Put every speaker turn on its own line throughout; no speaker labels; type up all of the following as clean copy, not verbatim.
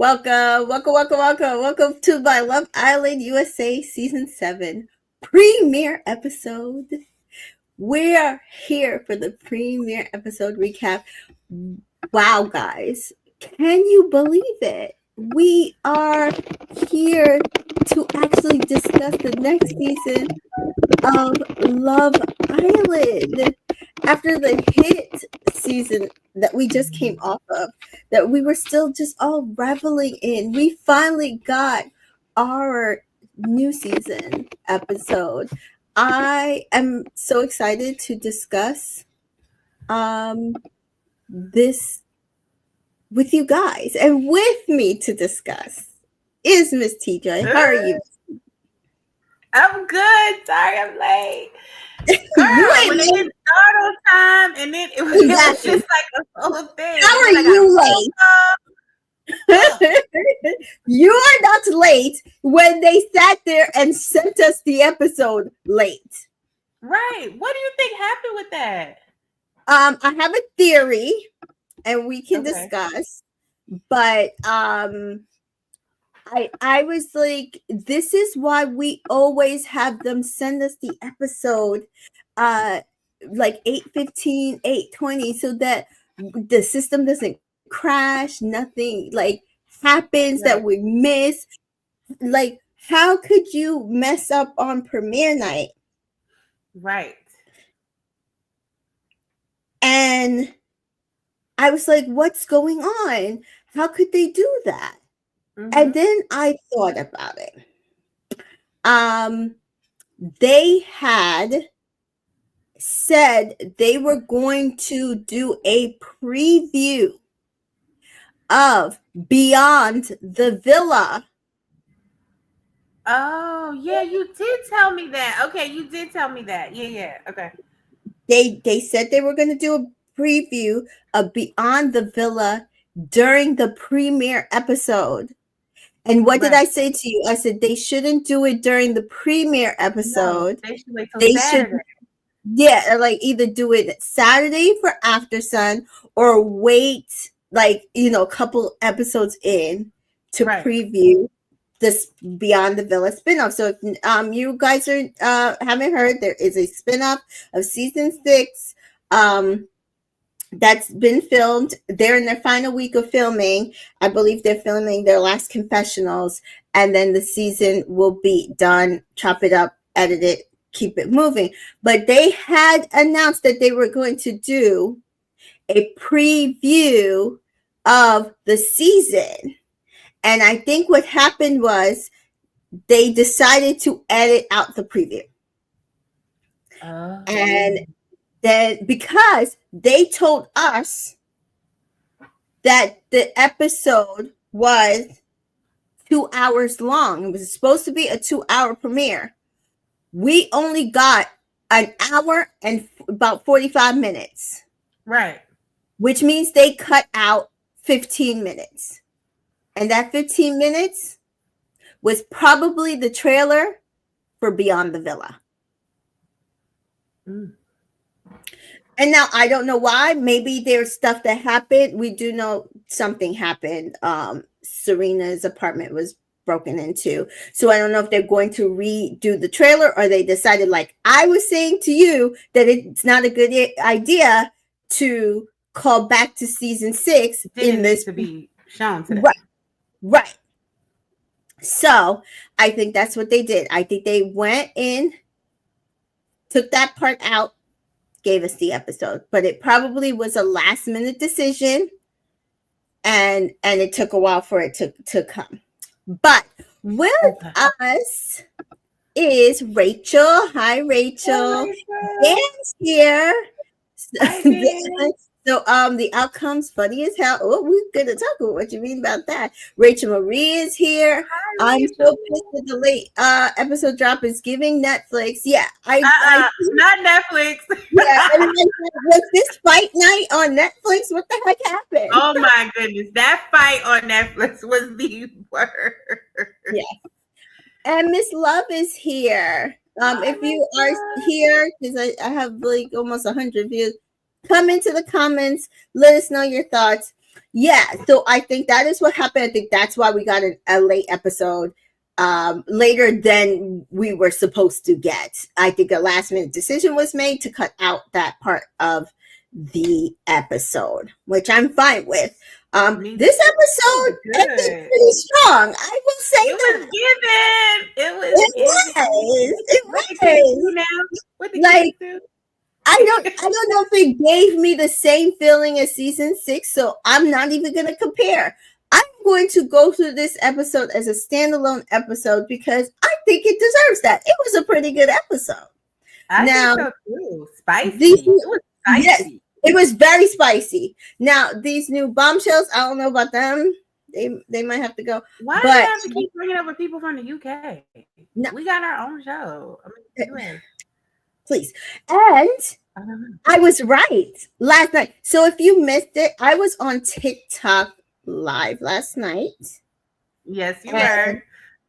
Welcome to my Love Island USA Season 7 premiere episode. We're here for the premiere episode recap. Wow, guys, can you believe it? We are here to actually discuss the next season of Love Island. After the hit season that we just came off of, that we were still just all reveling in, we finally got our new season episode. I am so excited to discuss this with you guys, and with me to discuss is Miss TJ. How are you?
I'm good. Sorry I'm late.
You ain't
when
late.
it didn't start on time, and then it was
Exactly.
just like a whole thing.
How are
And I got
you
phone
late? You are not late when they sat there and sent us the episode late.
Right. What do you think happened with that?
I have a theory, and we can
Okay.
discuss. But I was like, this is why we always have them send us the episode like 8:15, 8:20, so that the system doesn't crash, nothing like happens that we miss. Like, how could you mess up on premiere night?
Right.
And I was like, what's going on? How could they do that? And then I thought about it. They had said they were going to do a preview of Beyond the Villa.
Oh, yeah, you did tell me that. Okay, you did tell me that. Yeah. Okay.
They said they were going to do a preview of Beyond the Villa during the premiere episode. And what did I say to you? I said they shouldn't do it during the premiere episode.
No, they should wait till Saturday.
Like either do it Saturday for After Sun or wait like, a couple episodes in to preview this Beyond the Villa spinoff. So if you guys are haven't heard, there is a spinoff of season 6 that's been filmed. They're in their final week of filming. I believe they're filming their last confessionals, and then the season will be done, chop it up, edit it, keep it moving. But they had announced that they were going to do a preview of the season. And I think what happened was they decided to edit out the preview. And then because they told us that the episode was 2 hours long, it was supposed to be a 2-hour premiere. We only got an hour and about 45 minutes.
Right.
Which means they cut out 15 minutes. And that 15 minutes was probably the trailer for Beyond the Villa. And now I don't know why. Maybe there's stuff that happened. We do know something happened. Serena's apartment was broken into. So I don't know if they're going to redo the trailer, or they decided, like I was saying to you, that it's not a good idea to call back to season 6 in this
to be shown today.
Right. So I think that's what they did. I think they went in, took that part out, gave us the episode, but it probably was a last minute decision, and it took a while for it to come. But with us is Rachel. Hi, Rachel. Dan's here. So the outcome's funny as hell. Oh, we're gonna talk about what you mean about that. Rachel Marie is here.
Hi,
I'm so pissed that the late episode drop is giving Netflix. Yeah,
not Netflix.
Yeah, was this fight night on Netflix? What the heck happened?
Oh my goodness, that fight on Netflix was the worst.
Yeah. And Miss Love is here. If you are here, because I have like almost 100 views, come into the comments. Let us know your thoughts. Yeah, so I think that is what happened. I think that's why we got a late episode, later than we were supposed to get. I think a last minute decision was made to cut out that part of the episode, which I'm fine with.
Me
This
too. It was
episode ended
good.
pretty strong. I will say
It was
that.
given. It was
It
given.
was. It
What the kids do
was.
now? What the
Like,
kids do?
I don't know if it gave me the same feeling as season 6, so I'm not even gonna compare. I'm going to go through this episode as a standalone episode because I think it deserves that. It was a pretty good episode.
I think
Now,
so too.
these
Spicy. It was
yes,
spicy.
it was very spicy. Now, these new bombshells, I don't know about them. They might have to go.
Why do they
But
have to keep bringing over people from the UK?
no,
We got our own show. I mean, US.
please. And
I don't know.
I was right last night. So if you missed it, I was on TikTok live last night.
Yes, you
And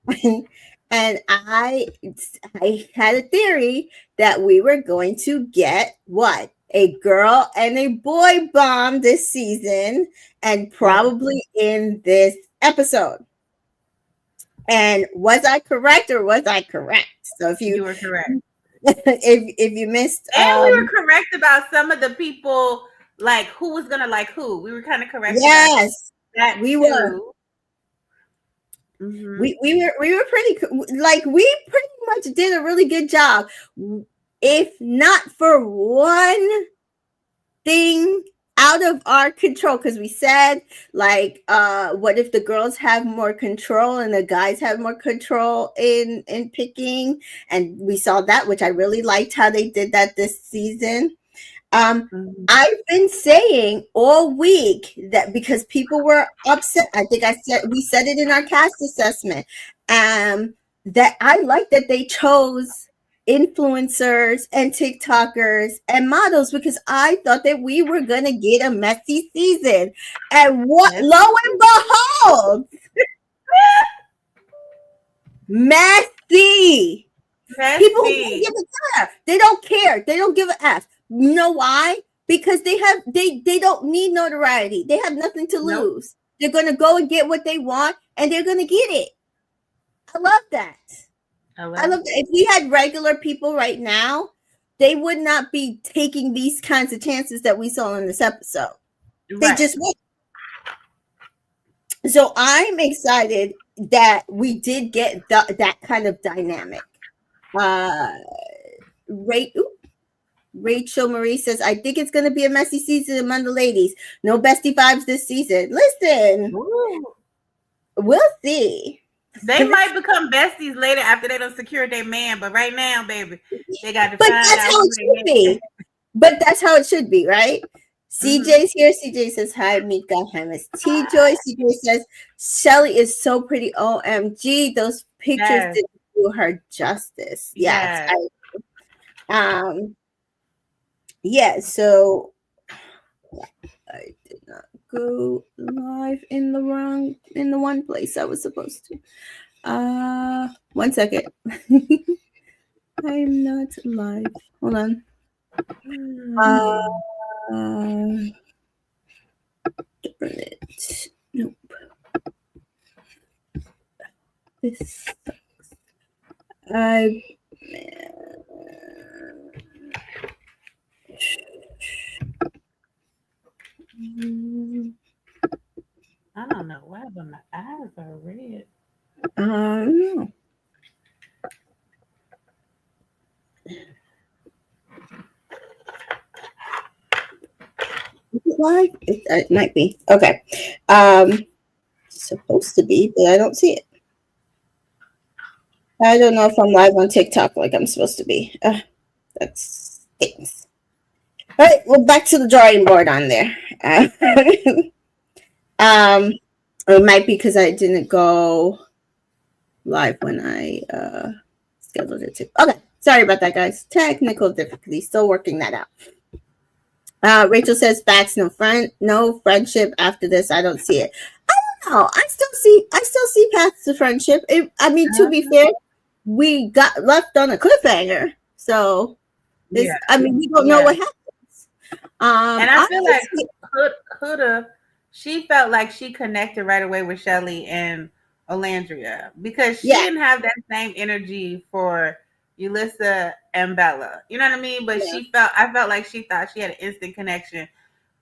were.
and I had a theory that we were going to get what? A girl and a boy bomb this season, and probably in this episode. And was I correct or was I correct? So if
You
you
were correct.
if you missed
And we were correct about some of the people, like who was gonna like who. We were kind of correct about
yes,
that
we
too.
were.
Mhm.
We were pretty, like, we pretty much did a really good job, if not for one thing out of our control, because we said, like, what if the girls have more control and the guys have more control in picking, and we saw that, which I really liked how they did that this season.
Mhm.
I've been saying all week that, because people were upset, I think we said it in our cast assessment, that I like that they chose influencers and TikTokers and models, because I thought that we were gonna get a messy season. And what,
Yes.
lo and behold, messy. People who don't
Messy.
give a care. They don't care. They don't give a F. You know why? Because they don't need notoriety. They have nothing to
Nope.
lose. They're gonna go and get what they want, and they're gonna get it. I love that.
I
I love
love
that. If we had regular people right now, they would not be taking these kinds of chances that we saw in this episode. They
Right.
just would. So I'm excited that we did get that kind of dynamic. Rachel Marie says, I think it's going to be a messy season among the ladies. No bestie vibes this season. Listen,
Ooh.
we'll see.
They might become besties later after they don't secure their man, but right now, baby, they got to
But
find
that's
out
how
who
it
they
should be. But that's how it should be, right?
Mhm.
CJ's here. CJ says, hi, Mika. Hi, Miss T Joy. CJ says, Shelly is so pretty. OMG. Those pictures
Yes.
didn't do her justice. Yes.
Yes.
Yeah, so I did not go live in the one place I was supposed to. 1 second. I'm not live. Hold on. Darn it. Nope. This sucks.
I don't know why, but my eyes are red.
No. Is it live? It might be. Okay. Supposed to be, but I don't see it. I don't know if I'm live on TikTok like I'm supposed to be. That stinks. All right, well, back to the drawing board on there. It might be because I didn't go live when I scheduled it to. Okay, sorry about that, guys. Technical difficulty. Still working that out. Rachel says, "Facts, no friendship after this. I don't see it. I don't know. I still see paths to friendship. To be fair, we got left on a cliffhanger, so we don't know what happens.
And I feel like Huda she felt like she connected right away with Shelly and Olandria because she
Yeah,
didn't have that same energy for Ulissa and Bella. You know what I mean? But
yeah.
I felt like she thought she had an instant connection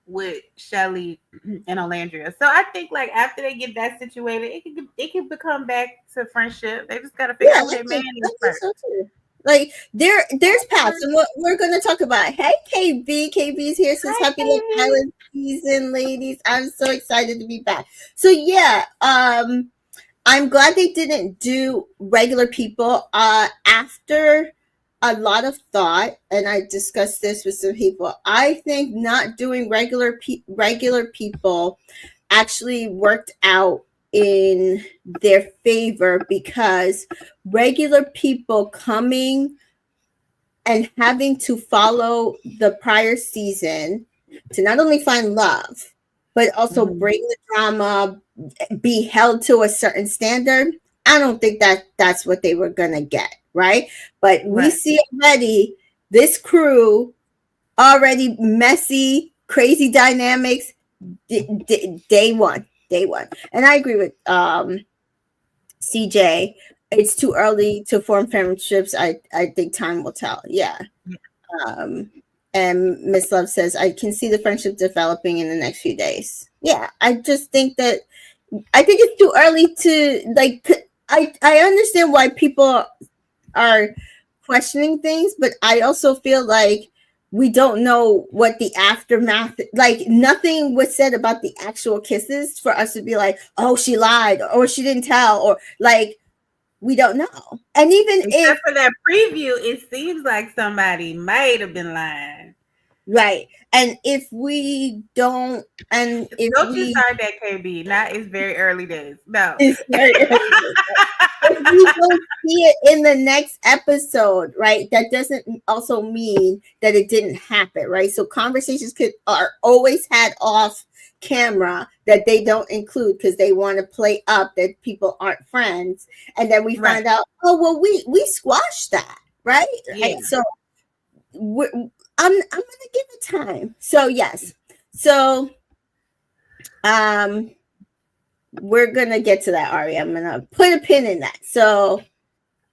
with Shelly and Olandria. So I think like after they get that situated, it can become back to friendship. They just gotta figure
Yeah,
out who their man
I
is
think
first.
so too. Like there's paths, and we're gonna talk about. Hey, KB, KB's here. Says
Hi,
Happy Love
baby.
Island season, ladies. I'm so excited to be back. So yeah, I'm glad they didn't do regular people. After a lot of thought, and I discussed this with some people. I think not doing regular people actually worked out in their favor because regular people coming and having to follow the prior season to not only find love but also
Mhm.
bring the drama, be held to a certain standard. I don't think that that's what they were gonna get, right? But we
Right.
see already this crew already messy, crazy dynamics. Day one, and I agree with CJ. It's too early to form friendships. I think time will tell. Yeah. Um, and Miss Love says I can see the friendship developing in the next few days. Yeah, I just think that I think it's too early to like. I understand why people are questioning things, but I also feel like we don't know what the aftermath, like nothing was said about the actual kisses for us to be like, oh, she lied or she didn't tell or like we don't know. And even if
Except for that preview, it seems like somebody might have been lying.
right, and if we don't, and if
Don't you
we
start that, KB. Not it's very early days. No.
it's very early, if we don't see it in the next episode, right, that doesn't also mean that it didn't happen, right? So conversations are always had off camera that they don't include because they want to play up that people aren't friends, and then we
Right.
find out, oh well, we squashed that, right?
Yeah.
Right. So I'm gonna give it time. So yes, so um we're gonna get to that, Ari. I'm gonna put a pin in that. So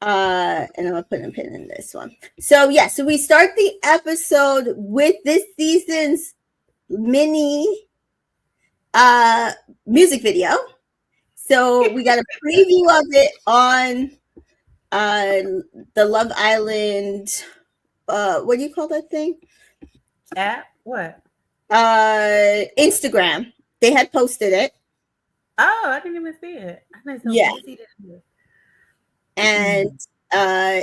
and I'm gonna put a pin in this one. So yeah, so we start the episode with this season's mini uh music video. So we got a preview of it on the Love Island, what do you call that thing?
App? What?
Instagram. They had posted it.
Oh, I didn't even see it. I've been so
Yeah.
busy this year.
And uh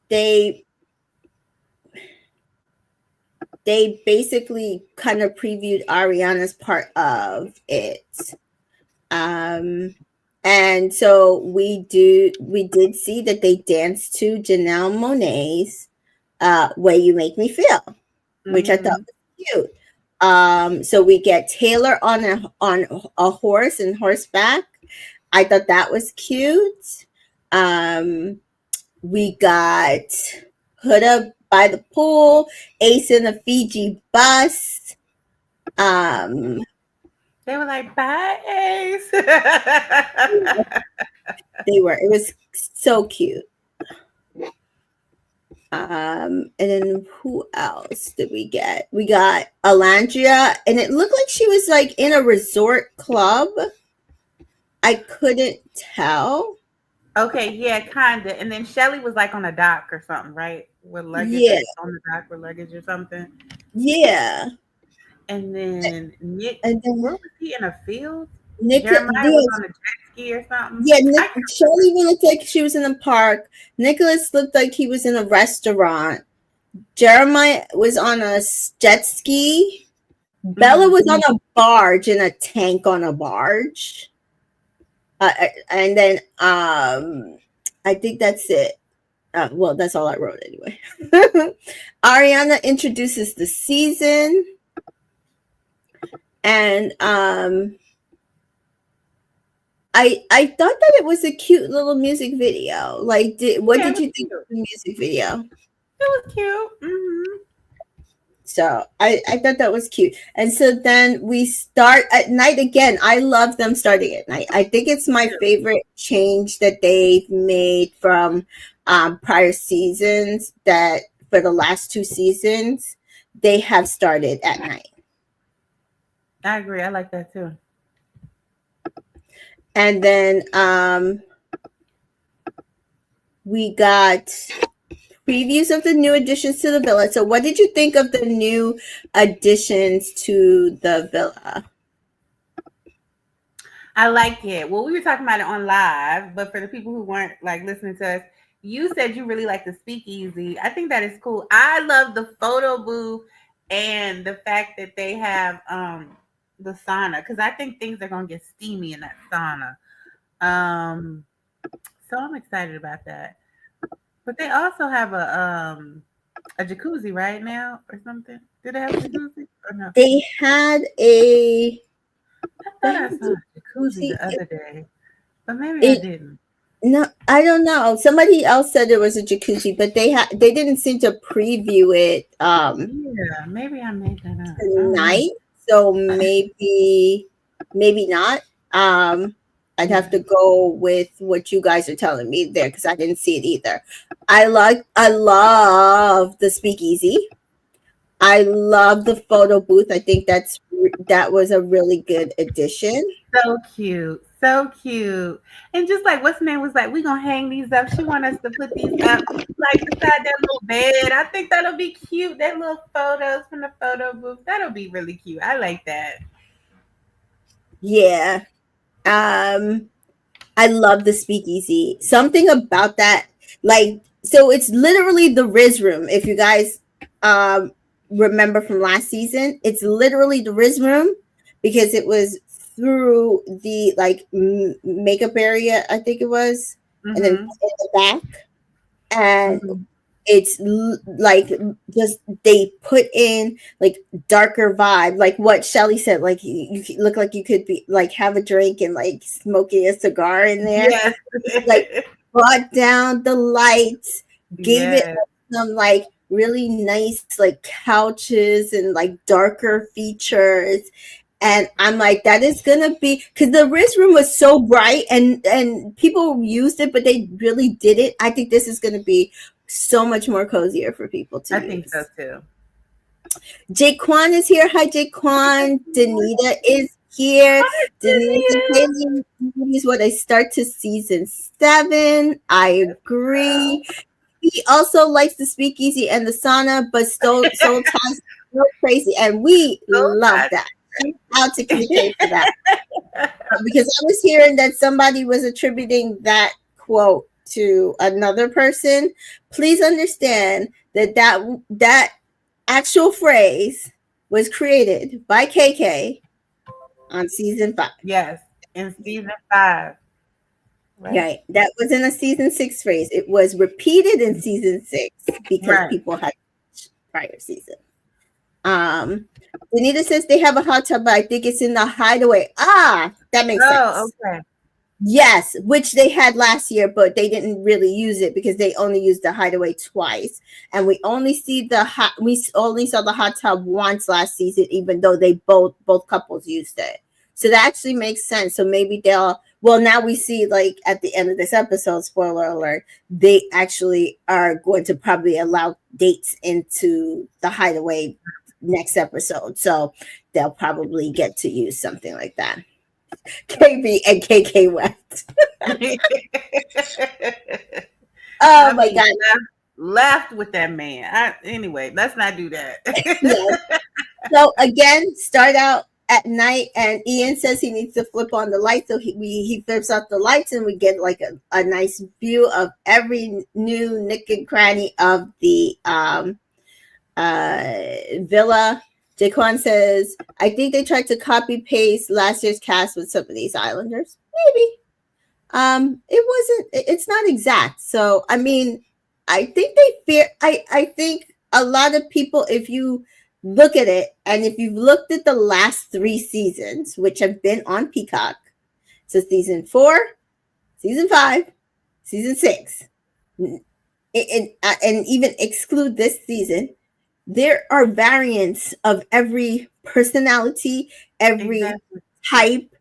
they they basically kind of previewed Ariana's part of it. Um, and so we did see that they danced to Janelle Monáe's Way You Make Me Feel, which I thought
Mm-hmm.
was cute. So we get Taylor on a horse and horseback. I thought that was cute. We got Huda by the pool, Ace in a Fiji bus. Um,
They were like, bye, Ace.
it was so cute. And then who else did we get? We got Alandria, and it looked like she was like in a resort club. I couldn't tell.
Okay, yeah, kinda. And then Shelly was like on a dock or something, right? With luggage or
Yeah,
on the dock with luggage or something.
yeah.
And then Nick,
And
where
then
was he in a field? Jeremiah was
Nicholas,
on a jet ski or something.
yeah,
I can't
Shirley looked like she was in a park. Nicholas looked like he was in a restaurant. Jeremiah was on a jet ski. Bella
remember.
was on a barge in a tank on a barge. And then I think that's it. Well, that's all I wrote anyway. Ariana introduces the season, and I thought that it was a cute little music video. Like, what
Yeah, it
did
was
you think
cute.
of the music video?
It was cute. Mm-hmm.
So I thought that was cute. And so then we start at night again. I love them starting at night. I think it's my favorite change that they've made from prior seasons, that for the last two seasons, they have started at night.
I agree. I like that too.
And then we got previews of the new additions to the villa. So what did you think of the new additions to the villa?
I like it. Well, we were talking about it on live, but for the people who weren't like listening to us, you said you really like the speakeasy. I think that is cool. I love the photo booth and the fact that they have the sauna, because I think things are gonna get steamy in that sauna. So I'm excited about that. But they also have a jacuzzi right now or something. Did they have a jacuzzi or no?
They had a
I
they
thought
had
I
a
saw a jacuzzi
jacuzzi.
the other day, but maybe I
It
didn't.
no, I don't know. Somebody else said there was a jacuzzi, but they didn't seem to preview it
Yeah, maybe I made that up. I don't know.
tonight. So maybe not. I'd have
Yeah.
to go with what you guys are telling me there because I didn't see it either. I love the speakeasy. I love the photo booth. I think that was a really good addition.
So cute. So cute. And just like what's the name was like, we gonna hang these up. She want us to put these up like beside that little bed. I think that'll be cute. That little photos from the photo booth. That'll be really cute. I like that.
Yeah. Um I love the speakeasy. Something about that, like, so it's literally the Riz room. If you guys um, remember from last season, it's literally the Riz room because it was through the like makeup area, I think it was, and then in
Mm-hmm.
the back, and
Mm-hmm.
it's like just they put in like darker vibe, like what Shelly said, like you look like you could be like have a drink and like smoking a cigar in there,
Yes.
like brought down the lights, gave it
Yes.
some like really nice like couches and like darker features. And I'm like, that is gonna be because the Riz room was so bright and people used it, but they really did it. I think this is gonna be so much more cozier for people to
I think so
use.
too.
Jaquan is here. Hi, Jaquan. Danita is here.
Hi,
Danita says,
Cynthia.
hey, ladies, what I start to season 7. I agree. He also likes the speakeasy and the sauna, but soul ties so crazy. And we
So
love
tired.
that. Shout out to KK for that. Because I was hearing that somebody was attributing that quote to another person. Please understand that actual phrase was created by KK on season 5.
Yes. In season 5. Right?
Right. That wasn't a season 6 phrase. It was repeated in season 6 because
Right.
people had prior season. Anita says they have a hot tub, but I think it's in the hideaway. Ah, that makes
Oh,
sense.
okay.
Yes, which they had last year, but they didn't really use it because they only used the hideaway twice, and we only saw the hot tub once last season, even though they both couples used it. So that actually makes sense. So maybe they'll. Well, now we see like at the end of this episode, spoiler alert, they actually are going to probably allow dates into the hideaway next episode. So they'll probably get to use something like that. KB and KK West. Oh
I
my
be
God.
laughed with that man. Anyway, let's not do that.
Yes. So again, start out at night, and Ian says he needs to flip on the lights. So he flips out the lights, and we get like a nice view of every new nick and cranny of the villa. Jaquan says, I think they tried to copy paste last year's cast with some of these Islanders. Maybe. It wasn't, it's not exact. So I mean, I think they fear I think a lot of people, if you look at it, and if you've looked at the last 3 seasons, which have been on Peacock, so season 4, season 5, season 6, and even exclude this season, there are variants of every personality, every
Exactly.
type.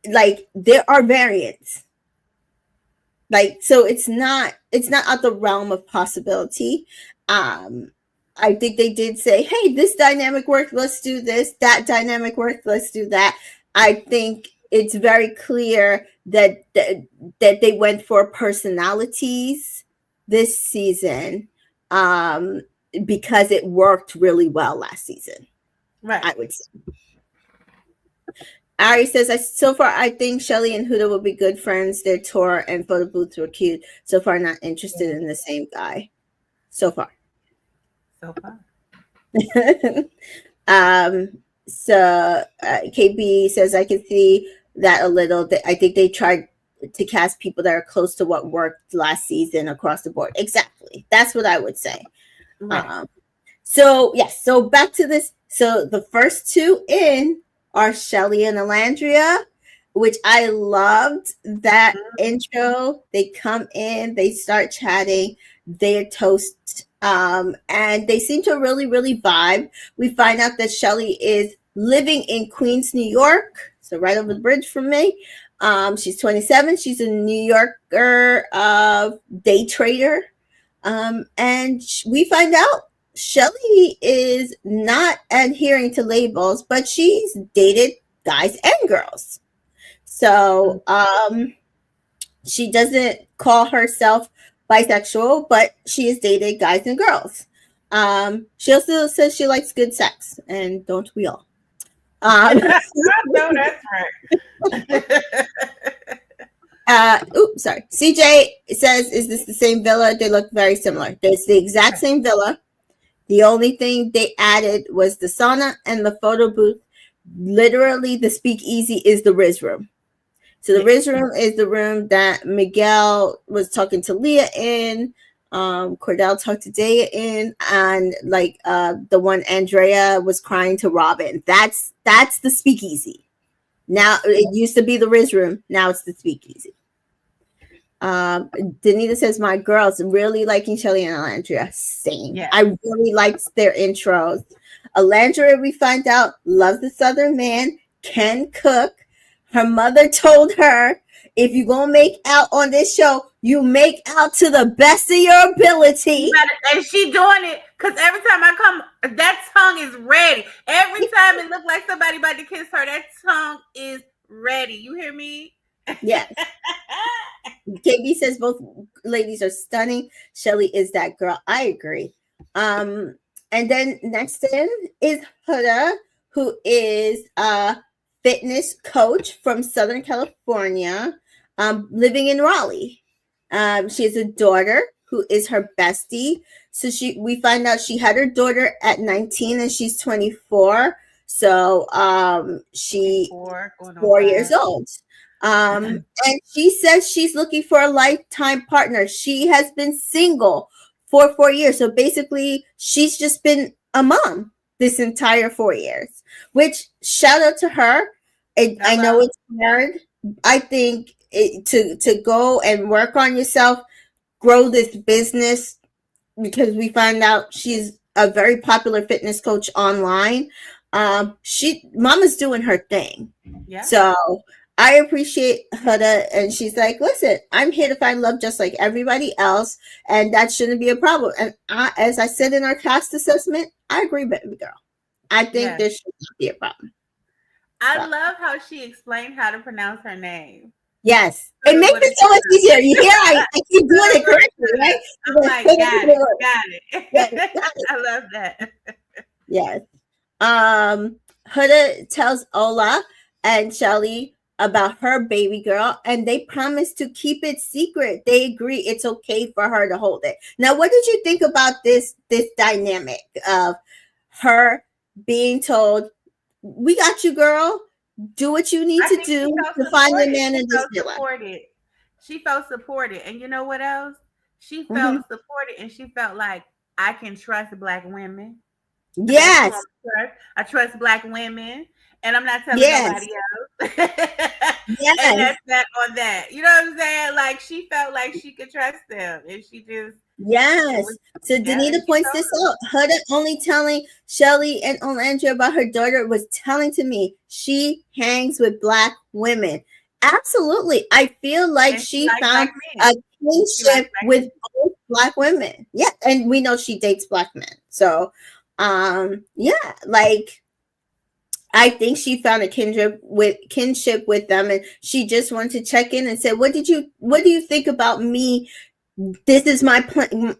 Like there are variants. Like so it's not out the realm of possibility. um I think they did say, hey, this dynamic worked, let's do this. That dynamic worked, let's do that. I think it's very clear that they went for personalities this season, um because it worked really well last season,
Right.
I would say. Ari says, so far, I think Shelly and Huda will be good friends. Their tour and photo booths were cute. So far, not interested
Yeah.
in the same guy. So far.
So far.
um, so KB says, I can see that a little. I think they tried to cast people that are close to what worked last season across the board. Exactly. That's what I would say.
Right.
Um, So yes, so back to this. So the first two in are Shelly and Alandria, which I loved that
Mhm.
intro. They come in, they start chatting, they're toast, and they seem to really, really vibe. We find out that Shelly is living in Queens, New York, so right over the bridge from me. She's 27. She's a New Yorker, day trader, and we find out Shelly is not adhering to labels, but she's dated guys and girls. So she doesn't call herself bisexual, but she has dated guys and girls. She also says she likes good sex, and don't we all? Um,
No, that's right.
oops, sorry. CJ says, "Is this the same villa? They look very similar. It's the exact
Right.
same villa. The only thing they added was the sauna and the photo booth. Literally, the speakeasy is the Riz room. So the
Yeah.
Riz room is the room that Miguel was talking to Leah in. Cordell talked to Daya in, and like the one Andrea was crying to Robin. That's the speakeasy. Now it used to be the Riz room. Now it's the speakeasy. Um, Danita says, my girls really liking Shelly and Alandria. Same.
Yeah.
I really liked their intros. Alandria, we find out, loves the Southern man, can cook. Her mother told her, if you're going to make out on this show, you make out to the best of your
You
ability.
better, and she doing it because every time I come, that tongue is ready. Every time it looked like somebody about to kiss her, that tongue is ready. You hear me?
Yes. KB says both ladies are stunning. Shelly is that girl. I agree. Um, and then next in is Huda, who is a fitness coach from Southern California, living in Raleigh. She has a daughter who is her bestie. So we find out she had her daughter at 19 and she's 24. So she
24, going on
4 years
5.
old. And she says she's looking for a lifetime partner. She has been single for 4 years. So basically, she's just been a mom this entire 4 years, which shout out to her. I know
Hello.
it's hard. I think to go and work on yourself, grow this business, because we find out she's a very popular fitness coach online. She Mama's doing her thing.
Yeah.
So I appreciate Huda, and she's like, listen, I'm here to find love just like everybody else, and that shouldn't be a problem. And as I said in our cast assessment, I agree, baby girl. I think
Yeah.
there should not be a problem.
I
So
love how she explained how to pronounce her name.
yes, it
Put it
makes
with
it
it
so much
should.
easier. You hear, I keep
Put
doing
it
it
with it
correctly, right?
should. I'm
But
like, got it, got
yes,
it.
got it.
I love that.
Yes. Huda tells Ola and Shelly about her baby girl, and they promise to keep it secret. They agree it's okay for her to hold it. Now, what did you think about this dynamic of her being told, "We got you, girl. Do what you need
I
to
think she
do
felt
to find your
supported.
man
She
in this
felt
villa."
supported. She felt supported. And you know what else? She felt
Mm-hmm.
supported and she felt like I can trust black women. That's who I'm
Yes,
trust. I trust black women, and I'm not telling nobody
yes,
else. And
yes,
that's that on that. You know what I'm saying? Like she felt like she could trust them, and she just So
Yes. So
yeah,
Danita
and she
points
told
this
us.
out. Huda only telling Shelly and Olandria about her daughter was telling to me she hangs with black women. Absolutely. I feel like
And she
she
likes
found
black
a
men. She likes
kinship
black
with
men.
both black women. Yeah. And we know she dates black men. So yeah, like I think she found a kinship with them, and she just wanted to check in and say, what do you think about me? This is my plan,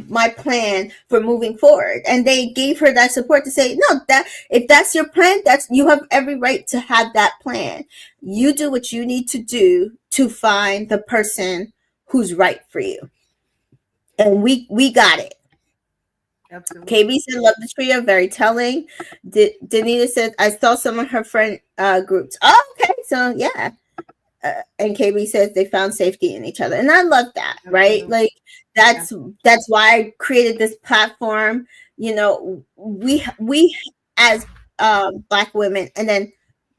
my plan for moving forward. And they gave her that support to say, no, that if that's your plan, that's you have every right to have that plan. You do what you need to do to find the person who's right for you. And we got it. KB
Absolutely.
said, love the trio, very telling. Danita said, I saw some of her friend groups. Oh, okay. So, yeah. And KB says they found safety in each other. And I love that, right?
Absolutely.
Like,
Yeah.
that's why I created this platform. We as Black women and then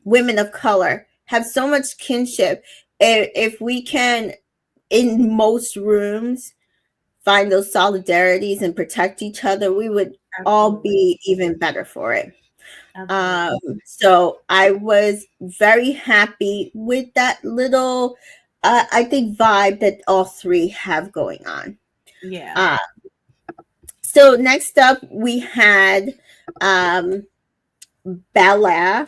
women of color have so much kinship. If we can, in most rooms, find those solidarities and protect each other, we would all
Absolutely.
be even better for it.
Absolutely.
So I was very happy with that little, I think, vibe that all three have going on.
Yeah.
Uh, so next up, we had um, Bella,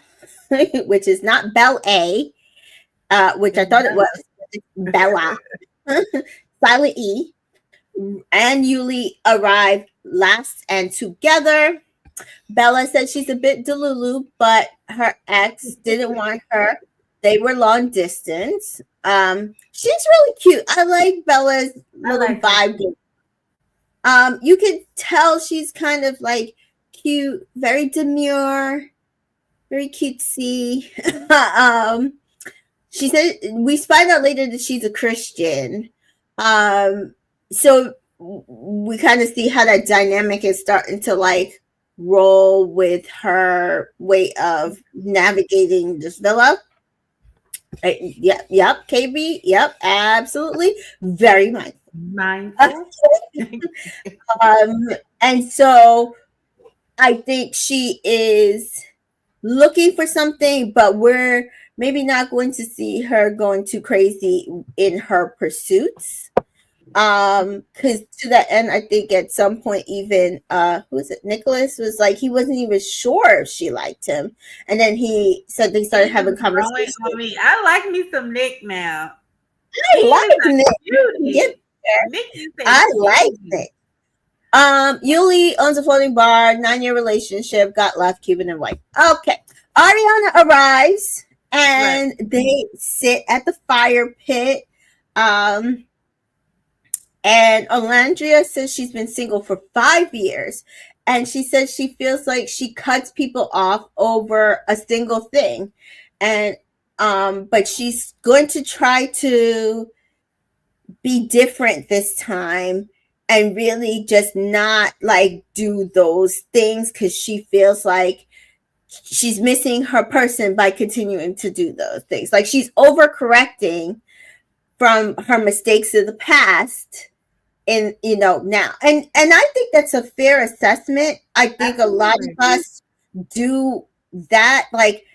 which is not Belle A, which I
It's
thought it was.
Bella.
It's Bella. Silent E and Yuli arrived last and together. Bella said she's a bit delulu, but her ex didn't want her. They were long distance. She's really cute. I like Bella's
I
little
like her
vibe.
too.
You can tell she's kind of like cute, very demure, very cutesy. um, she said we find out later that she's a Christian. Um, so we kind of see how that dynamic is starting to like roll with her way of navigating this villa. Yep, KB, yep, absolutely, very much.
Mindful.
um, and so I think she is looking for something, but we're maybe not going to see her going too crazy in her pursuits. Because to that end, I think at some point, even who was it? Nicholas was like he wasn't even sure if she liked him, and then he said they started
He
having
was growing
conversations.
on me. I like me some Nick now. He
I
is
like
a
Nick. We can get
cutie.
there.
Nick is a
I like
cutie.
Nick. Yuli owns a floating bar, 9-year relationship, got left, Cuban and white. Okay. Ariana arrives
Right.
and they sit at the fire pit. Um, and Olandria says she's been single for 5 years. And she says she feels like she cuts people off over a single thing. And but she's going to try to be different this time and really just not like do those things because she feels like she's missing her person by continuing to do those things. Like she's overcorrecting from her mistakes of the past in now. And I think that's a fair assessment. I think a lot of
Absolutely.
us do that. Like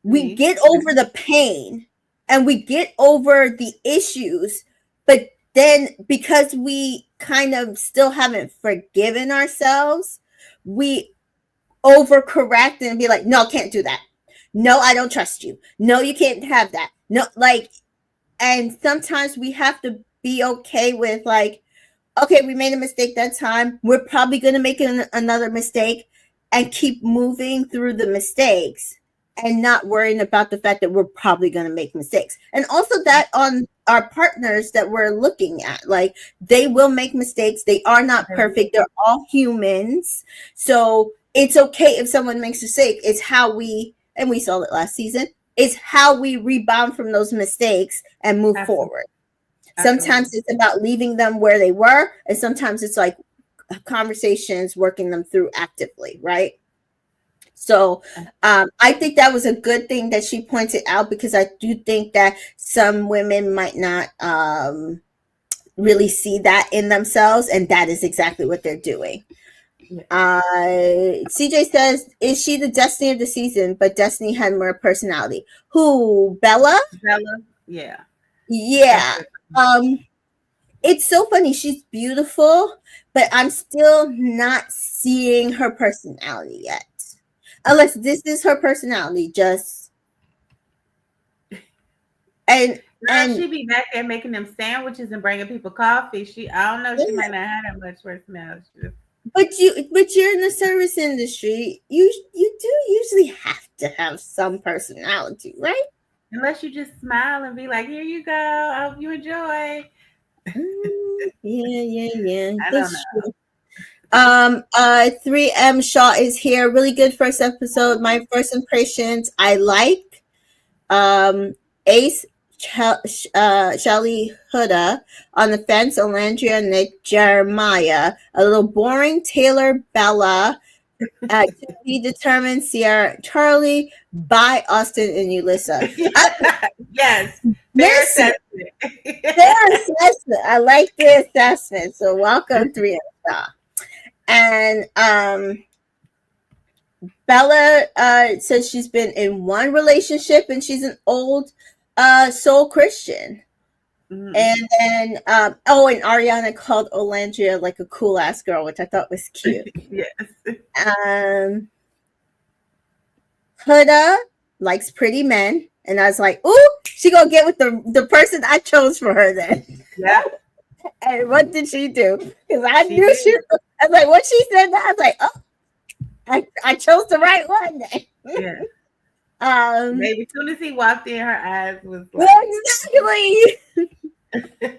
we
Me.
get over the pain and we get over the issues, but then because we kind of still haven't forgiven ourselves, we overcorrect and be like, no, can't do that. No, I don't trust you. No, you can't have that. No, like, and sometimes we have to be okay with like, okay, we made a mistake that time. We're probably going to make another mistake and keep moving through the mistakes and not worrying about the fact that we're probably going to make mistakes. And also that on our partners that we're looking at, like they will make mistakes. They are not
They will.
perfect. They're all humans. So it's okay if someone makes a mistake. It's how and we saw it last season, it's how we rebound from those mistakes and move
Absolutely.
forward. Sometimes
Absolutely.
it's about leaving them where they were, and sometimes it's like conversations, working them through actively, right? So I think that was a good thing that she pointed out because I do think that some women might not really see that in themselves, and that is exactly what they're doing.
Yeah.
CJ says, "Is she the Destiny of the season?" But Destiny had more personality. Who? Bella?
Bella. Yeah. That's
Yeah.
it.
Um, it's so funny. She's beautiful, but I'm still not seeing her personality yet. Unless this is her personality, just and
Girl, she be back there making them sandwiches and bringing people coffee. I don't know, she might not have that much personality.
but you're in the service industry. You do usually have to have some personality, right?
Unless you just smile and be like, here you go. I hope you enjoy.
Yeah.
I don't
That's
know.
true. 3M Shaw is here. Really good first episode. My first impressions, I like. Ace, Shelly Huda on the fence, Olandria, Nick, Jeremiah. A little boring, Taylor, Bella. To be determined, Sierra, Charlie, by Austin and Ulissa.
Yes, fair
Listen,
assessment.
their assessment. I like their assessment. So welcome, 3M Shaw. And Bella says she's been in one relationship and she's an old soul Christian.
Mm.
And then, and Ariana called Olandria like a cool ass girl, which I thought was cute.
Yes.
Huda likes pretty men. And I was like, ooh, she gonna get with the person I chose for her then.
Yeah.
And what did she do? Because I
She
knew
did.
she was, I was like, when she said that, I was like, oh, I chose the right one then.
Yeah.
Um,
Maybe as soon as he walked in, her eyes was like,
exactly.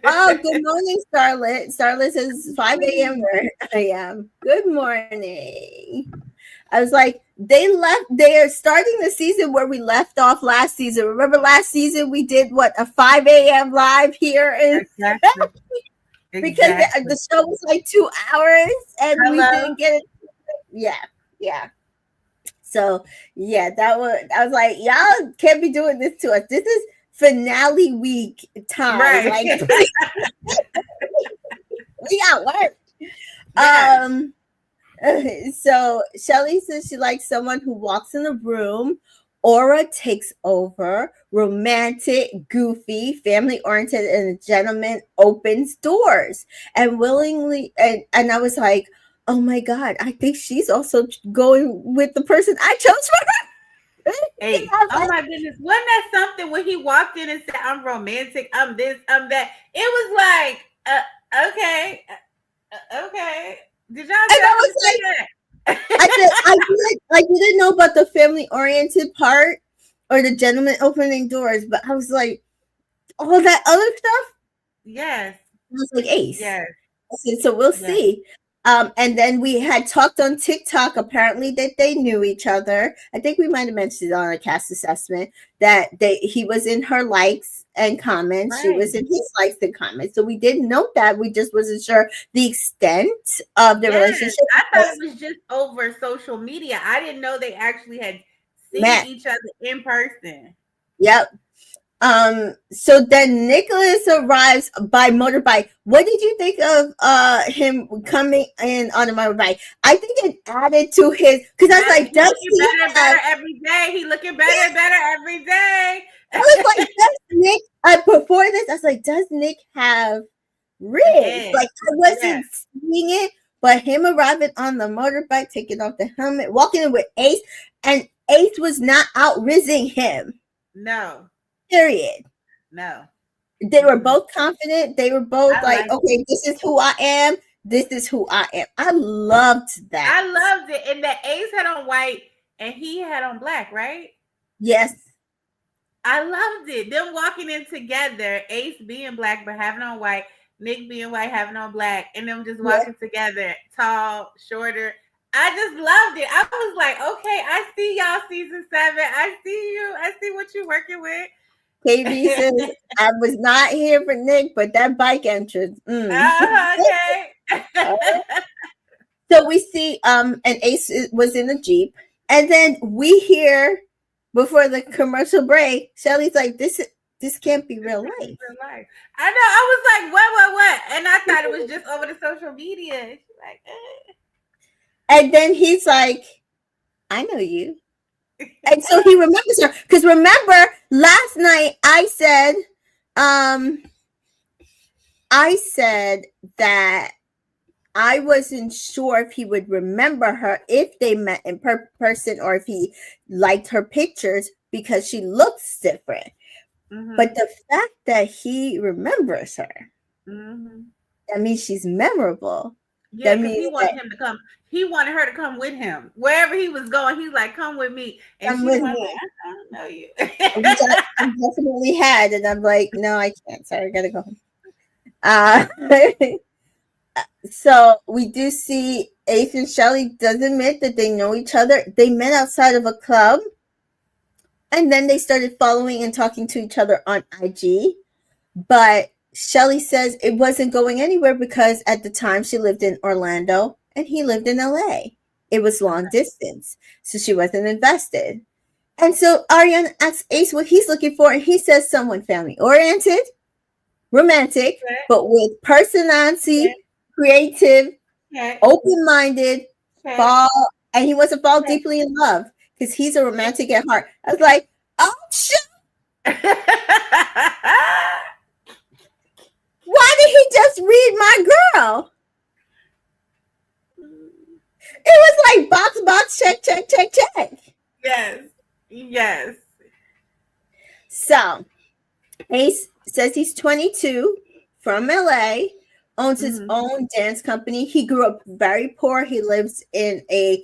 Oh, good morning, Starlet. Starlet says 5 a.m. where I am. Good morning. I was like, they are starting the season where we left off last season. Remember last season we did what, a 5 a.m. live here in
exactly.
because the show was like 2 hours and we
Hello?
didn't get it. Yeah. So yeah, I was like, y'all can't be doing this to us. This is finale week time.
Right.
Like we got work.
Yes.
So Shelly says she likes someone who walks in the room, aura takes over, romantic, goofy, family oriented, and a gentleman opens doors and willingly. And I was like, oh my God, I think she's also going with the person I chose for her.
Hey, oh my goodness. Wasn't that something when he walked in and said, I'm romantic, I'm this, I'm that? It was like, okay. Okay. Did y'all
And I
tell him
was
to say
like,
that?
I didn't know about the family oriented part or the gentleman opening doors, but I was like, all that other stuff.
Yes.
I was like, Ace.
Yes.
Said, so we'll see. And then we had talked on TikTok, apparently that they knew each other. I think we might have mentioned it on a cast assessment that he was in her likes and comments. Right. She was in his likes and comments. So we didn't know that. We just wasn't sure the extent of the relationship.
I thought it was just over social media. I didn't know they actually had seen each other in person.
Yep. So then Nicholas arrives by motorbike. What did you think of him coming in on a motorbike? I think it added to his, because I was like, does he
better every day? He looking better and better every day.
I was like, does Nick? Before this, I was like, does Nick have ribs? Like I wasn't seeing it, but him arriving on the motorbike, taking off the helmet, walking in with Ace, and Ace was not out rizzing him.
No.
Period.
No.
They were both confident. They were both like, okay, this is who I am. This is who I am. I loved that.
I loved it. And that Ace had on white and he had on black, right?
Yes.
I loved it. Them walking in together, Ace being black but having on white, Nick being white, having on black, and them just walking together, tall, shorter. I just loved it. I was like, okay, I see y'all season 7. I see you. I see what you're working with.
KB says, I was not here for Nick, but that bike entrance.
Okay.
So we see and Ace was in the Jeep. And then we hear before the commercial break, Shelly's like, this This can't be
This
real
can't be
life.
real life. I know. I was like, what? And I thought it was just over the social media. She's like,
And then he's like, I know you.
eh.
And so he remembers her. Because remember, last night um, I said that I wasn't sure if he would remember her if they met in person or if he liked her pictures because she looks different. But
Mhm.
the fact that he remembers her,
Mhm.
that means she's memorable.
Yeah,
That
because
means
he
that
wanted him to come. He wanted her to come with him wherever he was going. He's like, "Come with me," and
I'm
she the
with
one like,
me,
"I don't know you."
which I definitely had. And I'm like, no, I can't. Sorry, I gotta go home. Uh, so we do see Ace and Shelly does admit that they know each other. They met outside of a club and then they started following and talking to each other on IG. But Shelly says it wasn't going anywhere because at the time she lived in Orlando and he lived in LA. It was long distance, so she wasn't invested. And so Ariana asks Ace what he's looking for, and he says someone family oriented, romantic,
Okay,
but with personality,
okay,
creative,
okay,
open minded,
okay,
fall, and he wants to fall
okay.
deeply in love because he's a romantic at heart. I was like, oh shit, why did he just read my girl? It was like box, check.
Yes, yes.
So Ace says he's 22 from LA, owns his
Mhm.
own dance company. He grew up very poor. He lives in a,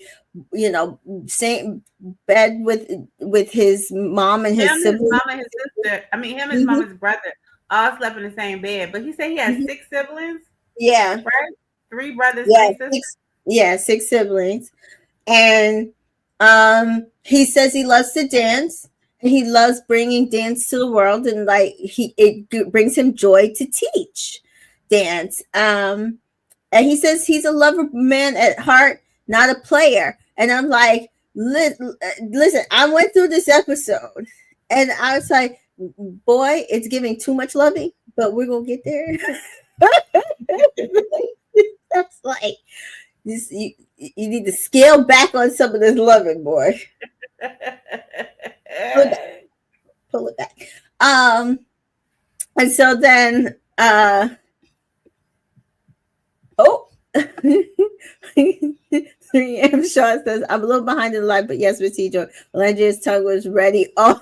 same bed with his mom and his
Him, his
siblings.
mom, and his sister. I mean, him, his mom,
Mhm,
and his brother all slept in the same bed. But he said he has
mhm.
6 siblings,
Yeah,
right? 3 brothers,
yeah,
3 sisters.
six siblings. And he says he loves to dance and he loves bringing dance to the world and like brings him joy to teach dance. And he says he's a lover man at heart, not a player. And I'm like, listen, I went through this episode and I was like, boy, it's giving too much loving, but we're gonna get there. That's like you need to scale back on some of this loving, boy. Pull it back. Pull it back. Um, and so then, oh, 3M Shaw says, I'm a little behind in life, but yes, Miss Joy. Landry's tongue was ready. Oh,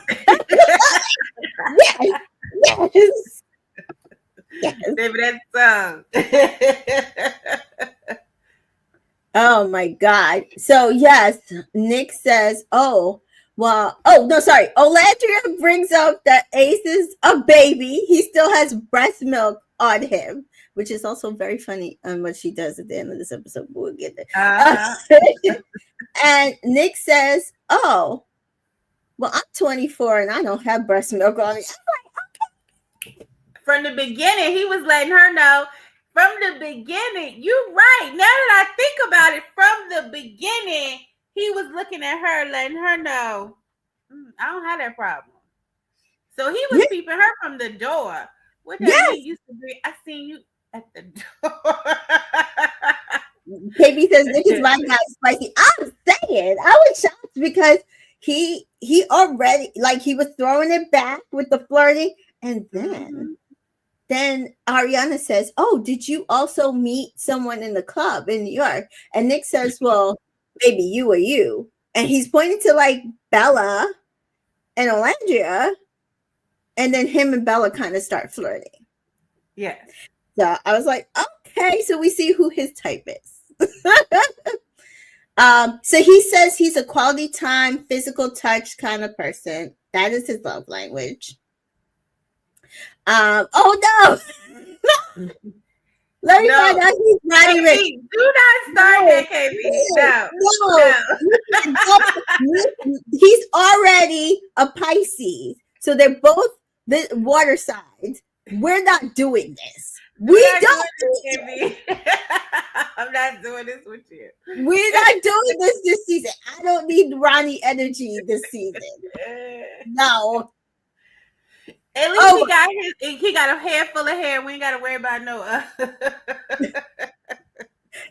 yes, yes, yes.
Baby, that song.
Oh my God. So yes, Nick says, oh, well, oh no, sorry. Olandria brings up that Ace is a baby. He still has breast milk on him, which is also very funny on what she does at the end of this episode. We'll get there.
Uh-huh.
And Nick says, oh, well, I'm 24 and I don't have breast milk on me.
From the beginning, he was letting her know. From the beginning, you're right. Now that I think about it, from the beginning, he was looking at her, letting her know, I don't have that problem. So he was
Yeah,
peeping her from the door. What that
yes.
mean? Used to be, I seen you at the door.
KB says Nick is my guy, spicy. I'm saying I was shocked because he already like he was throwing it back with the flirting, and
Mm-hmm.
then Ariana says, "Oh, did you also meet someone in the club in New York?" And Nick says, "Well, maybe you or you," and he's pointing to like Bella and Olandria, and then him and Bella kind of start flirting.
Yes.
So I was like, okay, so we see who his type is. So he says he's a quality time, physical touch kind of person. That is his love language. Oh no! Let me find
No,
out he's Roddy Rich.
KB, do not start
No,
that, KB. No,
no,
no.
he's already a Pisces, so they're both the water signs. We're not doing this.
We're
We
not
don't
doing
do
this,
this.
KB. I'm not doing this with you.
We're not doing this season. I don't need Ronnie energy this season. No.
At least
Oh,
he got a head full of hair. We ain't got to worry about no.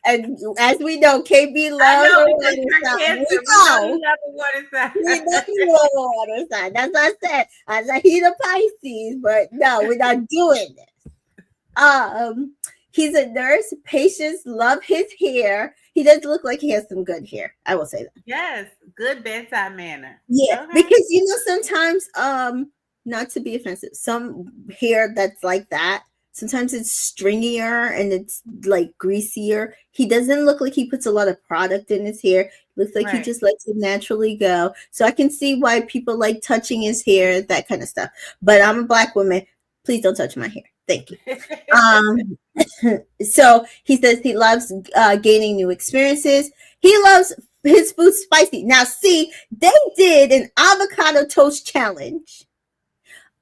and as we know, KB
I
loves
know
her
because
water
you're
sign.
cancer.
We
We know
know.
you have a water
We know
sign.
you love a water sign. That's what I said. I said he's a Pisces, but no, we're not doing it. He's a nurse. Patients love his hair. He does look like he has some good hair. I will say that.
Yes, good bedside manner.
Yeah,
Okay.
because sometimes not to be offensive, some hair that's like that, sometimes it's stringier and it's like greasier. He doesn't look like he puts a lot of product in his hair. Looks like he
Right.
just lets it naturally go. So I can see why people like touching his hair, that kind of stuff. But I'm a black woman. Please don't touch my hair. Thank you. Um, so he says he loves gaining new experiences. He loves his food spicy. Now, see, they did an avocado toast challenge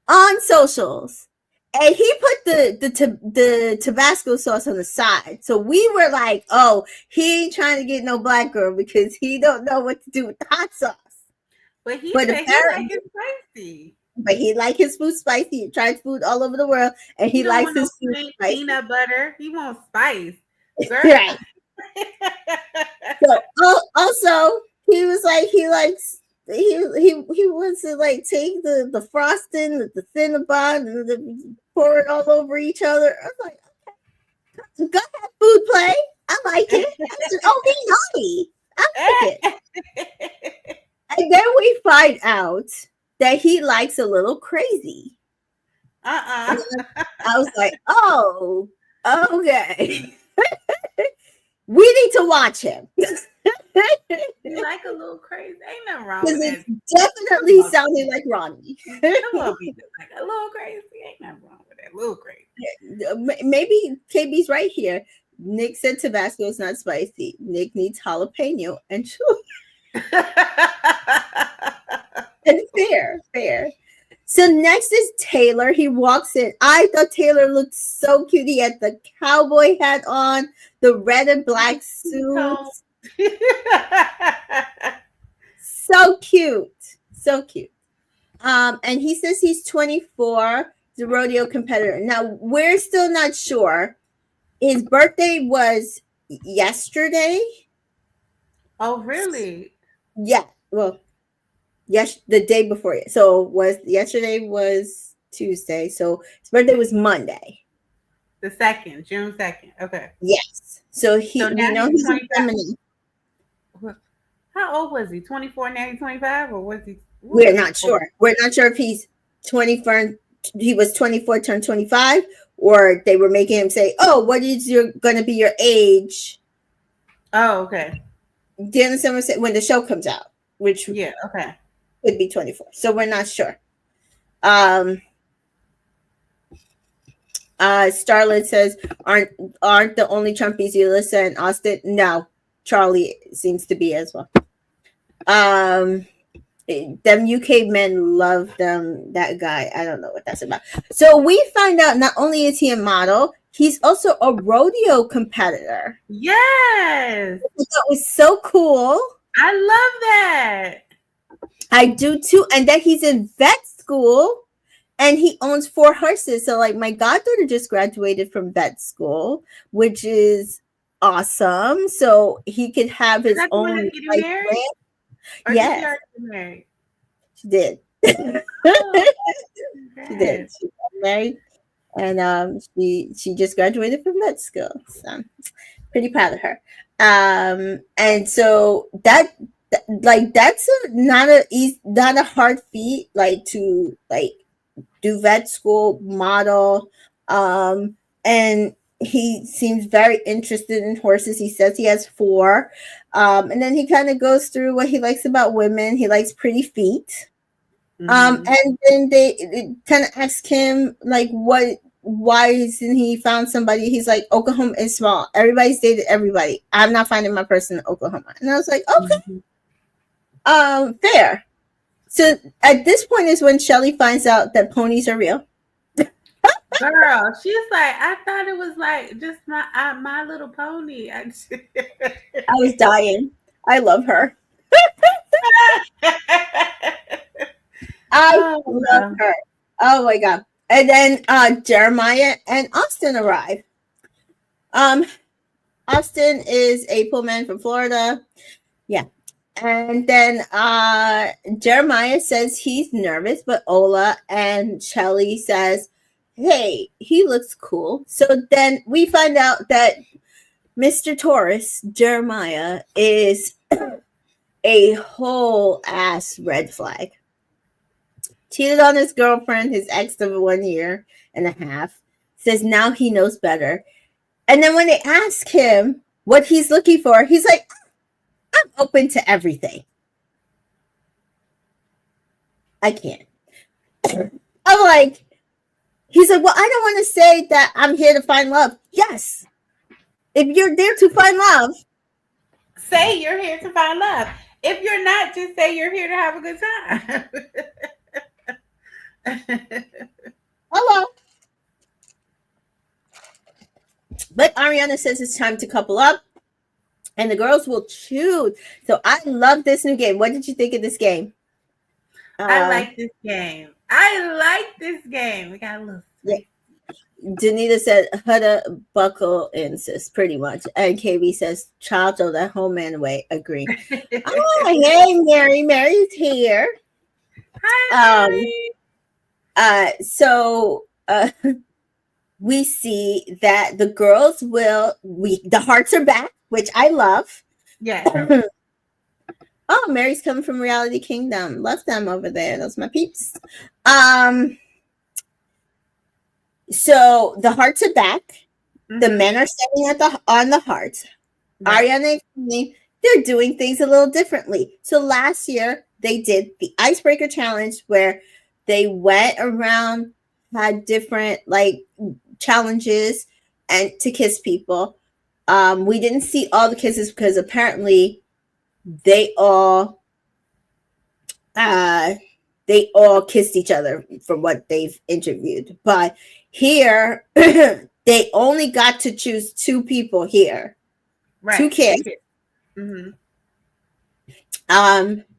on socials, and he put the Tabasco sauce on the side. So we were like, "Oh, he ain't trying to get no black girl because he don't know what to do with the hot sauce."
But he
But
said he like
apparently,
it spicy.
he like his food spicy. He tried food all over the world, and
He
he
don't
likes
want no
his food
plain
spicy.
peanut butter. He wants spice. Girl.
Right. So also he was like he likes he wants to like take the frosting, the cinnabon, and pour it all over each other. I was like, go ahead, food play. I like it. Oh, he's naughty. I like it. And then we find out that he likes a little crazy. And I was like, oh, okay. We need to watch him.
You like a little crazy. Ain't nothing wrong
Because
with
it's
that.
definitely sounding like Ronnie.
Come on, be just like a little crazy. Ain't nothing wrong with that. A little crazy.
Maybe KB's right here. Nick said Tabasco is not spicy. Nick needs jalapeno and chili. And fair. So next is Taylor. He walks in. I thought Taylor looked so cute. He had the cowboy hat on, the red and black suits. So cute. So cute. And he says he's 24, he's a rodeo competitor. Now we're still not sure. His birthday was yesterday.
Oh, really?
Yeah. Well, yes, the day before it. So was yesterday was Tuesday. So his birthday was Monday.
The second, June 2nd. Okay.
Yes. So
So
we
now
know
he's
he's a
25.
Gemini.
How old was he? 24, now he's 25? Or was he? What
We're
was he
not
for?
sure. We're not sure if he's 24. He was 24, turned 25, or they were making him say, "Oh, what is your going to be your age?"
Oh, okay.
Do you understand what I'm saying? When the show comes out, which
Yeah, okay.
could be 24. So we're not sure. Um, Starlet says, aren't the only Trumpies Ulissa and Austin? No, Charlie seems to be as well. Them UK men love them. That guy, I don't know what that's about. So we find out not only is he a model, he's also a rodeo competitor.
Yes.
That was so cool.
I love that.
I do too, and that he's in vet school. And he owns 4 horses. So, like, my goddaughter just graduated from vet school, which is awesome. So he could have
Is
his
that the one
own
that's getting
like
married?
brand.
Or did she
Yes,
already get married?
she did.
Oh,
She did.
congrats.
She got married, and she just graduated from vet school. So I'm pretty proud of her. And so like that's not a hard feat, like to like do vet school, model, and he seems very interested in horses. He says he has 4, and then he kind of goes through what he likes about women. He likes pretty feet,
Mm-hmm.
and then they kind of ask him like, why isn't he found somebody? He's like, Oklahoma is small. Everybody's dated everybody. I'm not finding my person in Oklahoma. And I was like, okay,
Mm-hmm.
fair. So at this point is when Shelly finds out that ponies are real.
Girl, she's like, I thought it was like just my little pony.
I was dying. I love her. I
Oh,
love her. Oh my god. And then Jeremiah and Austin arrive. Um, Austin is a pool man from Florida. Yeah. And then Jeremiah says he's nervous, but Ola and Shelly says, hey, he looks cool. So then we find out that Mr. Taurus, Jeremiah, is a whole ass red flag. Cheated on his girlfriend, his ex of 1 year and a half, says now he knows better. And then when they ask him what he's looking for, he's like, I'm open to everything. I can't. I'm like, he's like, well, I don't want to say that I'm here to find love. Yes. If you're there to find love,
Say you're here to find love. If you're not, just say you're here to have a good time.
hello. But Ariana says it's time to couple up and the girls will choose. So I love this new game. What did you think of this game?
I like this game. I like this game. We got a little.
Yeah. Danita said, Hudda buckle in, sis, pretty much. And KB says, child, throw that whole man away. Agree. Oh, hey, Mary. Mary's here.
Hi, Mary.
So we see that the girls the hearts are back, which I love.
Yeah.
Oh, Mary's coming from Reality Kingdom. Love them over there. Those are my peeps. So the hearts are back. Mm-hmm. The men are standing on the hearts. Right. Ariana and me, they're doing things a little differently. So last year they did the icebreaker challenge where they went around, had different like challenges and to kiss people. We didn't see all the kisses because apparently they all kissed each other from what they've interviewed. But here, they only got to choose 2 people here. Right. 2 kids.
Mm-hmm.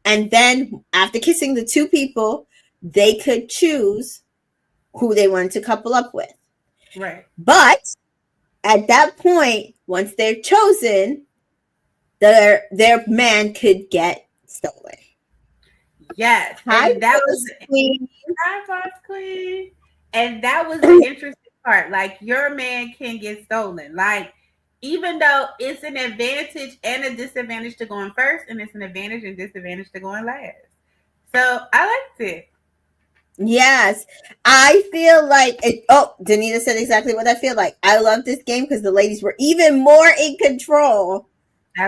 And then after kissing the 2 people, they could choose who they wanted to couple up with.
Right.
But at that point, once they're chosen, their man could get stolen.
Yes.
Hi,
and that was
Queen.
Hi, Boss Queen. And that was the interesting part. Like, your man can get stolen. Like, even though it's an advantage and a disadvantage to going first, and it's an advantage and disadvantage to going last. So I liked it.
Yes. I feel like Danita said exactly what I feel like. I love this game because the ladies were even more in control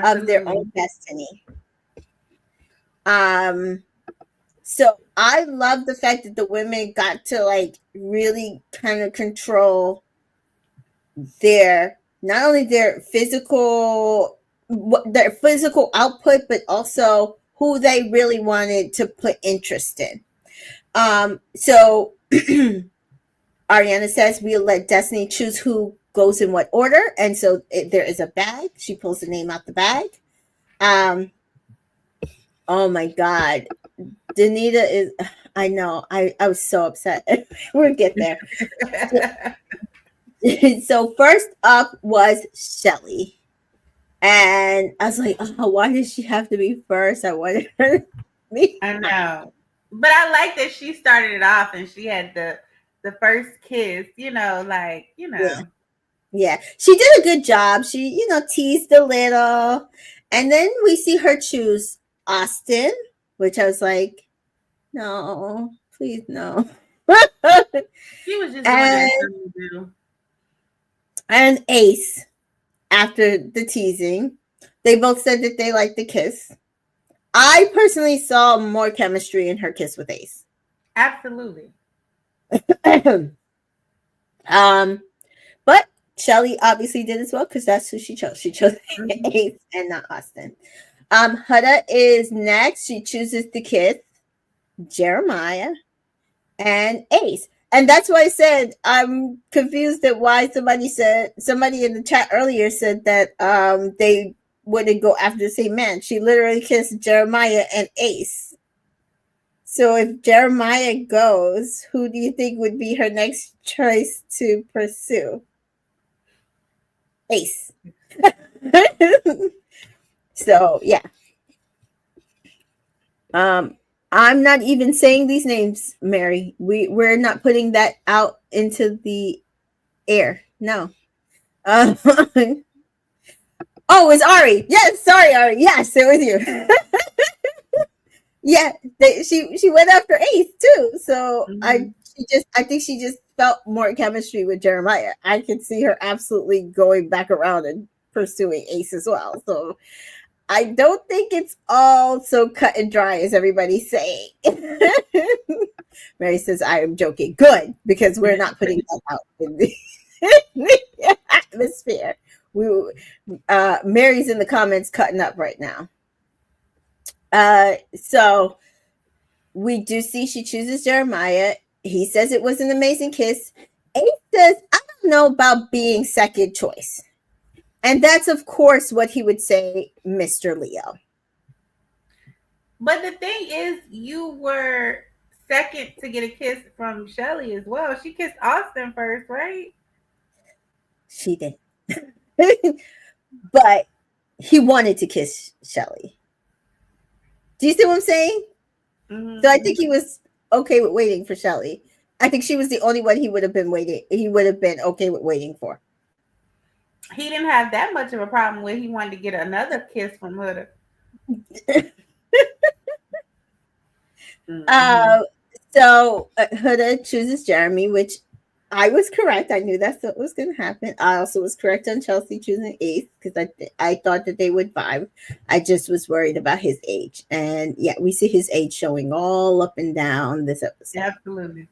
of their own destiny. So I love the fact that the women got to like really kind of control not only their physical output, but also who they really wanted to put interest in. So Ariana says we'll let Destiny choose who goes in what order, and so there is a bag. She pulls the name out the bag. Oh my God. Danita is, I know, I was so upset. We'll get there. So first up was Shelly. And I was like, oh, why did she have to be first? I wanted her to be.
I know. But I like that she started it off and she had the first kiss,
Yeah. She did a good job. She, teased a little. And then we see her choose Austin, which I was like, no, please no.
She was just doing that to do.
And Ace, after the teasing, they both said that they liked the kiss. I personally saw more chemistry in her kiss with Ace.
Absolutely.
But Shelly obviously did as well because that's who she chose. She chose Ace and not Austin. Hudda is next. She chooses the kiss Jeremiah and Ace. And that's why I said I'm confused at why somebody in the chat earlier said that they wouldn't go after the same man. She literally kissed Jeremiah and Ace. So if Jeremiah goes, who do you think would be her next choice to pursue? Ace. So yeah. Um, I'm not even saying these names, Mary. We're not putting that out into the air. No. Uh, oh, it's Ari. Yes, sorry, Ari. Yes, it was you. Yeah, she went after Ace too. So
Mm-hmm.
I think she just felt more chemistry with Jeremiah. I could see her absolutely going back around and pursuing Ace as well. So I don't think it's all so cut and dry as everybody's saying. Mary says, I am joking. Good, because we're not putting that out in the atmosphere. We Mary's in the comments cutting up right now. So we do see she chooses Jeremiah. He says it was an amazing kiss. Ace says, I don't know about being second choice. And that's, of course, what he would say, Mr. Leo.
But the thing is, you were second to get a kiss from Shelly as well. She kissed Austin first, right?
She did. But he wanted to kiss Shelly. Do you see what I'm saying? So I
Mm-hmm.
think he was okay with waiting for Shelly. I think she was the only one he would have been waiting. He would have been okay with waiting for.
He didn't have that much of a problem with. He wanted to get another kiss from her. Mm-hmm.
Uh, so Huda chooses Jeremy, which I was correct. I knew that's what was going to happen. I also was correct on Chelsea choosing Ace because I thought that they would vibe. I just was worried about his age, and yeah, we see his age showing all up and down this episode.
Absolutely.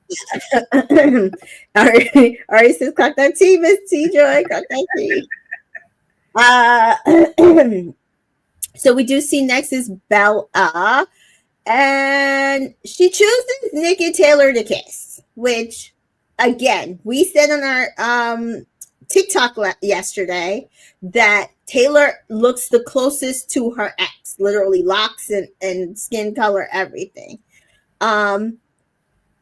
Ari says, "Clock that T, Miss T Joy, clock that T." So we do see next is Bella. And she chooses Nick and Taylor to kiss, which again, we said on our TikTok yesterday that Taylor looks the closest to her ex, literally locks and skin color, everything. Um,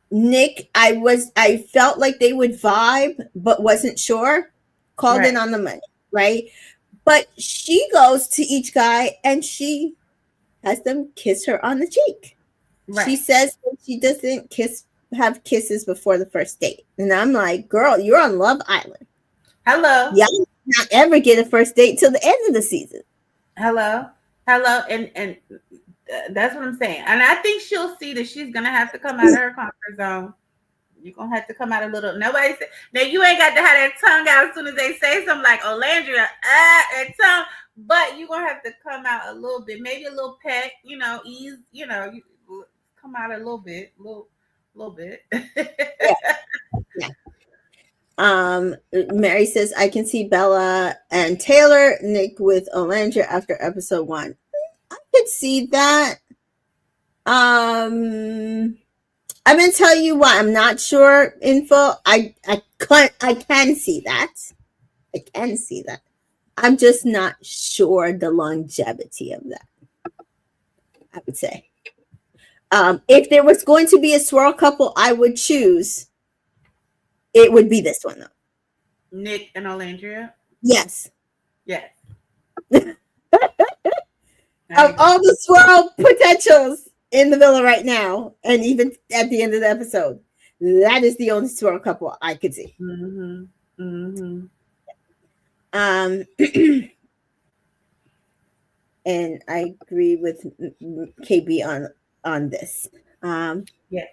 Nick, I felt like they would vibe, but wasn't sure. Called in
Right.
on the money, right? But she goes to each guy and she has them kiss her on the cheek. She
Right.
says that she doesn't have kisses before the first date. And I'm like, girl, you're on Love Island.
Hello.
Y'all not ever get a first date till the end of the season.
Hello. Hello. And that's what I'm saying. And I think she'll see that she's gonna have to come out of her comfort zone. You're gonna have to come out a little. Nobody say now you ain't got to have that tongue out as soon as they say something like Olandria, that tongue, but you're gonna have to come out a little bit, maybe a little peck, ease, you come out a little bit.
Yeah, yeah. Mary says I can see Bella and Taylor, Nick with Olandra after episode 1. I could see that. I'm gonna tell you why I'm not sure. Info. I can see that. I can see that. I'm just not sure the longevity of that. I would say. If there was going to be a swirl couple, I would choose. It would be this one though.
Nick and Olandria,
Yes.
yes, I
Of
agree.
all the swirl potentials in the villa right now, and even at the end of the episode, that is the only swirl couple I could see.
Mm-hmm. Mm-hmm.
Um, and I agree with KB on this. Um,
Yes,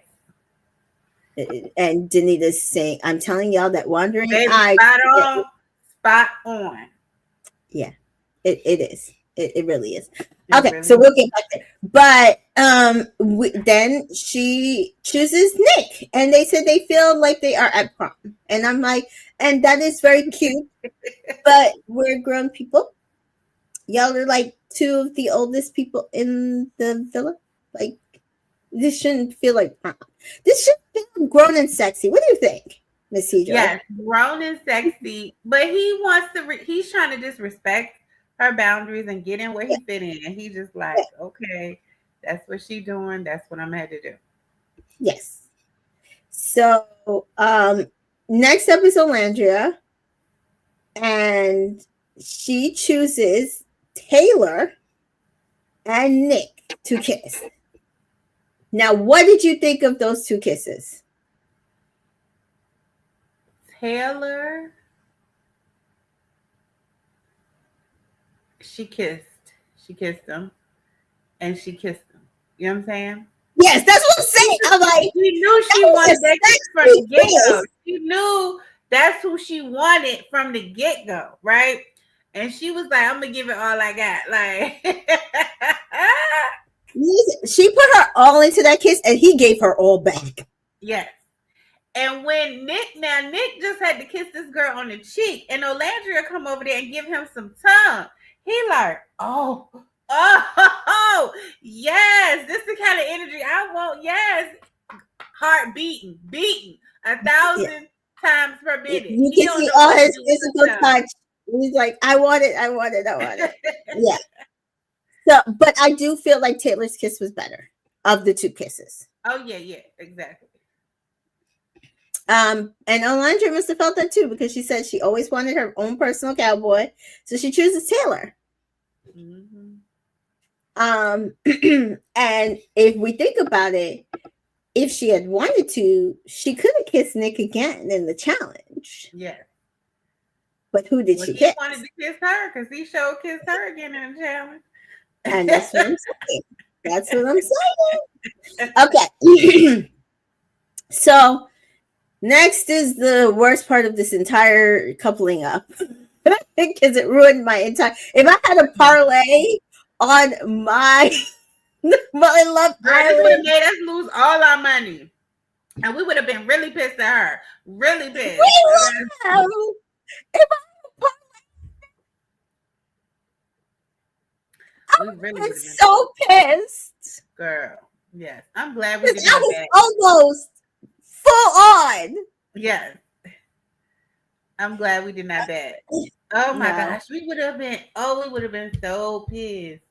and Danita's saying, "I'm telling y'all that wandering
baby,
eye."
spot on, spot on.
Yeah, it is. It really is.
It
Okay, so
really.
we'll get back there. But then she chooses Nick, and they said they feel like they are at prom, and I'm like, and that is very cute. But we're grown people. Y'all are like two of the oldest people in the villa. Like this shouldn't feel like prom. This should feel grown and sexy. What do you think, Miss C Joy?
Yes, grown and sexy, but he wants to. He's trying to disrespect her boundaries and get in where
Yeah,
he fit in, and he just
yeah.
like, okay, that's what she doing. That's what I'm had to do.
Yes. So, next up is Olandria, and she chooses Taylor and Nick to kiss. Now, what did you think of those two kisses?
Taylor, she kissed. She kissed him, and she kissed him. You know what I'm saying?
Yes, that's what I'm saying. I'm like,
She knew
that
she
was a
wanted that kiss from the
sexy
get go.
kiss.
She knew that's who she wanted from the get go, right? And she was like, "I'm gonna give it all I got." Like,
She put her all into that kiss, and he gave her all back.
yes. And when Nick just had to kiss this girl on the cheek, and Olandria come over there and give him some tongue. He like, oh, yes, this is the kind of energy I want. Yes, heart beating 1,000
Yeah.
times per minute.
You
He
can
don't
see
know
all
what to
his
do with
physical
himself.
touch. He's like, I want it, I want it, I want it. Yeah. So, but I do feel like Taylor's kiss was better of the two kisses.
Oh yeah, exactly.
And Olandra must have felt that too, because she said she always wanted her own personal cowboy, so she chooses Taylor.
Mm-hmm.
And if we think about it, if she had wanted to, she could have kissed Nick again in the challenge.
Yeah.
But who did she kiss?
He wanted to kiss her because he showed kissed her again in the challenge.
And that's what I'm saying. That's what I'm saying. Okay. So next is the worst part of this entire coupling up. Because it ruined my entire. If I had a parlay on my Love
This would have
Island,
made us lose all our money. And we would have been really pissed at her. Really pissed.
I would have been so pissed.
Girl. Yes. I'm glad we did
I
not
was
bet.
almost full on.
Yes. I'm glad we did not bet. Oh my gosh. We would have been so pissed.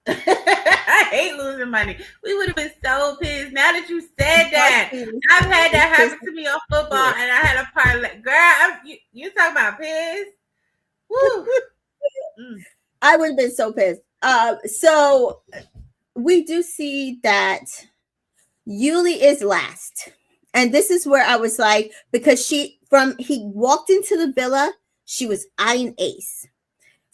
I hate losing money. We would have been so pissed. Now that you said that, I've had that happen to me on football, and I had a parlay. Girl, you talking about pissed? Woo.
I would have been so pissed. So we do see that Yuli is last, and this is where I was like, because he walked into the villa, she was eyeing Ace.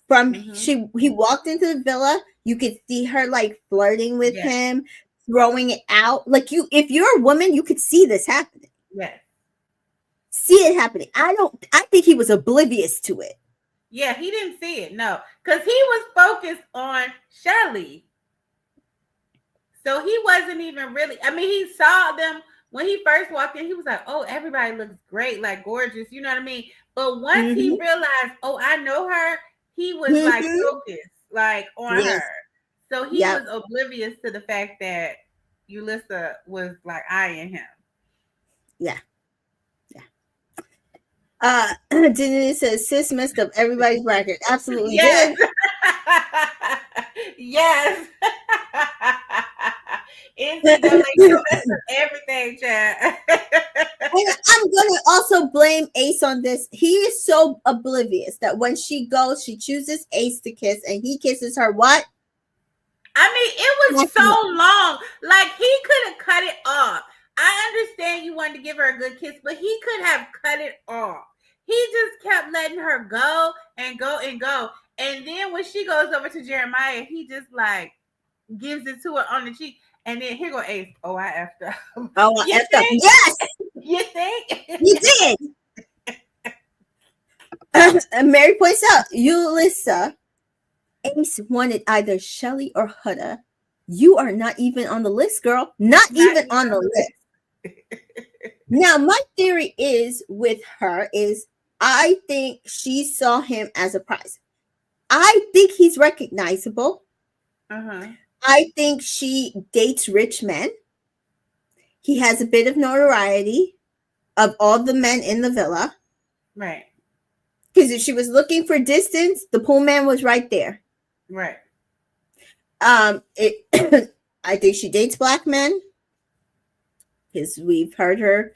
He walked into the villa, you could see her like flirting with him, throwing it out. Like if you're a woman, you could see this happening.
Yes.
See it happening. I think he was oblivious to it.
Yeah, he didn't see it. No, because he was focused on Shelly. So he wasn't even really, I mean, he saw them when he first walked in. He was like, oh, everybody looks great, like gorgeous. You know what I mean? But once he realized, oh, I know her, he was like focused, like on her. So he was oblivious to the fact that Yulissa was like eyeing him.
Yeah. Denise says sis messed up everybody's bracket. Absolutely.
Yes. Yes. Everything, Chad.
I'm gonna also blame Ace on this. He is so oblivious that when she goes, she chooses Ace to kiss, and he kisses her. What?
I mean, it was so long. Like he could have cut it off. I understand you wanted to give her a good kiss, but he could have cut it off. He just kept letting her go and go and go. And then when she goes over to Jeremiah, he just like gives it to her on the cheek. And then here go Ace. Oh, I effed up.
Oh, I effed up. Yes.
You think?
You did. And Mary points out, Yulissa, Ace wanted either Shelly or Huda. You are not even on the list, girl. Not even on the list. Now, my theory is with her is I think she saw him as a prize. I think he's recognizable. I think she dates rich men. He has a bit of notoriety of all the men in the villa.
Right.
Because if she was looking for distance, the pool man was right there.
Right.
I think she dates black men. because we've heard her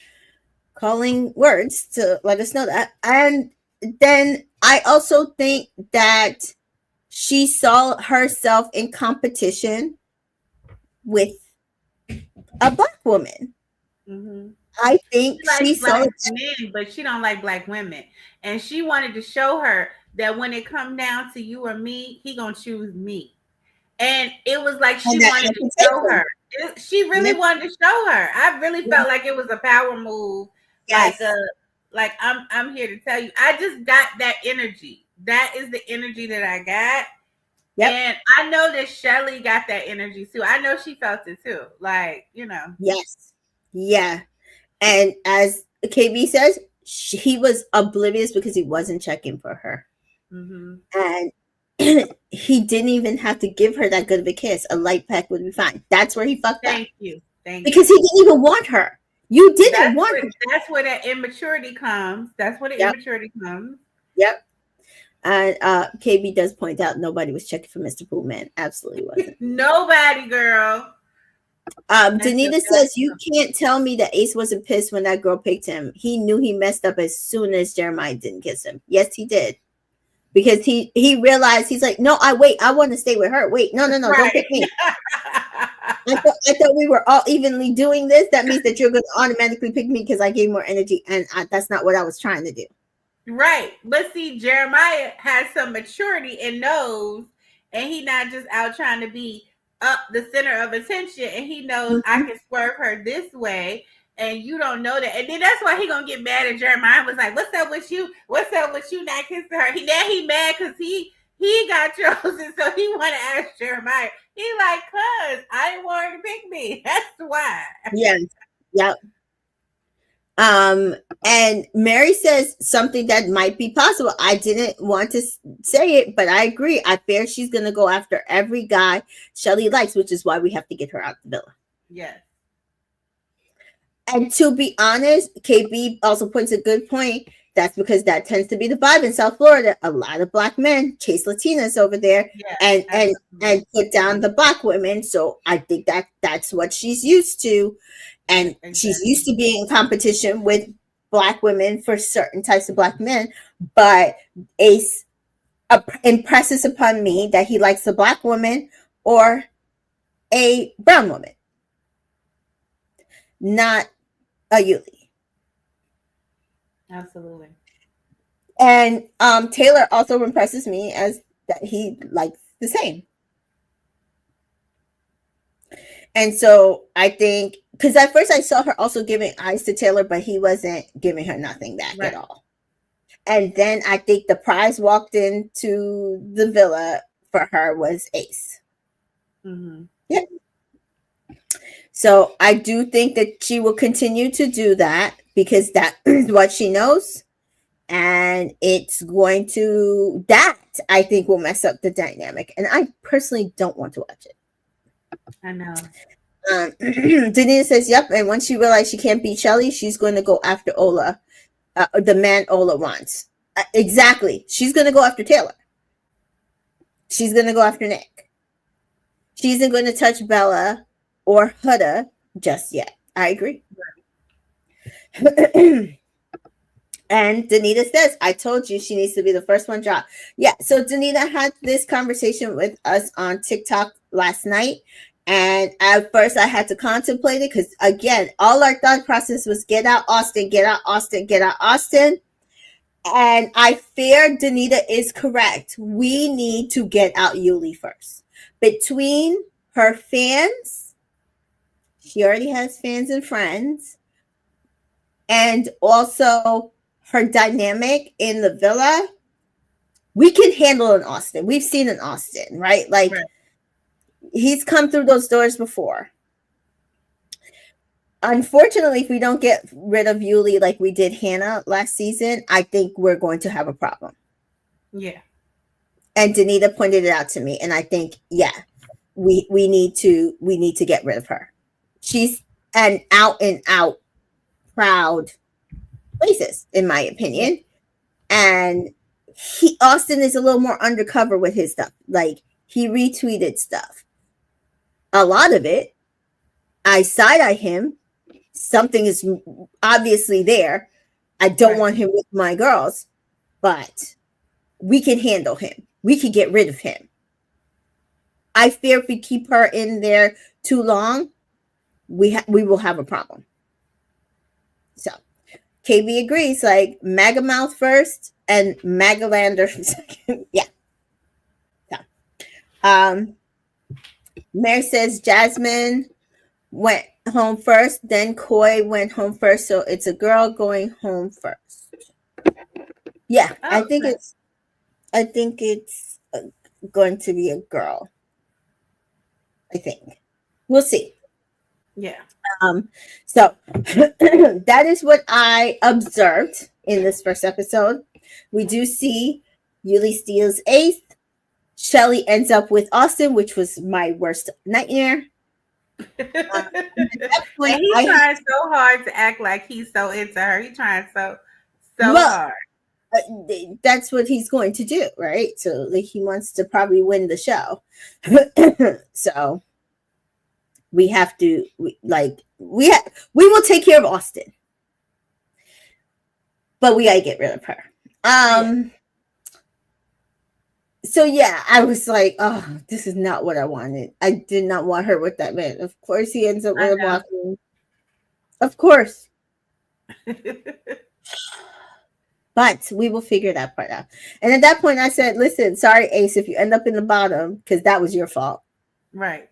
calling words to let us know that. And then I also think that she saw herself in competition with a black woman.
Mm-hmm.
I
She
think she
likes
saw
black
it.
men, but she don't like black women. And she wanted to show her that when it come down to you or me, he gonna choose me. And it was like
And
she
that
wanted to show
amputation.
her. She really
Yep.
wanted to show her. I really felt like it was a power move. Like
Yes.
like I'm here to tell you. I just got that energy. That is the energy that I got.
Yep.
And I know that Shelly got that energy too. I know she felt it too. Like, you know.
Yes. Yeah. And as KB says, he was oblivious because he wasn't checking for her.
Mm-hmm.
And he didn't even have to give her that good of a kiss. A light peck would be fine. That's where he fucked up.
Thank you. Thank
Because
you.
he didn't even want her. You didn't want her.
That's where that immaturity comes. That's where the
Yep.
immaturity comes.
Yep. And KB does point out nobody was checking for Mr. Pooh Man. Absolutely wasn't.
Nobody, girl.
Danita says, you can't tell me that Ace wasn't pissed when that girl picked him. He knew he messed up as soon as Jeremiah didn't kiss him. Yes, he did. Because he realized, he's like, no, I want to stay with her. Wait, no,
right.
don't pick me. I thought we were all evenly doing this. That means that you're going to automatically pick me because I gave more energy, and that's not what I was trying to do.
Right. But see, Jeremiah has some maturity and knows, and he not just out trying to be up the center of attention, and he knows I can swerve her this way, and you don't know that. And then that's why he gonna get mad at Jeremiah. Was like, what's up with you? What's up with you not kissing her? He mad because he got chosen, so he want to ask Jeremiah. He like, cuz I didn't want her to pick me. That's why.
Yes. Yep. And Mary says something that might be possible. I didn't want to say it, but I agree. I fear she's going to go after every guy Shelly likes, which is why we have to get her out the villa.
Yes.
And to be honest, KB also points a good point. That's because that tends to be the vibe in South Florida. A lot of black men chase Latinas over there, and put down the black women. So I think that's what she's used to. And she's used to being in competition with black women for certain types of black men. But Ace impresses upon me that he likes a black woman or a brown woman, not a Yuli.
Absolutely.
And Taylor also impresses me as that he likes the same. And so I think, because at first I saw her also giving eyes to Taylor, but he wasn't giving her nothing back at all. And then I think the prize walked into the villa for her was Ace.
Mm-hmm.
Yeah. So I do think that she will continue to do that because that is what she knows. And it's going to, that I think will mess up the dynamic. And I personally don't want to watch it.
I know.
Denise says, yep. And once she realizes she can't beat Shelly, she's going to go after Ola, the man Ola wants. Exactly. She's going to go after Taylor. She's going to go after Nick. She isn't going to touch Bella or Huda just yet. I agree. And Danita says, I told you she needs to be the first one dropped. Yeah, so Danita had this conversation with us on TikTok last night. And at first I had to contemplate it because, again, all our thought process was get out Austin, get out Austin, get out Austin. And I fear Danita is correct. We need to get out Yuli first. Between her fans, she already has fans and friends, and also her dynamic in the villa, we can handle in Austin. We've seen in Austin, right? Like, he's come through those doors before. Unfortunately, if we don't get rid of Yuli like we did Hannah last season, I think we're going to have a problem.
Yeah.
And Danita pointed it out to me, and I think, yeah, we need to get rid of her. She's an out and out proud racist, in my opinion. And Austin is a little more undercover with his stuff. Like, he retweeted stuff. A lot of it, I side-eye him. something is obviously there. I don't
Right.
want him with my girls, but we can handle him. We can get rid of him. I fear if we keep her in there too long, we will have a problem. So KB agrees, like MAGA mouth first and MAGAlander second. Yeah. So, Mary says Jasmine went home first, then Coy went home first, so it's a girl going home first. Yeah,
Oh, okay.
I think it's going to be a girl. I think we'll see.
Yeah.
So that is what I observed in this first episode. We do see Yuli steals eighth. Shelly ends up with Austin, which was my worst nightmare.
And
At that point,
he's trying so hard to act like he's so into her. He's trying so
well,
hard.
that's what he's going to do, right? So like he wants to probably win the show. So we have to we will take care of Austin, but we gotta get rid of her.
Yeah.
So yeah, I was like, oh, this is not what I wanted. I did not want her with that man. Of course he ends up
I
with
know.
Austin. Of course. But we will figure that part out. And at that point I said, listen, sorry, Ace, if you end up in the bottom, because that was your fault.
Right.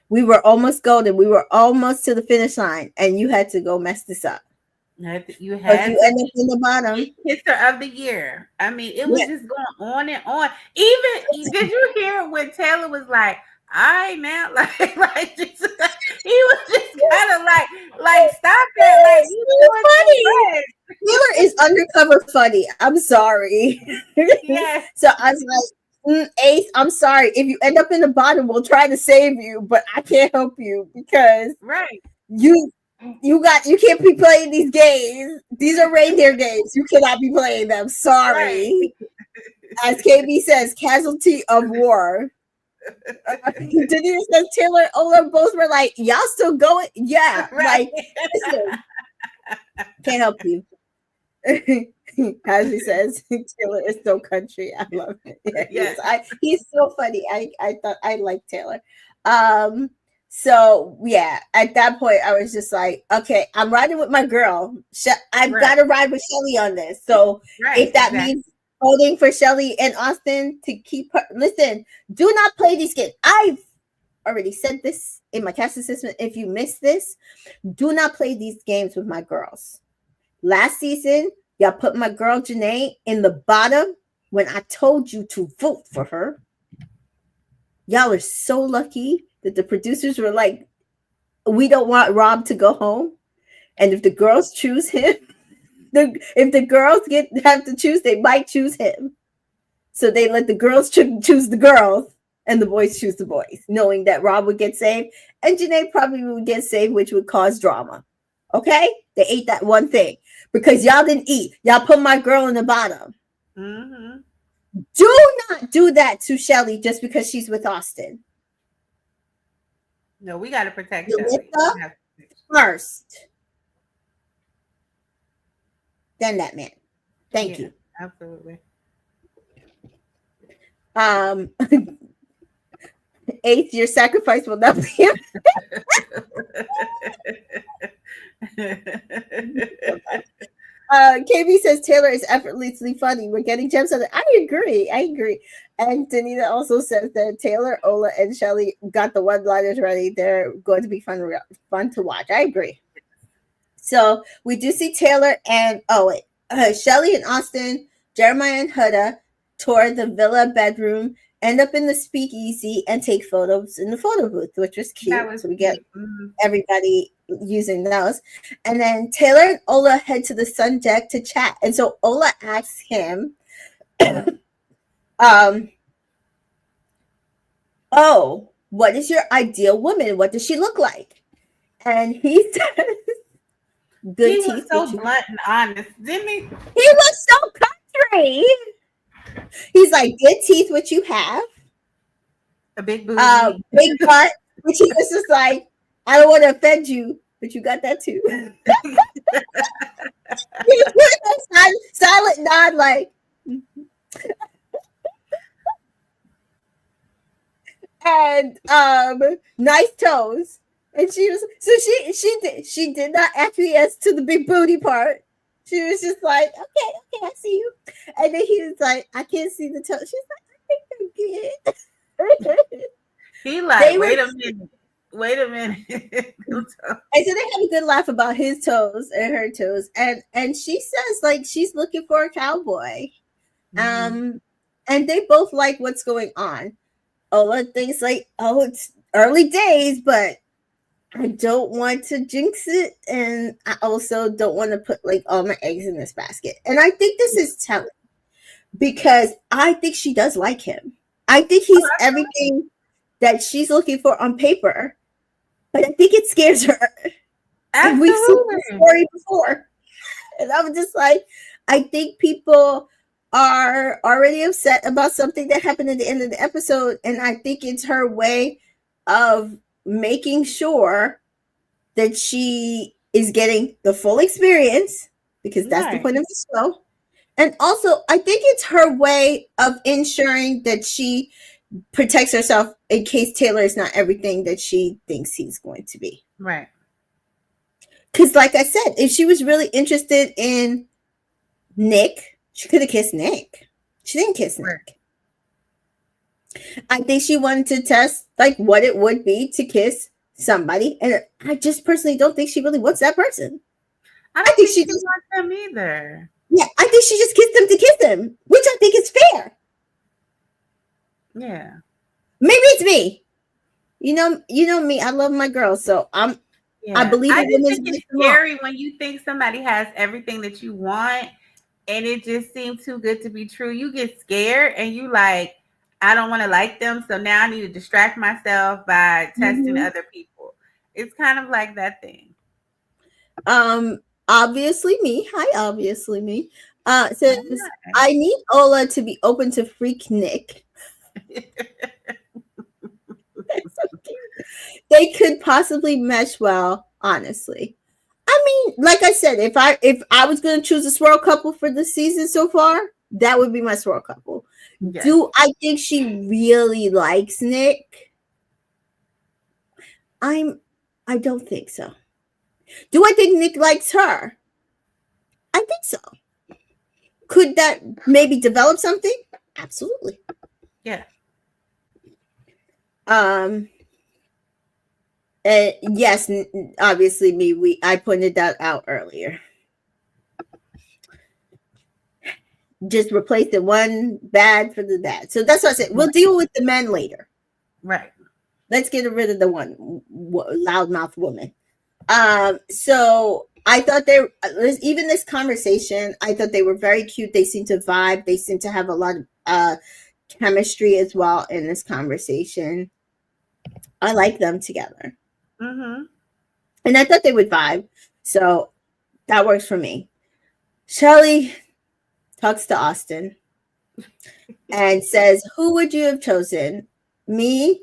We were almost golden. We were almost to the finish line, and you had to go mess this up.
You
If
had
you
to
end up in the bottom,
kisser of the year. I mean, it was
yeah.
just going on and on. Even did you hear when Taylor was like, "All right, now," like just, he was just kind of like stop that, like you doing too much.
Taylor is undercover funny. I'm sorry.
Yes,
So I was like, Ace, I'm sorry. If you end up in the bottom, we'll try to save you, but I can't help you because
right.
you can't be playing these games. These are reindeer games. You cannot be playing them. Sorry.
Right.
As KB says, casualty of war. Denise says Taylor and Ola both were like, y'all still going? Yeah.
Right.
Like, listen, can't help you. As he says, Taylor is so country. I love it. Yeah,
Yes.
he's so funny. I thought I liked Taylor. So yeah, at that point I was just like, okay, I'm riding with my girl. I've
Right.
got to ride with Shelly on this. So
Right.
if that
Exactly.
means voting for Shelly and Austin to keep her, listen, do not play these games. I've already said this in my cast assessment. If you miss this, do not play these games with my girls. Last season, y'all put my girl Janae in the bottom when I told you to vote for her. Y'all are so lucky that the producers were like, we don't want Rob to go home. And if the girls choose him, if the girls have to choose, they might choose him. So they let the girls choose the girls and the boys choose the boys, knowing that Rob would get saved and Janae probably would get saved, which would cause drama. Okay? They ate that one thing because y'all didn't eat. Y'all put my girl in the bottom.
Mm-hmm.
Do not do that to Shelly just because she's with Austin.
No, we got to protect
You
Shelly.
lift up first, then that man. Thank you.
Absolutely.
Eighth, your sacrifice will not be. KB says Taylor is effortlessly funny. We're getting gems on it. I agree. And Danita also says that Taylor, Ola, and Shelly got the one-liners ready. They're going to be fun to watch. I agree. So we do see Taylor and Shelly and Austin, Jeremiah and Huda tour the villa bedroom, end up in the speakeasy, and take photos in the photo booth, which was cute. So we get everybody using those. And then Taylor and Ola head to the sun deck to chat. And so Ola asks him, oh, what is your ideal woman? What does she look like? And he says, good
he
teeth.
Was so blunt and honest, didn't he?
He was so country. He's like, good teeth, which you have.
A big booty.
Big butt, which he was just like, I don't want to offend you, but you got that too. Silent nod, like, and nice toes. And she was so she did not acquiesce to the big booty part. She was just like, okay, I see you. And then he was like, I can't see the toes. She's like, I think I'm good.
He like, wait a minute. Wait a minute.
And so they had a good laugh about his toes and her toes. And she says like she's looking for a cowboy. And they both like what's going on. Ola thinks like, oh, it's early days, but I don't want to jinx it, and I also don't want to put like all my eggs in this basket. And I think this is telling because I think she does like him. I think he's everything that she's looking for on paper, but I think it scares her. And we've seen this story before. And I'm just like, I think people are already upset about something that happened at the end of the episode. And I think it's her way of making sure that she is getting the full experience, because that's the point of the show. And also, I think it's her way of ensuring that she protects herself in case Taylor is not everything that she thinks he's going to be.
Right.
Because like I said, if she was really interested in Nick, she could have kissed Nick. She didn't kiss Nick. I think she wanted to test like what it would be to kiss somebody. And I just personally don't think she really wants that person.
I don't think she just wants them either.
Yeah, I think she just kissed him to kiss him, which I think is fair.
Yeah.
Maybe it's me. You know me. I love my girls, so I believe
I just think it's scary when you think somebody has everything that you want and it just seems too good to be true. You get scared and you like, I don't want to like them, so now I need to distract myself by testing other people. It's kind of like that thing.
Obviously me. Hi, obviously me. Says I need Ola to be open to freak Nick. So they could possibly mesh well, honestly. I mean, like I said, if I was going to choose a swirl couple for the season so far, that would be my swirl couple. Yes. Do I think she really likes Nick? I don't think so. Do I think Nick likes her? I think so. Could that maybe develop something? Absolutely.
Yeah.
Yes, obviously me. I pointed that out earlier. Just replace the one bad for the bad. So that's what I said. We'll deal with the men later.
Right.
Let's get rid of the one loudmouth woman. So I thought even this conversation, I thought they were very cute. They seem to vibe. They seem to have a lot of chemistry as well in this conversation. I like them together. And I thought they would vibe. So that works for me. Shelley talks to Austin and says, who would you have chosen? Me?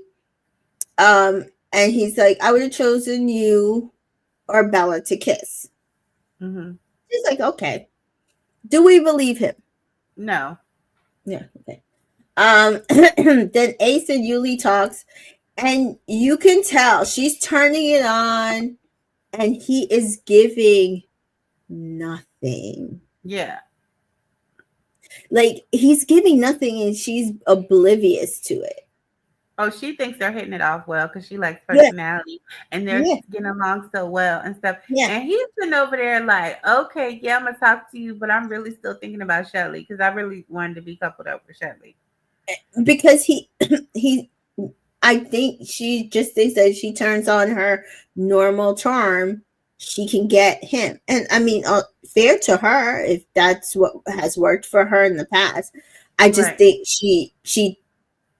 And he's like, I would have chosen you or Bella to kiss. She's like, okay. Do we believe him?
No.
Yeah, okay. Then Ace and Yuli talks, and you can tell she's turning it on, and he is giving nothing.
Yeah.
Like, he's giving nothing, and she's oblivious to it.
Oh, she thinks they're hitting it off well because she likes personality and they're getting along so well and stuff. Yeah. And he's been over there like, okay, yeah, I'm going to talk to you, but I'm really still thinking about Shelley because I really wanted to be coupled up with Shelley.
Because I think she just thinks that if she turns on her normal charm, she can get him. And I mean, fair to her if that's what has worked for her in the past. I just think she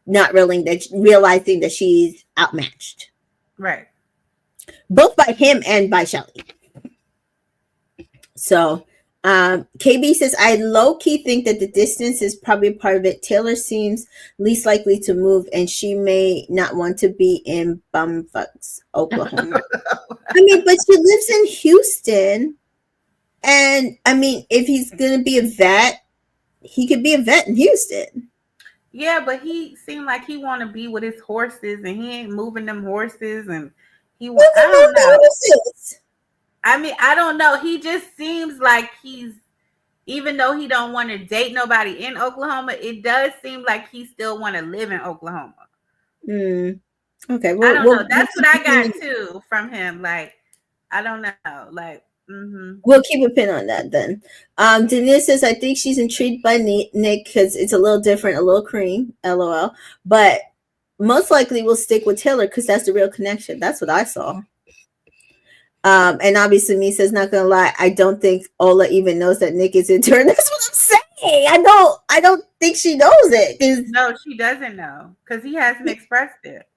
not realizing that she's outmatched.
Right.
Both by him and by Shelley. So KB says, I low key think that the distance is probably part of it. Taylor seems least likely to move, and she may not want to be in bumfucks, Oklahoma. I mean, but she lives in Houston, and I mean, if he's gonna be a vet, he could be a vet in Houston.
Yeah, but he seemed like he want to be with his horses, and he ain't moving them horses, and he want.
What's
I
the
don't know.
horses?
I mean, I don't know. He just seems like he's, even though he don't want to date nobody in Oklahoma, it does seem like he still want to live in Oklahoma.
Hmm. Okay,
I
well,
don't know. That's what I got too from him. Like, I don't know. Like,
we'll keep a pin on that then. Denise says, I think she's intrigued by Nick because it's a little different, a little cream, lol. But most likely we'll stick with Taylor because that's the real connection. That's what I saw. And obviously, me says, not gonna lie, I don't think Ola even knows that Nick is into her. That's what I'm saying. I don't think she knows it because
no, she doesn't know because he hasn't expressed it.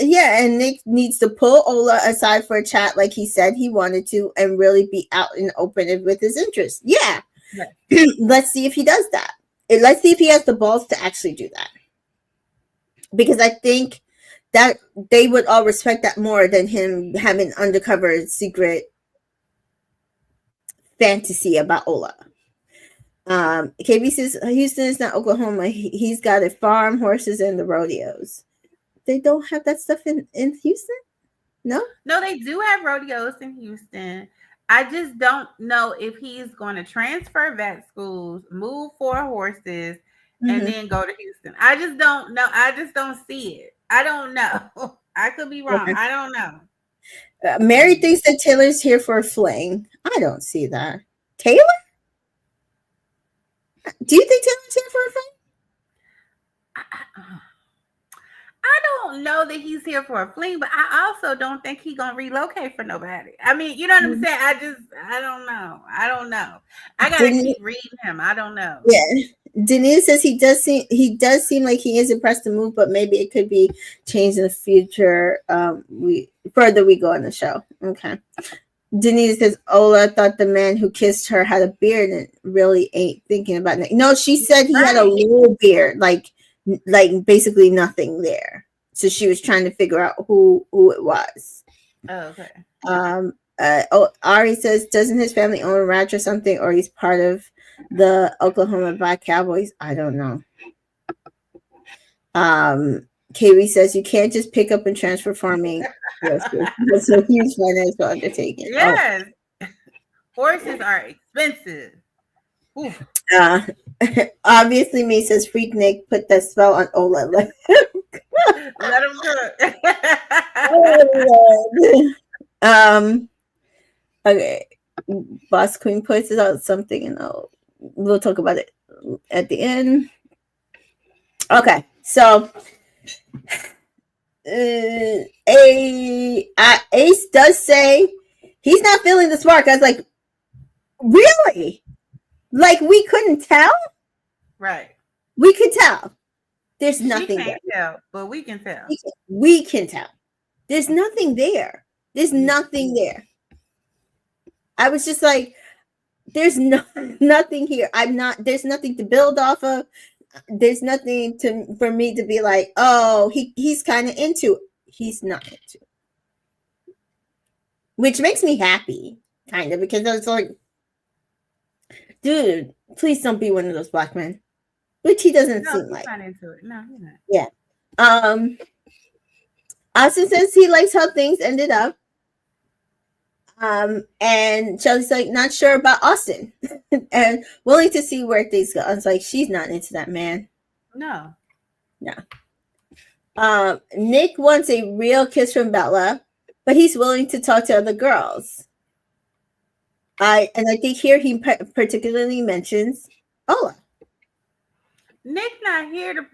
yeah, and Nick needs to pull Ola aside for a chat like he said he wanted to, and really be out and open with his interests. Yeah,
Yes.
let's see if he does that. And let's see if he has the balls to actually do that. Because I think that they would all respect that more than him having undercover secret fantasy about Ola. KB says Houston is not Oklahoma. He's got a farm, horses, and the rodeos. They don't have that stuff in Houston? No?
No, they do have rodeos in Houston. I just don't know if he's going to transfer vet schools, move 4 horses, and
Mm-hmm.
then go to Houston. I just don't know. I just don't see it. I don't know. I could be wrong.
Okay.
I don't know.
Mary thinks that Taylor's here for a fling. I don't see that. Taylor? Do you think Taylor's here for a fling?
I don't know that he's here for a fling, but I also don't think he's gonna relocate for nobody. I mean, you know what I'm saying? I don't know. I don't know. I gotta
Denise,
keep reading him. I don't know.
yeah. Denise says he does seem like he is impressed to move, but maybe it could be changed in the future. We go on the show. Okay. Denise says Ola thought the man who kissed her had a beard and really ain't thinking about it. No, she said he had a
Right.
little beard, like basically nothing there. So she was trying to figure out who it was.
Oh, okay.
Ari says, doesn't his family own a ranch or something, or he's part of the Oklahoma Black Cowboys? I don't know. KB says you can't just pick up and transfer farming. Yes, it's a huge financial undertaking.
Yes. Horses are expensive. Ooh.
Oh, obviously, me says Freak Nick put that spell on Ola.
Let him cook.
Oh, okay. Boss Queen points out something, and we'll talk about it at the end. Okay, so Ace does say he's not feeling the spark. I was like, really? Like we couldn't tell?
Right.
We could tell. There's
She
nothing there.
can't tell, but we can tell.
We can tell. There's nothing there. There's nothing there. I was just like, there's nothing here. There's nothing to build off of. There's nothing for me to be like, oh, he's kind of into it. He's not into it. Which makes me happy, kind of, because I was like, dude, please don't be one of those black men. Which he doesn't seem like.
Not into it. No, he's not.
Yeah. Austin says he likes how things ended up. And Shelly's like, not sure about Austin and willing to see where things go. I was like, she's not into that man.
No.
Nick wants a real kiss from Bella, but he's willing to talk to other girls. I think here he particularly mentions Ola.
Nick not here to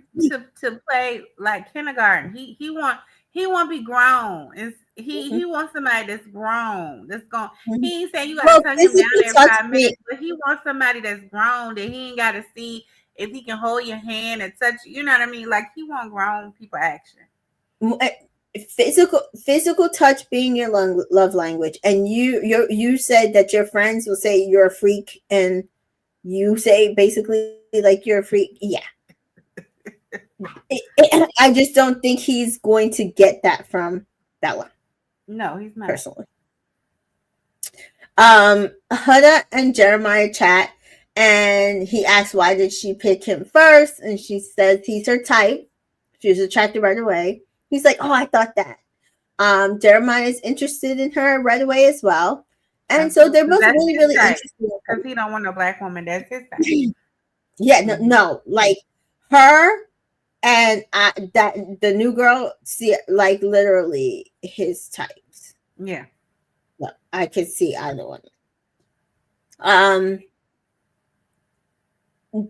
play like kindergarten. He want to be grown. He wants somebody that's grown. That's going. He ain't saying you got to touch him down every 5 minutes, but he wants somebody that's grown that he ain't got to see if he can hold your hand and touch. You know what I mean? Like he want grown people action.
physical touch being your love language, and you said that your friends will say you're a freak, and you say basically like you're a freak. Yeah. I just don't think he's going to get that from Bella,
No, he's not.
personally. Huda and Jeremiah chat, and he asks why did she pick him first, and she says he's her type. She was attracted right away. He's like, oh, I thought that. Jeremiah is interested in her right away as well, and so
Absolutely.
they're both
That's
really,
his
really
type.
interested in
Because
her.
he don't want no black woman. That's his type.
Yeah, no,
Mm-hmm.
no, like her and that the new girl, see, like literally his types.
Yeah.
No, I can see either one. Um,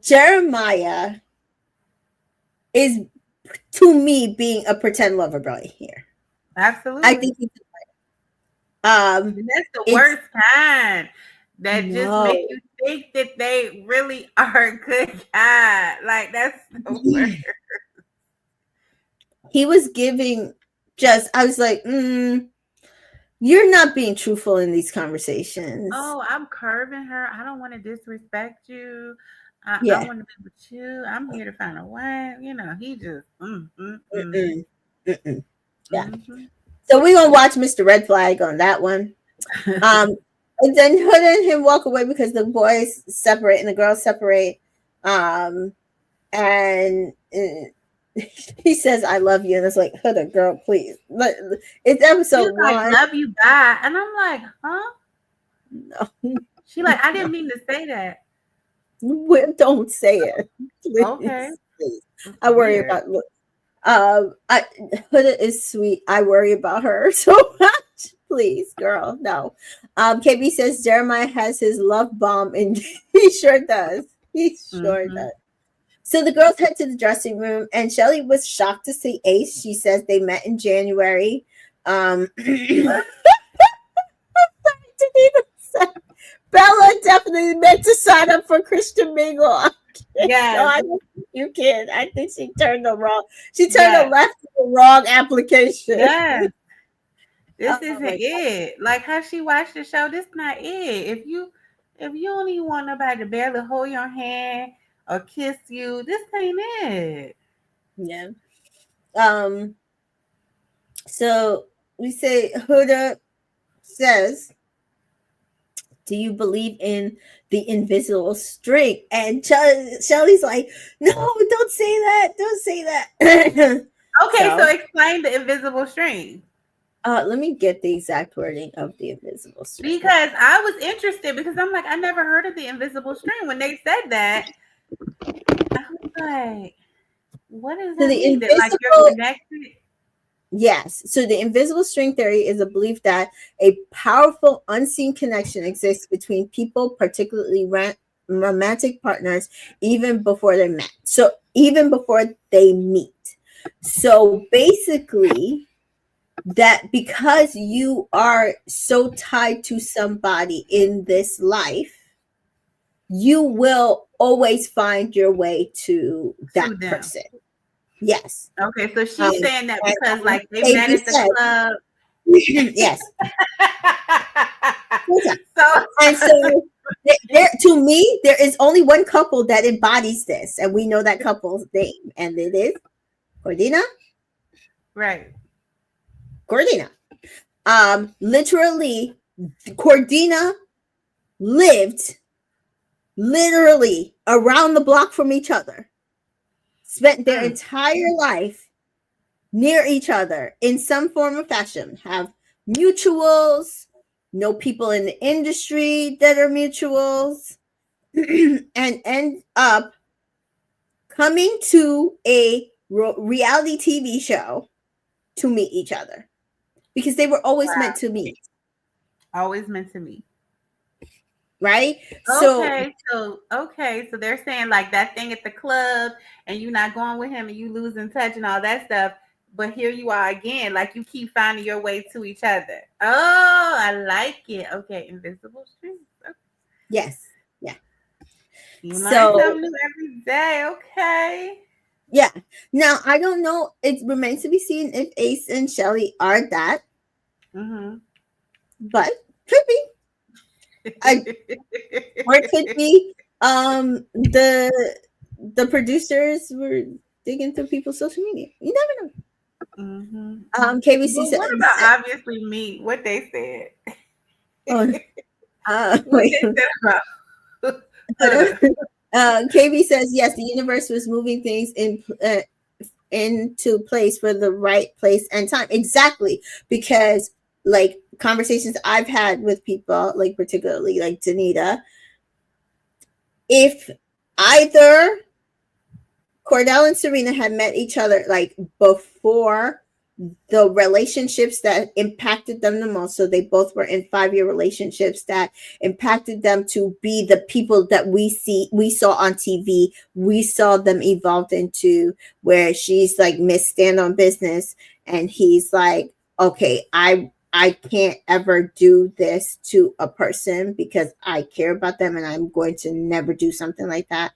Jeremiah is, to me, being a pretend lover boy here. I
Absolutely.
think he's um,
And that's the
it's
worst kind. That just make
no.
you think that they really are a good guy. Like that's the worst.
He was giving just. I was like, you're not being truthful in these conversations.
Oh, I'm curving her. I don't want to disrespect you. I
Yeah.
want to be with you. I'm here to find a wife. You know, he just
Mm-mm, mm-mm. Yeah.
mm-hmm.
So we're gonna watch Mr. Red Flag on that one. Um, and then Huda and him walk away because the boys separate and the girls separate. Um, and he says, "I love you," and it's like, Huda, girl, please. It's
She's
episode
like,
one.
love you, bye. And I'm like, huh?
No,
She like, I
no,
didn't mean to say that.
don't say it,
Okay.
please, please.
It's
I worry
weird.
about. I Huda is sweet. I worry about her so much. Please, girl, no. KB says Jeremiah has his love bomb, and he sure does. He sure
Mm-hmm.
does. So the girls head to the dressing room, and Shelly was shocked to see Ace. She says they met in January. Bella definitely meant to sign up for Christian Mingle. No,
Yes.
I don't think you can. I think she turned the wrong. She turned the
Yes.
left to the wrong application.
Yes. This
Oh
isn't
my
it. Like how she watched the show, this not it. If you don't even want nobody to barely hold your hand or kiss you, this ain't it.
god. Yeah. Um. So we say Huda says, "Do you believe in the invisible string?" And Shelly's like, "No, don't say that. Don't say that."
Okay, so
So,
explain the invisible string.
let me get the exact wording of the invisible string.
Because I was interested because I'm like, I never heard of the invisible string. When they said that, I was like, what does
So
that
the
mean? That like you're
invisible,
connected?
yes. So the invisible string theory is a belief that a powerful unseen connection exists between people, particularly romantic partners, even before they met. So even before they meet. So basically, that because you are so tied to somebody in this life, you will always find your way to
To
that
them.
person. Yes.
Okay, so
Um,
she's saying that
and
because like they met
KB
at the
said,
club.
yes.
So
And so, to me, there is only one couple that embodies this, and we know that couple's name, and it is Cordina.
right.
Cordina. Literally, Cordina lived literally around the block from each other, spent their
Mm.
entire life near each other in some form or fashion, have mutuals, know people in the industry that are mutuals, and end up coming to a reality TV show to meet each other because they were always meant to meet,
Always meant to meet.
right? So,
Okay, so they're saying like that thing at the club and you not going with him and you losing touch and all that stuff. But here you are again, like you keep finding your way to each other. Oh, I like it. Okay, invisible strings. Okay.
yes, yeah.
You learn
So,
something new every day. Okay.
Yeah. Now I don't know. It remains to be seen if Ace and Shelly are that,
Mm-hmm.
but could be. I or it could be the producers were digging through people's social media. You never
Mm-hmm.
know. KBC
But
said,
what about obviously me? What they said?
oh,
What
wait.
they said about her?
KB says yes. The universe was moving things into place for the right place and time. Exactly, because like conversations I've had with people, like particularly like Danita, if either Cordell and Serena had met each other like before the relationships that impacted them the most. So they both were in 5-year relationships that impacted them to be the people that we saw on TV. We saw them evolved into where she's like Miss Stand on Business, and he's like, okay, I can't ever do this to a person because I care about them and I'm going to never do something like that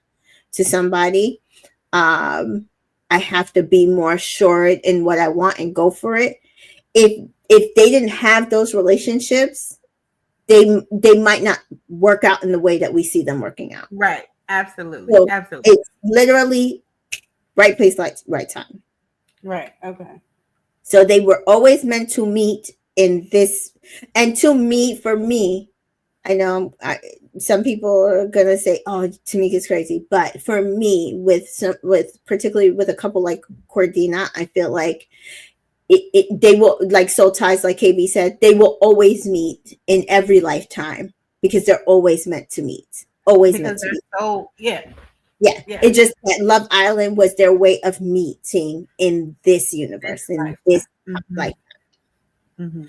to somebody. um I have to be more sure in what I want and go for it. If they didn't have those relationships, they might not work out in the way that we see them working out.
Right. Absolutely.
So
Absolutely.
it's literally right place, right time.
Right. Okay.
So they were always meant to meet in this, and to me, for me, I know some people are gonna say, "Oh, Tamika's crazy," but for me, with particularly with a couple like Cordina, I feel like they will, like soul ties, like KB said, they will always meet in every lifetime because they're always meant to meet, always meant
Because
to
they're
meet.
so yeah,
Yeah,
yeah.
it just that Love Island was their way of meeting in this
This
universe, in this
lifetime. Mm-hmm.
life.
Mm-hmm.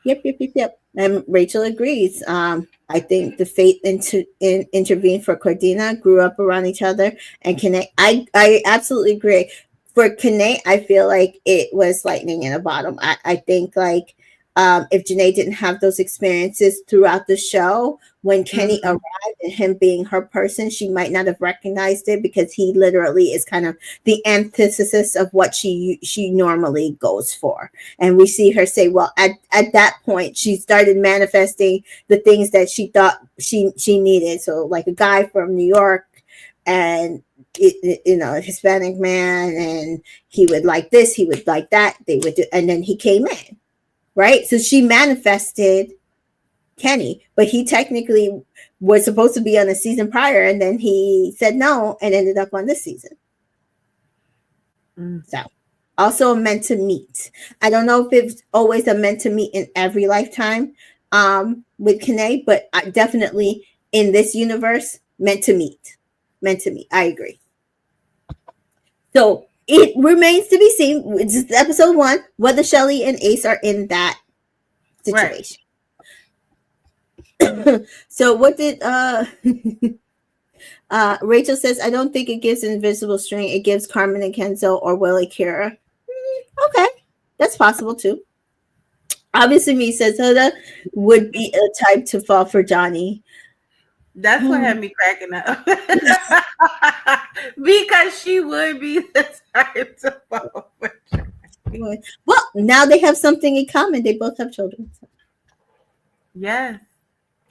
Yep. And Rachel agrees. I think the fate intervened for Cordina, grew up around each other, and connect. I absolutely agree. For Kane, I feel like it was lightning in a bottle. I think like if Janae didn't have those experiences throughout the show, when Kenny
Mm-hmm.
arrived and him being her person, she might not have recognized it because he literally is kind of the antithesis of what she normally goes for. And we see her say, well, at that point she started manifesting the things that she thought she needed. So like a guy from New York, and a Hispanic man, and he would like this, he would like that, they would do, and then he came in, right? So she manifested Kenny, but he technically was supposed to be on a season prior, and then he said no and ended up on this season.
Mm-hmm.
So also meant to meet. I don't know if it's always a meant to meet in every lifetime with Kane, but definitely in this universe, meant to meet. Meant to meet. I agree. So it remains to be seen. It's episode 1 whether Shelly and Ace are in that
Right.
situation. So what did Rachel says, I don't think it gives invisible string. It gives Carmen and Kenzo or Willie Kira. Okay, that's possible too. Obviously, me says Huda would be a type to fall for Johnny.
That's what had me cracking up. Because she would be the type to fall for.
Well, now they have something in common. They both have children.
Yes.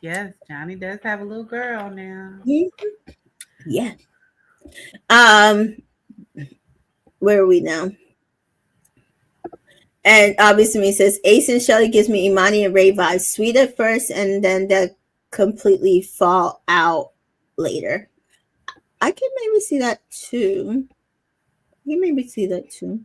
Yes. Johnny does have a little girl now.
Yeah. Um, where are we now? And obviously, me says Ace and Shelly gives me Imani and Ray vibes. Sweet at first, and then they completely fall out later. I can maybe see that too. You maybe see that too.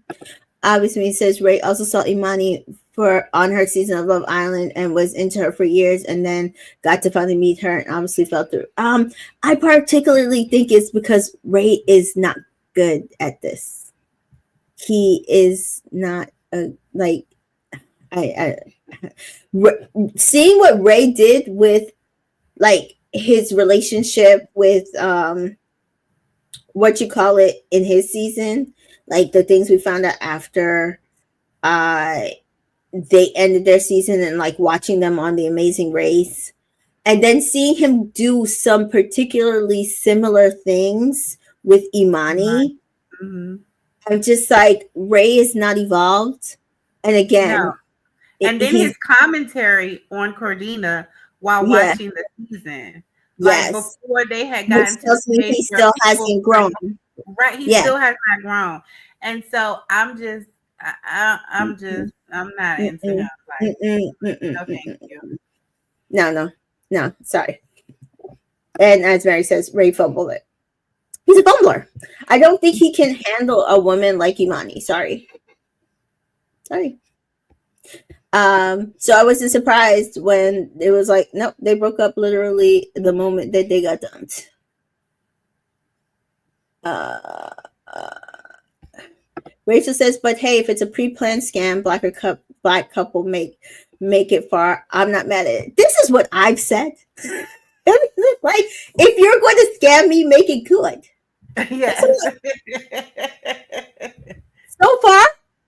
Obviously, it says Ray also saw Imani for on her season of Love Island and was into her for years, and then got to finally meet her and obviously fell through. I particularly think it's because Ray is not good at this. He is not like I seeing what Ray did with like his relationship with what you call it in his season, like the things we found out after uh they ended their season, and like watching them on The Amazing Race, and then seeing him do some particularly similar things with
Imani.
Imani.
Mm-hmm.
I'm just like, Ray is not evolved. And
No.
again,
And then
he's,
his commentary on Cordina while
yeah,
watching the season, like
yes.
before they had
Which
gotten to the
tells me
stage
he
where
still
people
hasn't
were
grown.
right, he
Yeah.
still has not grown. And so I'm just, I'm not into him.
Mm-mm,
Like,
mm-mm,
no, thank
mm-mm,
you.
no, no, no, sorry. And as Mary says, Ray fumbled it. He's a fumbler. I don't think he can handle a woman like Imani. Sorry. Sorry. So I wasn't surprised when it was like, nope, they broke up literally the moment that they got dumped. Uh, uh, Rachel says, but hey, if it's a pre-planned scam, black couple make it far. I'm not mad at it. This is what I've said. Like, if you're going to scam me, make it good.
Yes.
So far,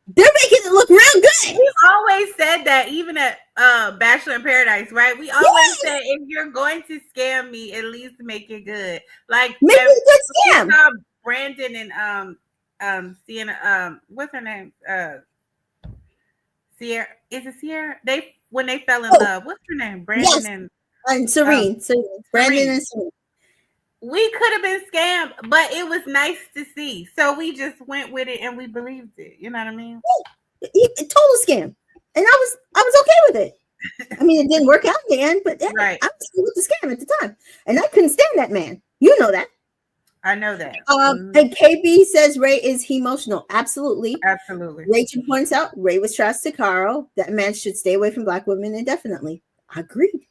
they're making it look real good.
We always said that, even at Bachelor in Paradise, right? We always
Yes,
said, if you're going to scam me, at least make it good. Like
make
if
it a
we
good scam.
saw Brandon and Sienna, what's her name? Sierra, is it Sierra? They, when they fell in
Oh,
love, what's her name? Brandon
yes,
and
and
um
Serene, Brandon
Serene.
and Serene.
We could have been scammed, but it was nice to see. So we just went with it and we believed it. You know what I mean?
Total scam, and I was okay with it. I mean, it didn't work out in the end, but
Right.
I was cool with the scam at the time, and I couldn't stand that man. You know that.
I know that.
And KB says Ray is emotional. Absolutely.
Absolutely.
Rachel points out Ray was trust to Carl. That man should stay away from black women indefinitely. Agreed.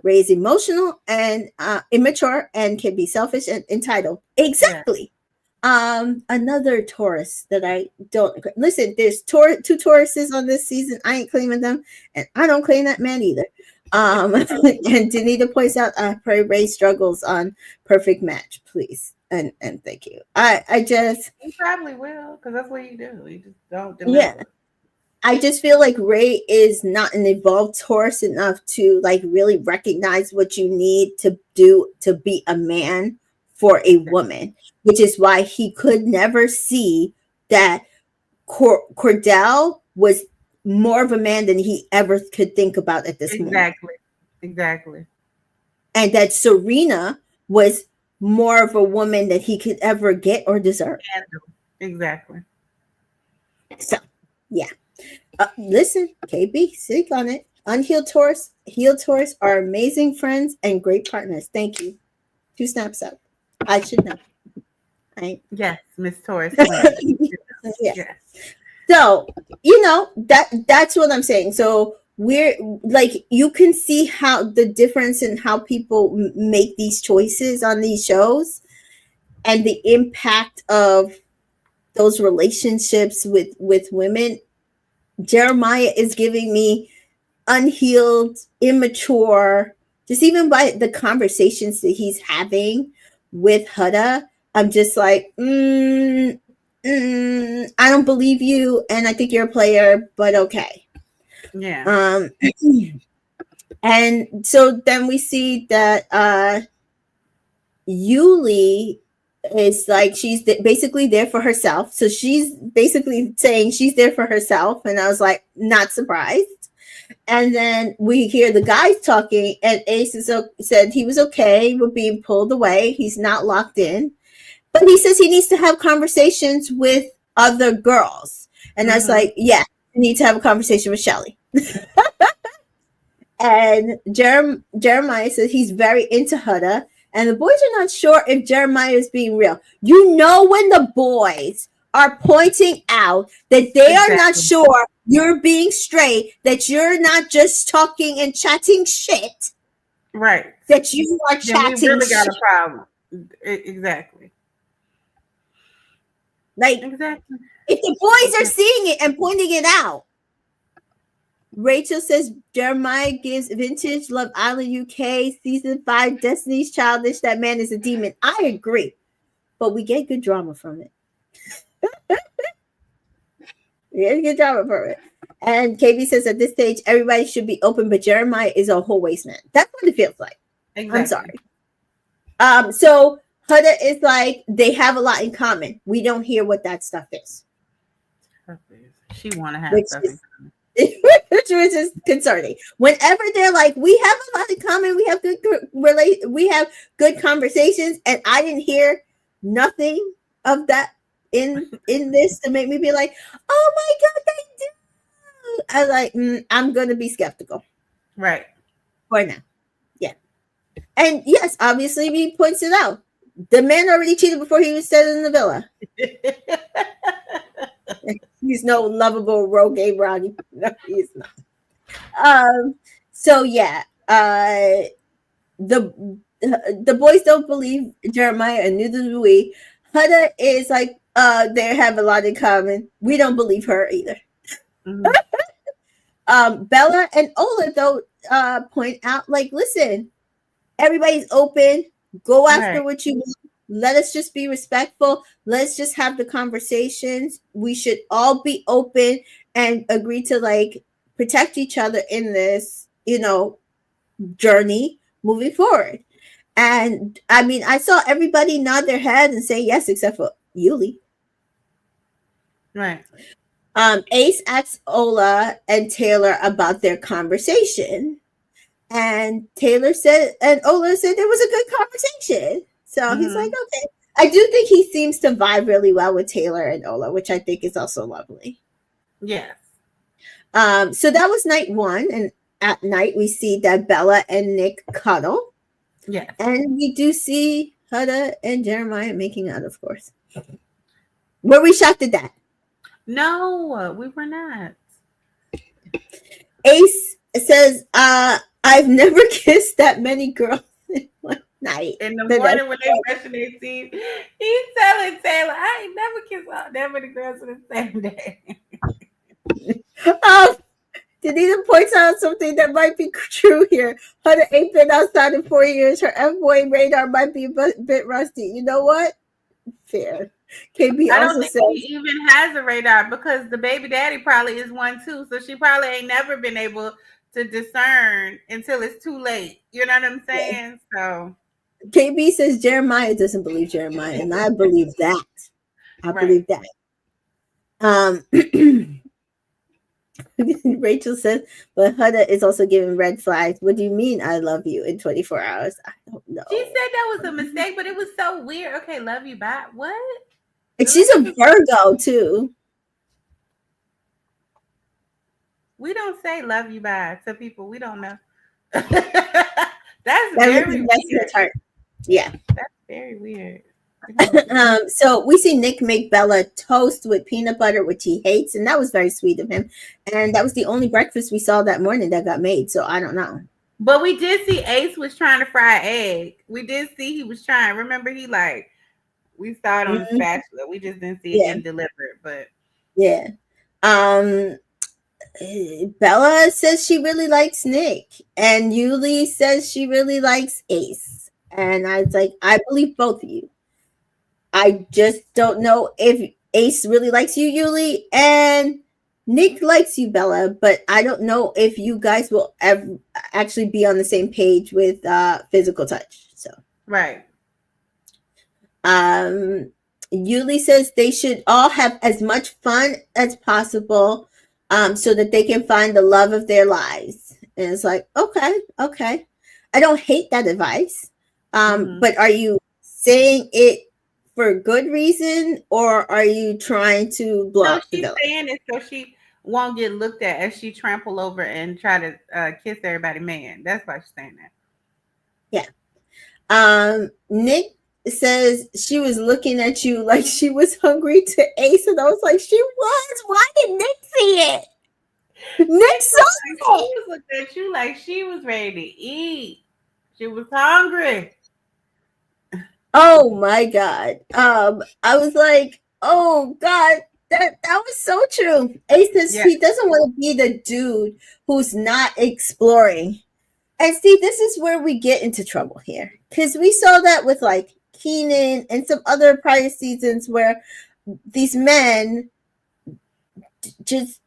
Ray is emotional and immature and can be selfish and entitled.
Yeah.
Exactly. Another Taurus that I don't listen. There's two Tauruses on this season. I ain't claiming them, and I don't claim that man either. And Danita points out, I pray Ray struggles on perfect match, please, and thank you. I just
You probably will, because that's what you do. You just don't
yeah.
deliver.
I just feel like Ray is not an evolved Taurus enough to like really recognize what you need to do to be a man for a woman, which is why he could never see that Cordell was more of a man than he ever could think about at this moment,
Exactly. Exactly.
and that Serena was more of a woman that he could ever get or deserve.
Handle. Exactly.
So, yeah. Listen, KB, sick on it. Unhealed Taurus, healed Taurus are amazing friends and great partners. Thank you. 2 snaps up. I should know. Right?
Yes, Miss Taurus Queen.
Yeah.
Yes.
So, that's what I'm saying. So we're like, you can see how the difference in how people make these choices on these shows and the impact of those relationships with women. Jeremiah is giving me unhealed, immature, just even by the conversations that he's having with Huda. I'm just like, I don't believe you, and I think you're a player, but okay.
Yeah.
And so then we see that Yuli is like, she's basically there for herself. So she's basically saying she's there for herself, and I was like, not surprised. And then we hear the guys talking, and Ace said he was okay with being pulled away. He's not locked in, but he says he needs to have conversations with other girls. And I was like, yeah, you need to have a conversation with Shelly. And Jeremiah says he's very into Huda, and the boys are not sure if Jeremiah is being real. You know, when the boys are pointing out that they are not sure you're being straight, that you're not just talking and chatting shit,
Right.
that you are
Then
chatting
we really got
shit.
a problem. Exactly.
Like,
Exactly.
if the boys are seeing it and pointing it out. Rachel says Jeremiah gives vintage Love Island UK season 5 Destiny's Childish. That man is a demon. I agree, but we get good drama from it. We get good drama from it. And KB says at this stage everybody should be open, but Jeremiah is a whole waste man. That's what it feels like.
Exactly.
I'm sorry. So Huda is like, they have a lot in common. We don't hear what that stuff is,
She want to have
which
stuff in
is which is concerning. Whenever they're like, we have a lot in common, we have we have good conversations, and I didn't hear nothing of that in this to make me be like, oh my god, they do. I like, I'm gonna be skeptical
right.
for now. Yeah, and yes, obviously, he points it out. The man already cheated before he was settled in the villa. He's no lovable rogue brownie. No, he's not. Um. So yeah. The the boys don't believe Jeremiah, and neither do we. Huda is like, they have a lot in common. We don't believe her either.
Mhm.
Bella and Ola though point out, like, listen, everybody's open. Go after
Right.
what you want. Let us just be respectful. Let's just have the conversations. We should all be open and agree to like protect each other in this, journey moving forward. And I mean, I saw everybody nod their head and say yes, except for Yuli.
Right.
Ace asked Ola and Taylor about their conversation. And Taylor said, and Ola said it was a good conversation. So he's like,
Mhm.
okay. I do think he seems to vibe really well with Taylor and Ola, which I think is also lovely.
Yes.
So that was night one. And at night, we see that Bella and Nick cuddle.
Yes.
And we do see Huda and Jeremiah making out, of course. Were we shocked at that?
No, we were not.
Ace says, I've never kissed that many girls in one night.
In the
The next
morning when they brushing their teeth, he's telling Taylor, "I ain't never kissed out that many girls in the same day."
um, Danita points out something that might be true here. Huda ain't been outside in 4 years. Her F-boy radar might be a bit rusty. You know what? Fair. KB
I don't
also
think
says,
she even has a radar because the baby daddy probably is one too. So she probably ain't never been able to discern until it's too late. You know what I'm
yeah.
saying? So
KB says Jeremiah doesn't believe Jeremiah, and I believe that. I
right.
believe that. Rachel says, but Huda is also giving red flags. What do you mean I love you in 24 hours? I don't
She
know.
said that was a mistake, but it was so weird. Okay, love you back. What?
And
Let
she's
me
a
see.
Virgo too.
We don't say love you back to people we don't know. That's very
That's her
weird.
chart. Yeah.
That's very weird. We don't do that.
So we see Nick make Bella toast with peanut butter, which he hates, and that was very sweet of him. And that was the only breakfast we saw that morning that got made. So I don't know.
But we did see Ace was trying to fry an egg. We did see he was trying. Remember, he like we saw it on the
Mhm.
spatula. We just didn't see it
Yeah,
getting delivered. But
yeah. Um, Bella says she really likes Nick, and Yuli says she really likes Ace. And I was like, I believe both of you. I just don't know if Ace really likes you, Yuli, and Nick likes you, Bella. But I don't know if you guys will ever actually be on the same page with physical touch. So,
right,
um, Yuli says they should all have as much fun as possible, so that they can find the love of their lives. And it's like, okay, okay. I don't hate that advice.
hmm
But are you saying it for good reason, or are you trying to blow
no,
up the
she's
villa?
saying it so she won't get looked at as she trample over and try to kiss everybody. Man, that's why she's saying that.
Yeah. Nick says she was looking at you like she was hungry to Ace, and I was like, she was. Why did Nick see it? Nick
She looked like
saw
she
it.
was looking at you like she was ready to eat. She was hungry.
Oh my god. I was like, oh god, that was so true. Ace says
Yeah,
he doesn't want to be the dude who's not exploring. And see, this is where we get into trouble here. Because we saw that with like Keenan and some other prior seasons where these men just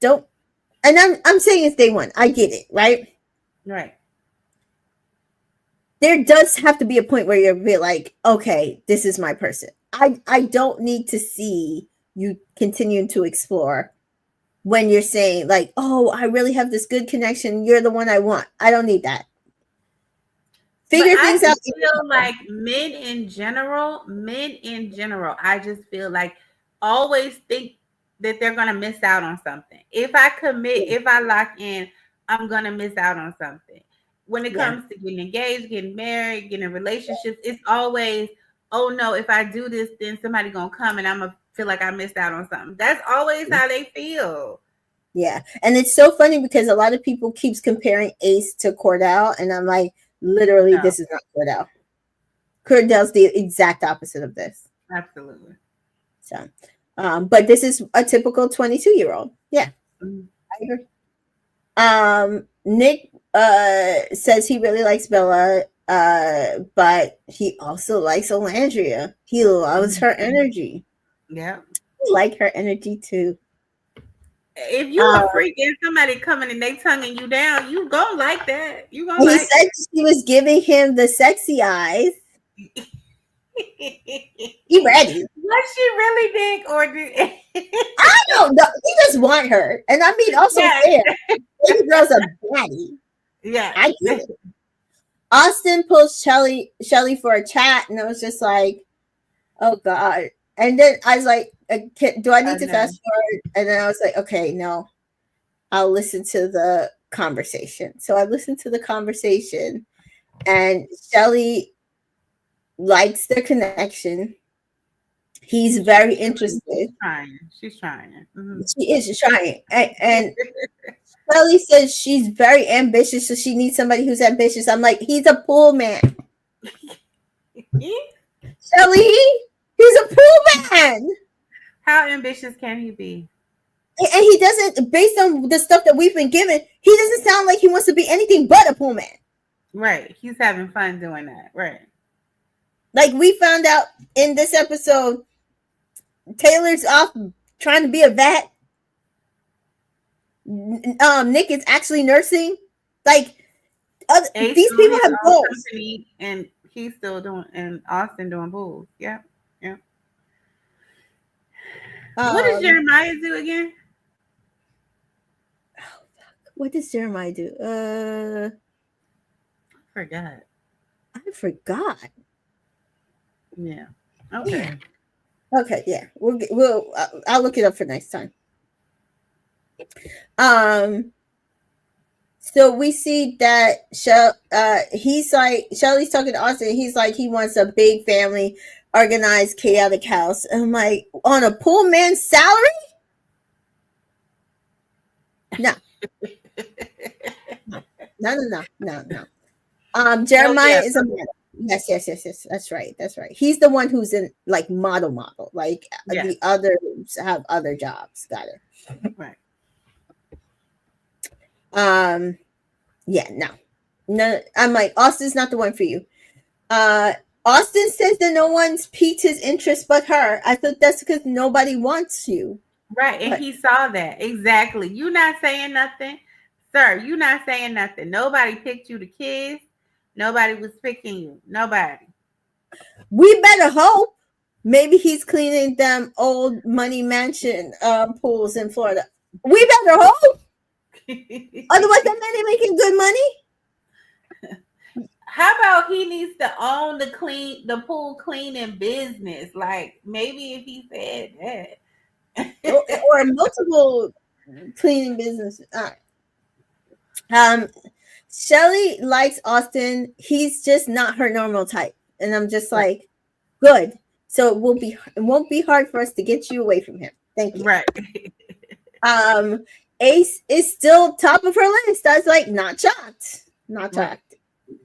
don't, and I'm saying it's day one. I get it, right?
right.
there does have to be a point where you're be like, okay, this is my person. I don't need to see you continuing to explore when you're saying like, oh, I really have this good connection. You're the one I want. I don't need that.
But
Figure
I
things out.
just feel like men in general, I just feel like always think that they're gonna miss out on something. If I commit,
Yeah.
if I lock in, I'm gonna miss out on something. When it
Yeah.
comes to getting engaged, getting married, getting in relationships, it's always, oh no, if I do this, then somebody gonna come and I'm gonna feel like I missed out on something. That's always how they feel.
Yeah. And it's so funny because a lot of people keeps comparing Ace to Cordell, and I'm like, literally,
No,
this is not Cordell. Cordell's the exact opposite of this.
absolutely.
So, but this is a typical 22-year-old. Yeah,
Mhm.
I agree. Nick says he really likes Bella, but he also likes Olandria. He loves her energy.
Yeah.
I like her energy too.
If you
Um,
a freak and somebody coming and they tonguing you down, you gonna like that. You gonna
he
like
said she was giving him the sexy eyes.
it.
He ready.
What she really think or did?
I don't know. He just want her, and I mean also
Yes,
fair. Baby girl's a baddie.
yes.
I get it. Austin pulls Shelly for a chat, and I was just like, oh God. And then I was like, do I need
I
to
know.
fast forward? And then I was like, okay, no, I'll listen to the conversation. So I listened to the conversation, and Shelly likes their connection. He's very interested.
Trying. She's trying. Mhm.
She is trying. And Shelly says she's very ambitious, so she needs somebody who's ambitious. I'm like, he's a pool man. Shelly, he's a pool man.
How ambitious can he be?
And he doesn't, based on the stuff that we've been given, he doesn't sound like he wants to be anything but a pool man.
Right. He's having fun doing that. Right.
Like we found out in this episode, Taylor's off trying to be a vet. Nick is actually nursing. Like
Ace
these
doing
people
his
have
own
goals.
company and he's still doing and Austin doing pools. Yeah. Yeah. What does
Um,
Jeremiah do again?
what does Jeremiah do?
Forgot.
I forgot.
Yeah. Okay.
Okay, yeah, I'll look it up for next time. So we see that he's like Shelly's talking to Austin. He's like he wants a big family, organized, chaotic house. And I'm like, on a pool man's salary? No, no. Jeremiah
yeah.
is a model. Yes. That's right. He's the one who's in like model. Like
Yeah.
the others have other jobs. Got it.
Right.
Yeah, no. I'm like, Austin's not the one for you. Austin says that no one's piqued his interest but her. I thought that's because nobody wants you.
Right. And
But
he saw that. Exactly. You not saying nothing. Sir, you not saying nothing. Nobody picked you to kiss. Nobody was picking you. Nobody.
we better hope maybe he's cleaning them old money mansion pools in Florida. We better hope. Otherwise, that man ain't making good money.
How about he needs to own the pool cleaning business? Like maybe if he said that.
Or multiple cleaning businesses. All right. Shelly likes Austin. He's just not her normal type. And I'm just like, good. So it won't be hard for us to get you away from him. Thank you.
Right.
Ace is still top of her list. I was like, not shocked. Not shocked. Right.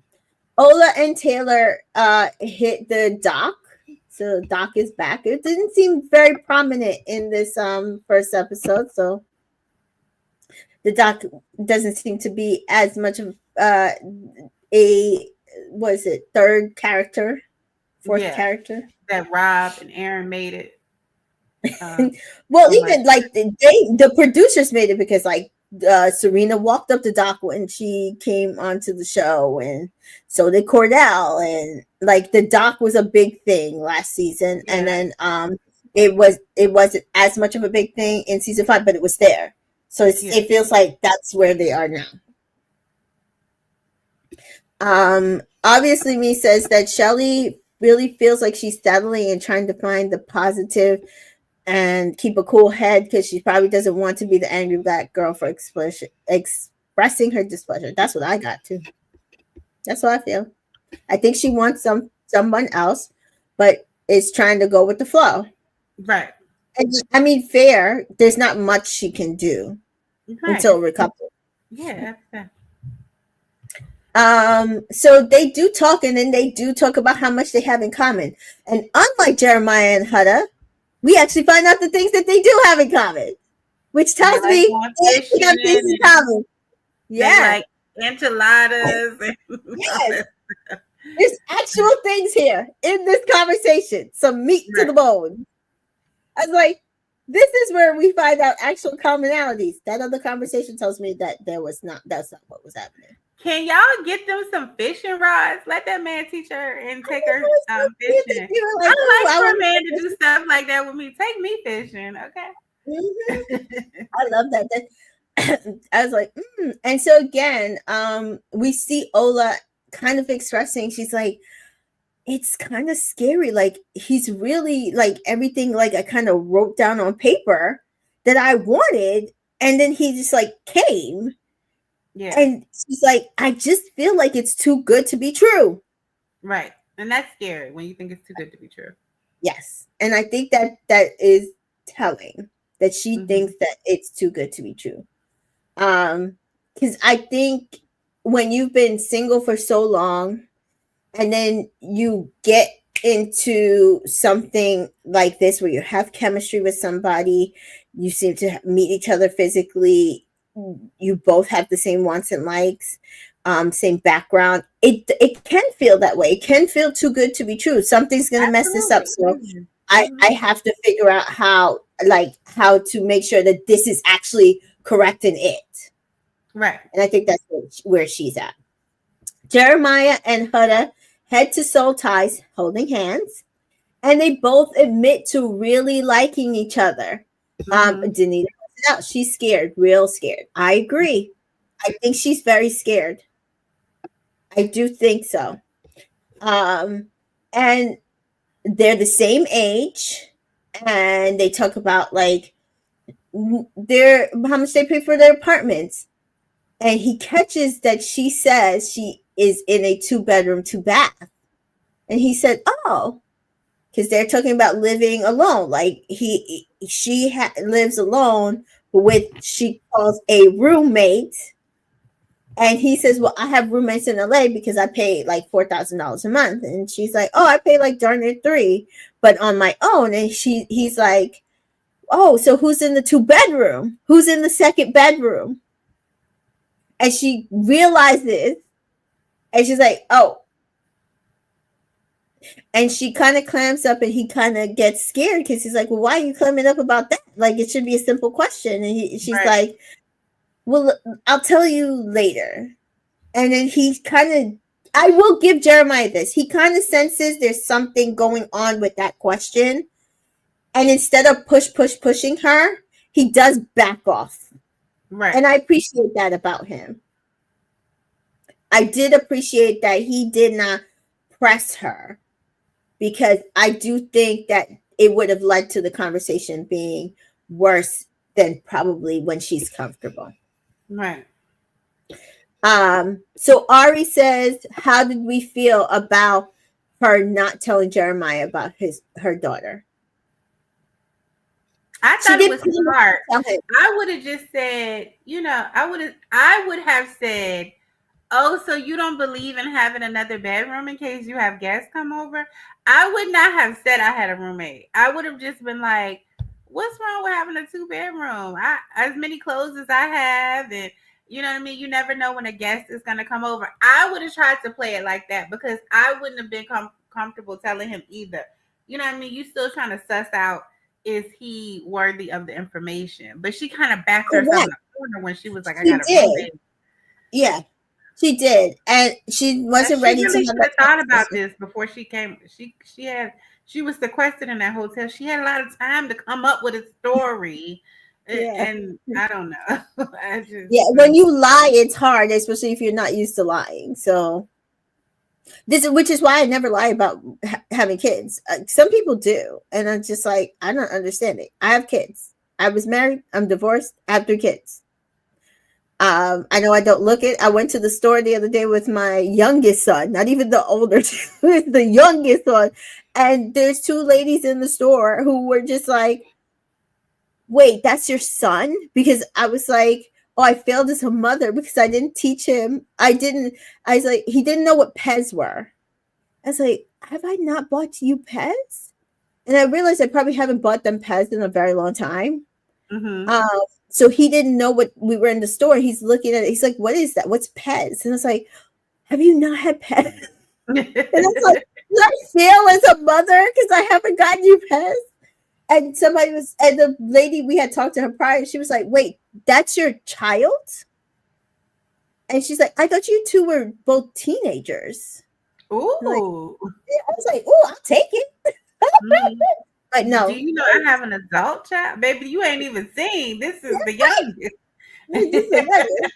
Ola and Taylor hit the dock. So Doc is back. It didn't seem very prominent in this first episode. So the Doc doesn't seem to be as much of third character, fourth character.
That Rob and Aaron made it.
Well, even like the producers made it because like Serena walked up to Doc when she came onto the show, and so did Cordell, and like the Doc was a big thing last season, and
Yeah.
then it wasn't as much of a big thing in season 5, but it was there. So
Yeah.
it feels like that's where they are now. Obviously, me says that Shelly really feels like she's settling and trying to find the positive and keep a cool head because she probably doesn't want to be the angry black girl for expressing her displeasure. That's what I got too. That's what I feel. I think she wants someone else, but is trying to go with the flow.
Right.
And I mean, fair. There's not much she can do
Right.
until recovery.
Yeah. That's
So they do talk, and then they do talk about how much they have in common. And unlike Jeremiah and Hutta, we actually find out the things that they do have in common, which
They
tells
like
me
going
they
fishing
have things in
and
common.
they
Yeah,
like enchiladas and all
yes.
that.
There's actual things here in this conversation. Some meat to
Right.
the bone. I was like, this is where we find out actual commonalities. That other conversation tells me that that's not what was happening.
Can y'all get them some fishing rods? Let that man teach her and take her fishing.
You were like,
I
oh,
like
I
for a
want
man to
to.
do stuff like that with me. Take me fishing, okay?
Mm-hmm. I love that. I was like, and so again, we see Ola kind of expressing. She's like, it's kind of scary. Like he's really like everything. Like I kind of wrote down on paper that I wanted, and then he just like came,
Yeah.
and she's like, I just feel like it's too good to be true.
Right. And that's scary when you think it's too good to be true.
Yes, and I think that is telling that she
Mm-hmm.
thinks that it's too good to be true. Because I think when you've been single for so long and then you get into something like this where you have chemistry with somebody, you seem to meet each other physically, you both have the same wants and likes, same background. It can feel that way. It can feel too good to be true. Something's gonna mess this up.
Absolutely.
So
Mm-hmm.
I have to figure out how to make sure that this is actually correct in it.
Right.
And I think that's where she's at. Jeremiah and Huda head to Soul Ties holding hands, and they both admit to really liking each other.
Mm-hmm.
Danita out. She's scared, real scared. I agree. I think she's very scared. I do think so. And they're the same age, and they talk about like their how much they pay for their apartments. And he catches that she says she is in a 2-bedroom, 2-bath. And he said, "Oh, because they're talking about living alone. Like she lives alone with she calls a roommate." And he says, "Well, I have roommates in LA because I pay like $4,000 a month." And she's like, "Oh, I pay like darn near 3, but on my own." And he's like, "Oh, so who's in the 2-bedroom? Who's in the second bedroom?" And she realizes, and she's like, "Oh." And she kind of clams up, and he kind of gets scared because he's like, "Well, why are you clamming up about that? Like, it should be a simple question." And she's
Right.
like, "Well, I'll tell you later." And then he kind of, I will give Jeremiah this. He kind of senses there's something going on with that question. And instead of pushing her, he does back off.
Right.
And I appreciate that about him. I did appreciate that he did not press her, because I do think that it would have led to the conversation being worse than probably when she's comfortable.
Right.
So Ari says, how did we feel about her not telling Jeremiah about her daughter?
I
She
thought it
did
was
pretty much
smart.
tell him.
I would have just said, I would have said, "Oh, so you don't believe in having another bedroom in case you have guests come over?" I would not have said I had a roommate. I would have just been like, "What's wrong with having a 2-bedroom? I as many clothes as I have, and you know what I mean. You never know when a guest is gonna come over." I would have tried to play it like that because I wouldn't have been comfortable telling him either. You know what I mean? You still trying to suss out, is he worthy of the information? But she kind of backed herself
Correct.
up. corner when she was like, "I
She
got a
did.
roommate."
Yeah, she did. And she wasn't
She
ready to
really
have
should
that
have thought about
conversation.
this before she came. She was sequestered in that hotel. She had a lot of time to come up with a story,
Yeah.
and I don't know. I just
Yeah, when you lie, it's hard, especially if you're not used to lying. So this, which is why I never lie about having kids. Some people do, and I'm just like, I don't understand it. I have kids. I was married. I'm divorced. I have 3 kids. I know I don't look it. I went to the store the other day with my youngest son, not even the older, the youngest one, and there's 2 ladies in the store who were just like, "Wait, that's your son?" Because I was like, "Oh, I failed as a mother because I didn't teach him. I didn't." I was like, "He didn't know what Pez were." I was like, "Have I not bought you Pez?" And I realized I probably haven't bought them Pez in a very long time.
mm-hmm.
Uh, so he didn't know what we were in the store. He's looking at it. He's like, "What is that? What's Pez?" And I was like, "Have you not had Pez?" And I was like, "Did I fail as a mother because I haven't gotten you Pez?" And and the lady we had talked to her prior, she was like, "Wait, that's your child?" And she's like, "I thought you two were both teenagers." I'm like,
Ooh.
I was like, "Oh, I'll take it."
Mhm.
But
Do
no,
you know I have an adult child, baby? You ain't even seen. This is the youngest.
just a youngest.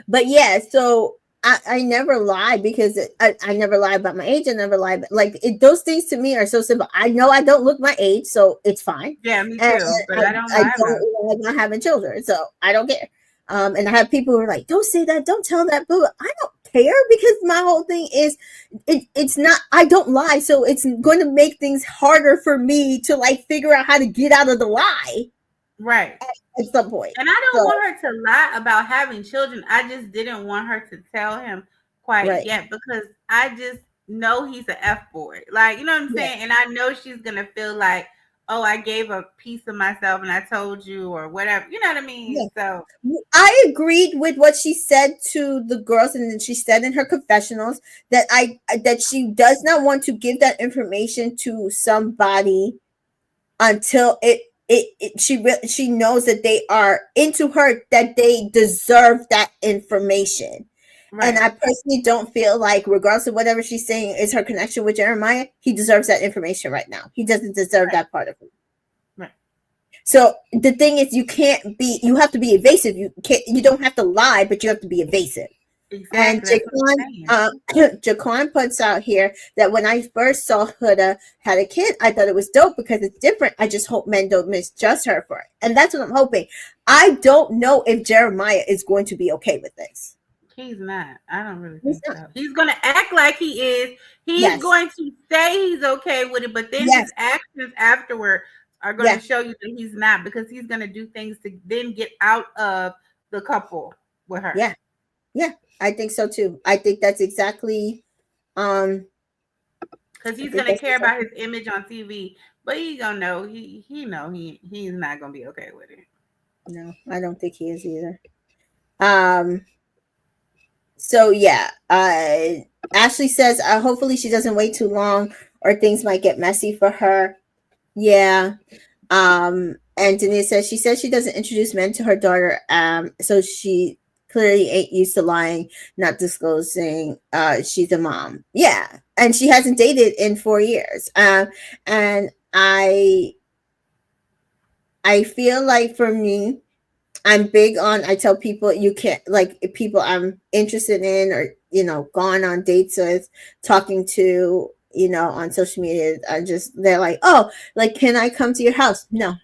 But yeah, so I never lie because I never lie about my age. I never lie about, like those things to me are so simple. I know I don't look my age, so it's fine.
Yeah, me
And
too. But
I,
I don't
I
lie about it.
don't lie about having children, so I don't care. And I have people who are like, "Don't say that, don't tell that," but I don't care because my whole thing is it's not, I don't lie, so it's going to make things harder for me to like figure out how to get out of the lie
Right.
at some point.
And I don't
So
want her to lie about having children. I just didn't want her to tell him quite
right.
yet because I just know he's an F boy. Like, you know what I'm
Yeah.
saying? And I know she's going to feel like, oh, I gave a piece of myself and I told you or whatever. You know what I mean?
Yeah.
So,
I agreed with what she said to the girls, and then she said in her confessionals that that she does not want to give that information to somebody until she knows that they are into her, that they deserve that information. And
right,
I personally don't feel like, regardless of whatever she's saying is her connection with Jeremiah, he deserves that information right now. He doesn't deserve
right,
that part of it.
right.
So the thing is, you have to be evasive. You don't have to lie, but you have to be evasive. And
Exactly. That's what I'm saying.
Jaquan puts out here that when I first saw Huda had a kid, I thought it was dope because it's different. I just hope men don't misjudge her for it. And that's what I'm hoping. I don't know if Jeremiah is going to be okay with this.
He's not. I don't really
He's
think
not.
so. He's going to act like he is. He's
Yes.
going to say he's okay with it, but then his
Yes.
actions afterward are going to
Yeah.
show you that he's not because he's going to do things to then get out of the couple with her.
Yeah. Yeah. I think so too. I think that's exactly um
Because
I
he's
think
going to
that's
care about
exactly.
his image on TV, but he going to know he's not going to be okay with it.
No, I don't think he is either. Um so yeah, Ashley says hopefully she doesn't wait too long or things might get messy for her. Yeah. And Denise says she doesn't introduce men to her daughter, so she clearly ain't used to lying, not disclosing she's a mom. Yeah. And she hasn't dated in 4 years. And I feel like for me, I'm big on, I tell people you can't, like, if people I'm interested in or, gone on dates with, talking to, on social media, they're like, "Oh, like, can I come to your house?" No,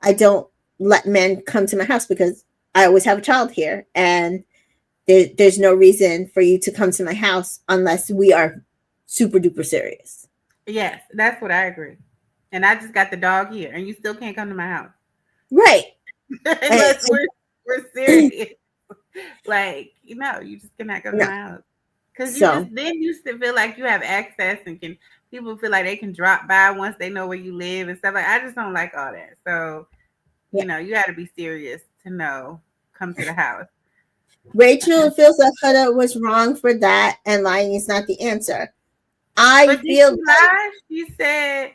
I don't let men come to my house because I always have a child here, and there's no reason for you to come to my house unless we are super duper serious.
Yes, that's what I agree. And I just got the dog here, and you still can't come to my house
Right. And,
unless we're serious. Like, you just cannot come to
no.
my house. Because you just
So,
then you still feel like you have access and can people feel like they can drop by once they know where you live and stuff like I just don't like all that. So,
yeah.
you gotta be serious to know come to the house.
Rachel feels that Huda was wrong for that, and lying is not the answer. I
But did
feel
she
like,
lie? She said,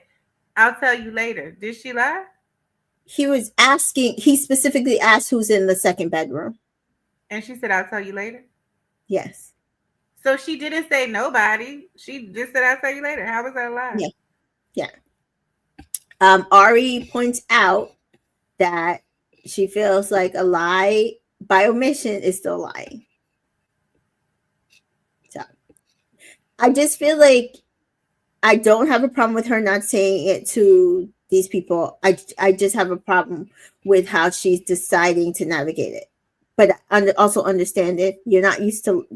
I'll tell you later. Did she lie?
he specifically asked who's in the second bedroom.
And she said, I'll tell you later.
Yes.
So she didn't say nobody. She just said, I'll tell you later. How was that a lie?
Yeah. Yeah. Ari points out that she feels like a lie by omission is still lying. So I just feel like I don't have a problem with her not saying it to these people. I just have a problem with how she's deciding to navigate it. But also understand it. You're not used to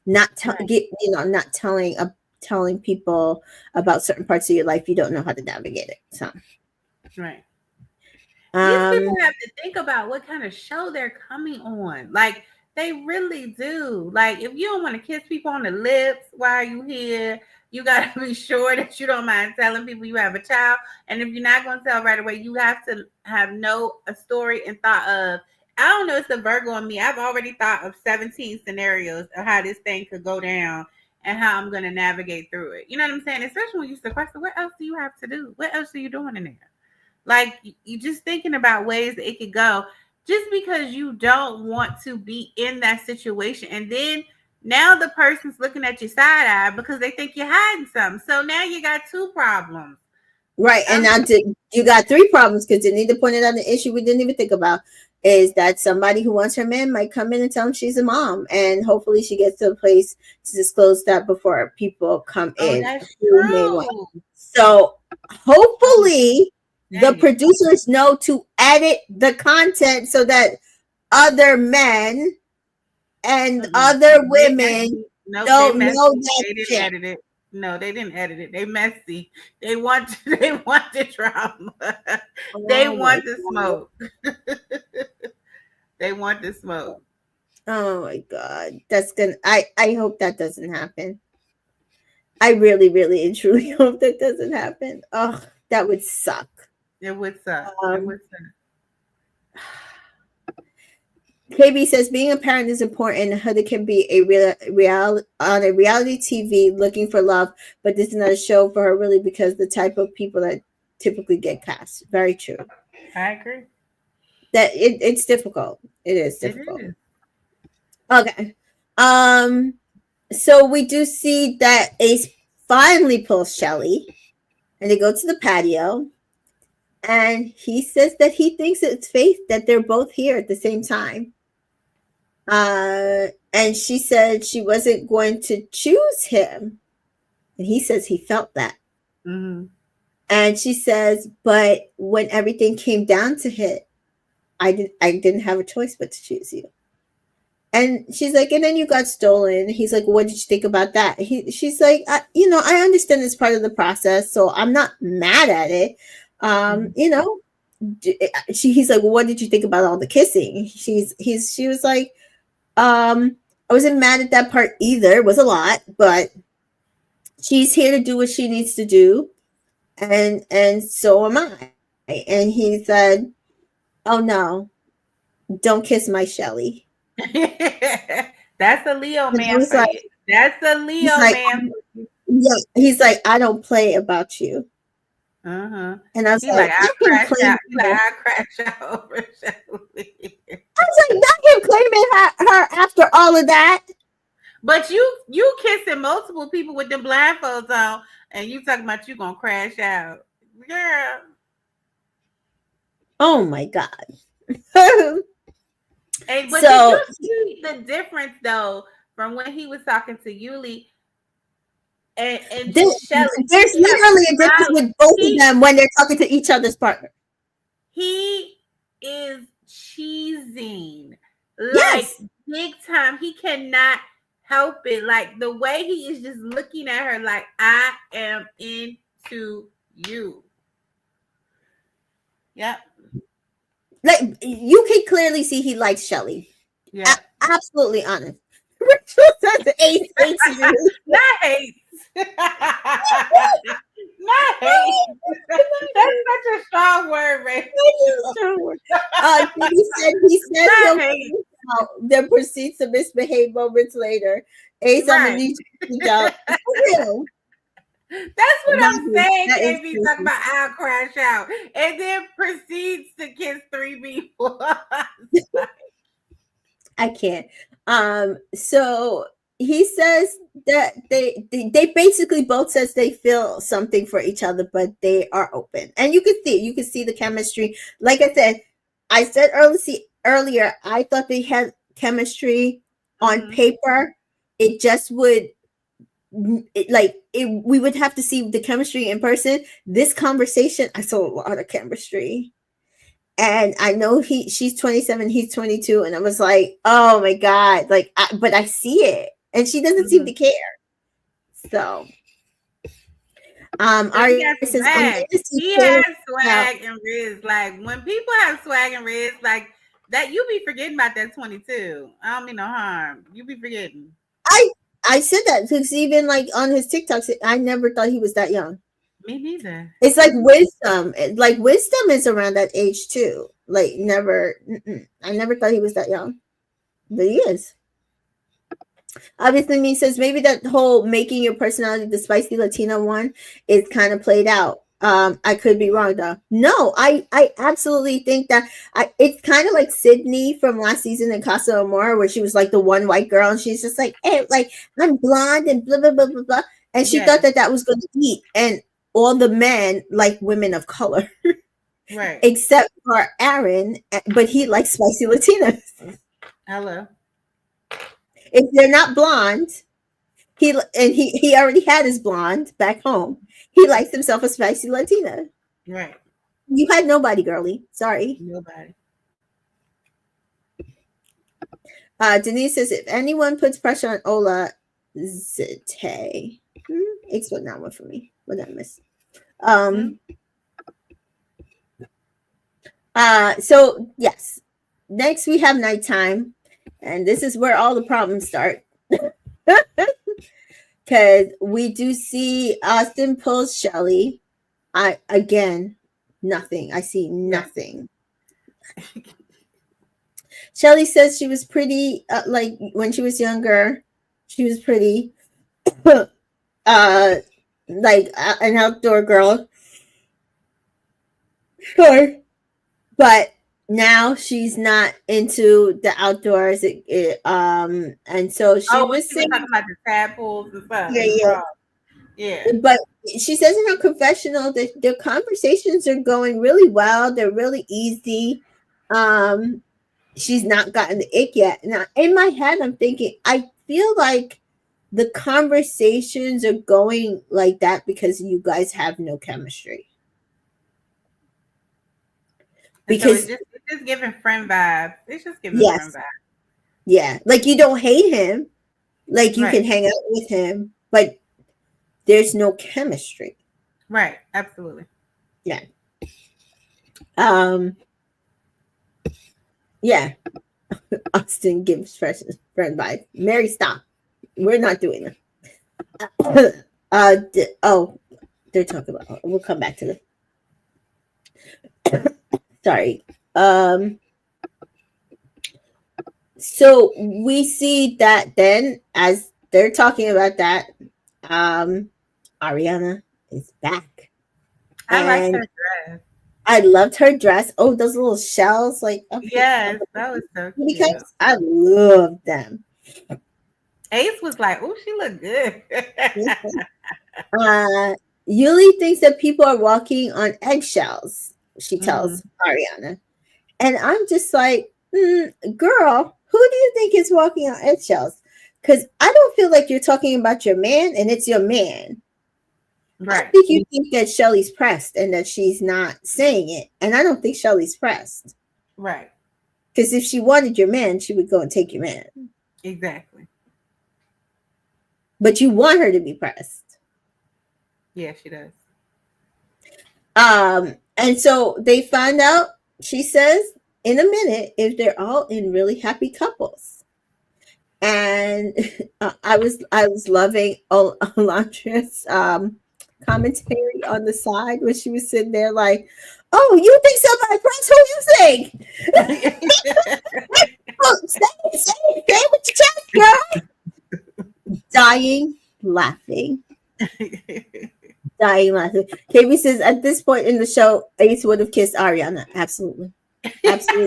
not
Right.
not telling people about certain parts of your life. You don't know how to navigate it. So
Right. These people
um
have to think about what kind of show they're coming on. Like, they really do. Like, if you don't want to kiss people on the lips while you here, you got to be sure that you don't mind telling people you have a child. And if you're not going to tell right away, you have to have a story and thought of, I don't know, it's the Virgo in me. I've already thought of 17 scenarios of how this thing could go down and how I'm going to navigate through it. You know what I'm saying? Especially when you sequester, what else do you have to do? What else are you doing in there? Like, you just thinking about ways that it could go, just because you don't want to be in that situation. And then now the person's looking at you side eye because they think you're hiding something. So now you got two problems.
right, and
Um,
now you got three problems because Danita pointed out the issue we didn't even think about is that somebody who wants her man might come in and tell him she's a mom, and hopefully she gets to a place to disclose that before people come
oh,
in
that's
who may want.
true.
So
Oh,
hopefully the
dang it.
producers know to edit the content so that other men and
Mm-mm.
other
They
women
messy. Nope, they
don't know
messy.
that
They didn't
shit.
edit it. No, they didn't edit it. They messy. They want they want the drama. They
Oh my
want the
god.
smoke. They want the smoke.
Oh my god. That's gonna I hope that doesn't happen. I really, really and truly hope that doesn't happen. Oh, that would suck.
It would suck. It
Um
would suck.
KB says being a parent is important. Huda can be a real on a reality TV looking for love, but this is not a show for her really because the type of people that typically get cast. Very true.
I agree.
That it's difficult. It is
It
difficult.
is.
Okay. Um so we do see that Ace finally pulls Shelly and they go to the patio and he says that he thinks it's fate that they're both here at the same time. And she said she wasn't going to choose him. And he says he felt that.
Mm-hmm.
And she says, but when everything came down to it, I didn't have a choice but to choose you. And she's like, and then you got stolen. He's like, what did you think about that? She's like, I understand it's part of the process, so I'm not mad at it.
Mm-hmm.
You know, he's like, well, what did you think about all the kissing? She was like, I wasn't mad at that part either. It was a lot, but she's here to do what she needs to do, and so am I. And he said, oh no, don't kiss my Shelly.
That's a Leo
And
man for you. That's a
he's
Leo
like,
man for you.
yeah, he's like, I don't play about you.
Uh-huh.
And I was
He
like,
like, I
not him
crash
claiming
out. He like,
her.
I crash out over Shelly.
I was like, not him claiming her after all of that.
But you kissing multiple people with them blindfolds on, and you talking about you gonna crash out, girl.
Oh my god.
And but did
So
you see the difference though from when he was talking to Yuli and just Shelly?
there's
He kept
literally a difference
smiling.
with both of
He
them when they're talking to each other's partner.
he is cheesing like
Yes.
big time. He cannot help it. Like the way he is just looking at her like, I am into you. Yep.
Like you can clearly see he likes Shelly.
Yep.
Absolutely honest. Rachel says Ace hates you.
Not hate. Not hate. That's such a strong word, Rachel.
He said
Not
he'll
hate.
out, then proceeds to misbehave moments later. Ace, I'm gonna
Right.
need you to speak out. For real.
That's what I'm saying.
That is
KB talking
crazy.
about I'll crash out and then proceeds to kiss three people.
I can't. So he says that they basically both says they feel something for each other, but they are open, and you can see the chemistry. Like I said earlier, I thought they had chemistry on
Mhm.
paper. It just would we would have to see the chemistry in person. This conversation, I saw a lot of chemistry. And I know she's 27, he's 22, and I was like, oh my god, but I see it, and she doesn't seem to
Mhm.
care. So,
So he
Arya
got
says, I'm going
swag.
to see
He
Taylor
has
out.
swag and riz. Like when people have swag and riz, like that, you be forgetting about that 22. I don't mean no harm. You be forgetting.
I I said that because even like on his TikToks, I never thought he was that young.
Me neither.
It's like wisdom. Like wisdom is around that age too. Like never. I never thought he was that young, but he is. Obviously, me says maybe that whole making your personality the spicy Latina one is kind of played out. I could be wrong though. No, I absolutely think that it's kind of like Sydney from last season in Casa Amor, where she was like the one white girl, and she's just like, hey, like I'm blonde and blah blah blah blah blah, and she thought
Yes.
that that was going to eat, and all the men like women of color,
Right.
except for Aaron, but he likes spicy Latinas.
Hello.
If they're not blonde, he already had his blonde back home. He likes himself a spicy Latina.
Right.
You had nobody, girly. Sorry.
Nobody.
Denise says if anyone puts pressure on Ola Zite, explain that one for me. What did I miss?
Hmm?
So yes. Next we have nighttime, and this is where all the problems start. Because we do see Austin pulls Shelly. I again nothing. I see
Yeah.
nothing. Shelly says she was pretty, like when she was younger, she was pretty, like an outdoor girl. Sure, but now she's not into the outdoors. And so she
Oh, when
was
she was
saying,
talking about the tadpoles and stuff
yeah,
and the
yeah.
frogs. Yeah.
But she says in her confessional that their conversations are going really well. They're really easy. Um, she's not gotten the ick yet. Now, in my head, I'm thinking, I feel like the conversations are going like that because you guys have no chemistry.
And so
Because,
it's just giving friend vibes. It's just giving friend
yes,
vibes.
yeah, like you don't hate him, like you
Right.
can hang out with him, but there's no chemistry.
Right. Absolutely.
Yeah. Um, yeah. Austin gives friend vibe. Mary, stop. We're not doing that. Oh, they're talking about. We'll come back to this. Sorry. So we see that then as they're talking about that, Ariana is back,
I liked
and
her dress.
I loved her dress. Oh, those little shells, like
Yes, that was so cute.
because I love them.
Ace was like, "Oh, she looked good."
Uh, Yuli thinks that people are walking on eggshells. She
Mhm.
tells Ariana, and I'm just like, girl, who do you think is walking on eggshells? Because I don't feel like you're talking about your man, and it's your man. I
Right.
think you think that Shelly's pressed and that she's not saying it, and I don't think Shelly's pressed.
Right.
Because if she wanted your man, she would go and take your man.
Exactly.
But you want her to be pressed.
Yeah, she does.
And so they find out, she says, in a minute, if they're all in really happy couples. And I was loving Alondra's commentary on the side when she was sitting there like, oh, you think somebody pressed? Who you think? Oh, say it with your chest, girl. Dying laughing. Dying laughing. KB says at this point in the show, Ace would have kissed Ariana. Absolutely. Absolutely.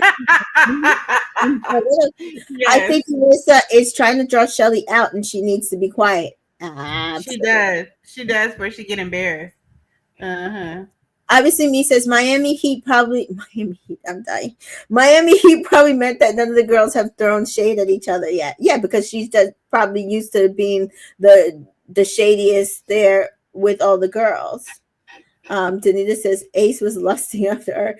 I
Yes,
think Melissa is trying to draw Shelly out and she needs to be quiet.
she
Absolutely.
does. She does where she get embarrassed. Uh-huh.
Obviously, me says Miami Heat probably Miami Heat. I'm dying. Miami Heat probably meant that none of the girls have thrown shade at each other yet. Yeah, because she's just probably used to being the shadiest there with all the girls. Danita says Ace was lusting after her.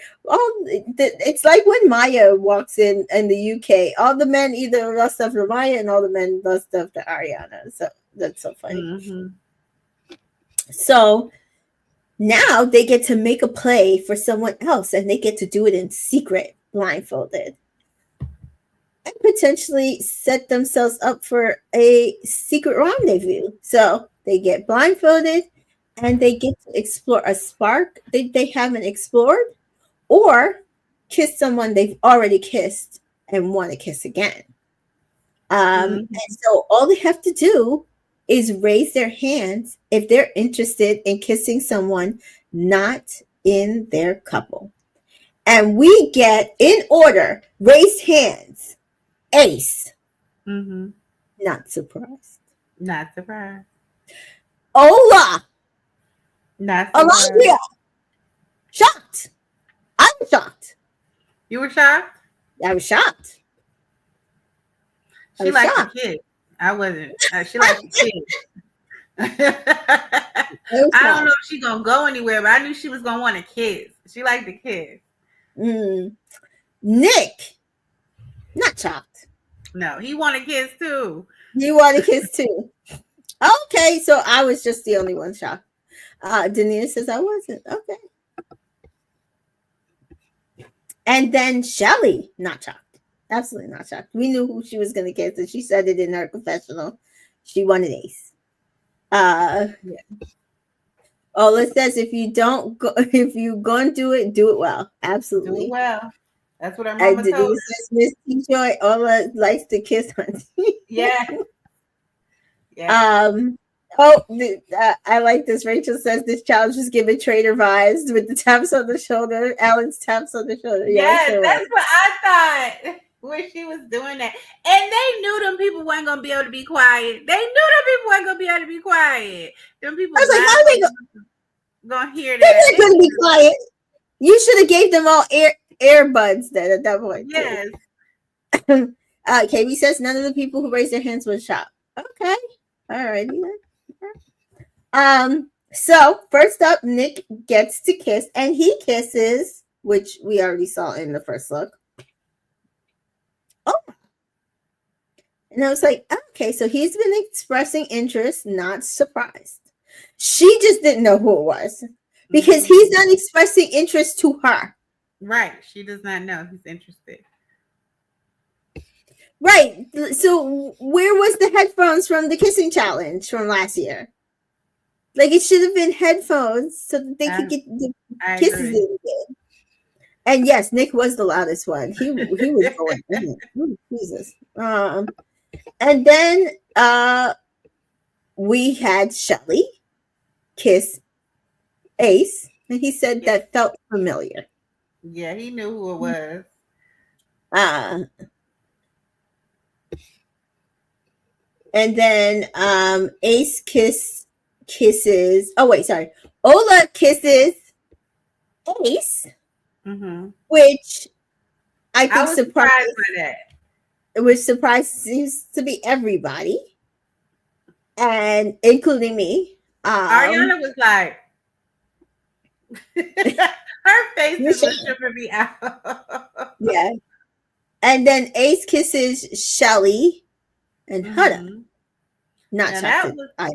It's like when Maya walks in the UK. All the men either lust after Maya and all the men lust after Ariana. So that's so funny.
Mm-hmm.
So now they get to make a play for someone else and they get to do it in secret, blindfolded, and potentially set themselves up for a secret rendezvous. So they get blindfolded and they get to explore a spark they haven't explored or kiss someone they've already kissed and want to kiss again. And
Mm-hmm.
so all they have to do is raise their hands if they're interested in kissing someone not in their couple. And we get in order raised hands. Ace,
Mm-hmm.
not surprised.
Not surprised.
Ola,
Not surprised.
Alondria, shocked. I was shocked.
You were shocked?
I was shocked. I
She
was
liked the
shocked.
kid. I wasn't. She liked the kid.
I was
I don't know
shocked.
if she's gonna go anywhere, but I knew she was gonna want a kiss. She liked the kiss.
Mm. Nick, not shocked.
No, he want a kiss too.
You want a kiss too. Okay, so I was just the only one shocked. Danita says I wasn't. Okay. And then Shelly, not shocked. Absolutely not shocked. We knew who she was going to kiss, and she said it in her confessional. She wanted Ace. Yeah. Ola says if you don't go, if you gonna do it well. Absolutely.
Do it well. That's what our
And
mama
Denise
told us.
says Miss T-Joy, Ola likes to kiss on
Yeah. Yeah.
I like this. Rachel says this challenge was giving trader vibes with the taps on the shoulder. Alan's taps on the shoulder.
Yes,
Yes,
that's what I thought when she was doing that. And they knew them people weren't gonna be able to be quiet. They knew them people weren't gonna be able to be quiet. Them people
I was like, how are they
gonna hear
they're
that.
not going to be quiet. You should have gave them all earbuds then at that point.
Yes.
KB says none of the people who raised their hands was shocked. Okay. Alrighty then. So first up, Nick gets to kiss, and he kisses, which we already saw in the first look. Oh. And I was like, okay, so he's been expressing interest, not surprised. She just didn't know who it was because he's not expressing interest to her.
Right. She does not know he's interested.
Right. So where was the headphones from the kissing challenge from last year? Like it should have been headphones so that they could get the kisses in again. And yes, Nick was the loudest one. He was going in. Oh, Jesus. And then we had Shelly kiss Ace, and he said that felt familiar.
Yeah, he knew who it was.
And then Ace kisses. Oh wait, sorry. Ola kisses Ace, which I think
was surprised by that.
Which seems to be everybody, and including me.
Ariana was like, her face is tripping me out.
Yeah. And then Ace kisses Shelly and Huda. Not shocked.
I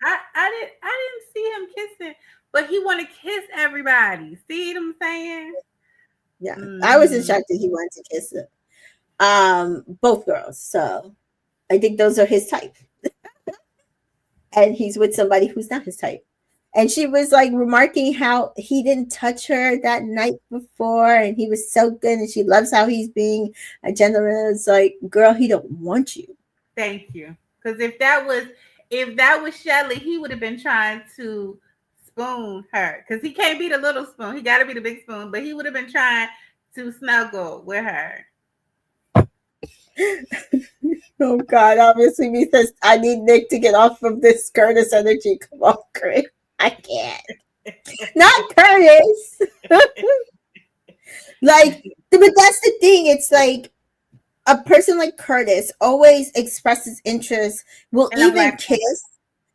didn't see him kissing, but he want to kiss everybody. See what I'm saying?
Yeah. I wasn't shocked that he wanted to kiss them. Both girls. So I think those are his type. And he's with somebody who's not his type. And she was like remarking how he didn't touch her that night before and he was so good and she loves how he's being a gentleman. It's like, girl, he don't want you.
Thank you. Because if that was Shelly, he would have been trying to spoon her because he can't be the little spoon. He got to be the big spoon. But he would have been trying to snuggle with her.
Oh God, obviously because I need Nick to get off of this Curtis energy. Come on, Chris. I can't. Not Curtis. Like, but that's the thing. It's like a person like Curtis always expresses interest, will
And I'm
even
like,
kiss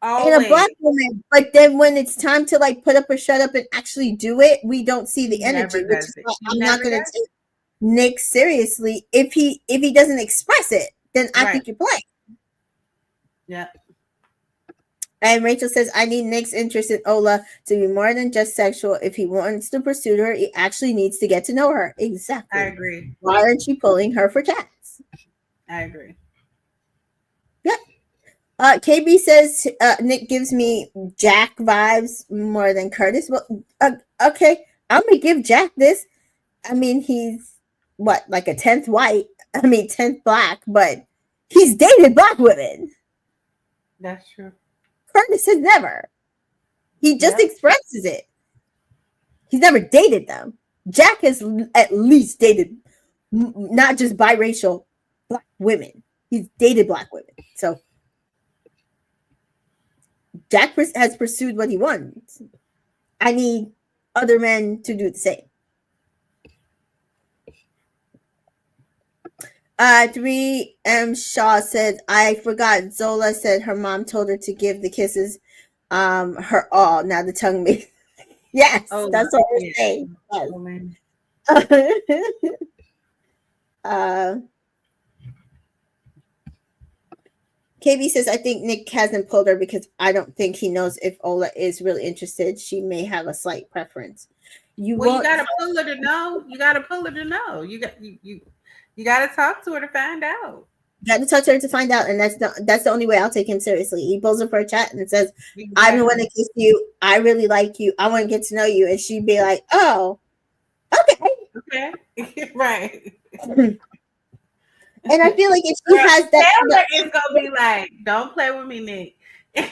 in a
always
black woman, but then when it's time to like put up or shut up and actually do it, we don't see
he
the
never
energy, which
does
is
it.
why
He
I'm not
never
gonna
does
take Nick seriously. If he doesn't express it, then
it.
I
Right.
think you're playing.
Yeah.
And Rachel says, I need Nick's interest in Ola to be more than just sexual. If he wants to pursue her, he actually needs to get to know her.
I
Exactly.
agree.
Why aren't you pulling her for chats?
I agree.
Yep. KB says Nick gives me Jack vibes more than Curtis. Well, okay, I'm gonna give Jack this. I mean, he's what, like a 10th white? I mean, 10th black, but he's dated black women.
That's true.
Curtis has never. He just
Yep.
expresses it. He's never dated them. Jack has at least dated not just biracial black women. He's dated black women. So Jack has pursued what he wants. I need other men to do the same. 3M Shaw said, I forgot. Zola said her mom told her to give the kisses her all. Now the tongue made. Yes,
Oh,
that's what we're
yeah.
saying. Yes.
Oh, man.
KB says, I think Nick hasn't pulled her because I don't think he knows if Ola is really interested. She may have a slight preference. You
Well, you
won't.
gotta pull her to know. You gotta pull her to know. You gotta talk to her to find out.
Got to touch her to find out, and that's the only way I'll take him seriously. He pulls her for a chat and says, "I don't want to kiss you. I really like you. I want to get to know you." And she'd be like, "Oh, okay."
Okay. Right.
And I feel like if she has that,
Taylor is gonna be like, "Don't play with me, Nick."
yeah.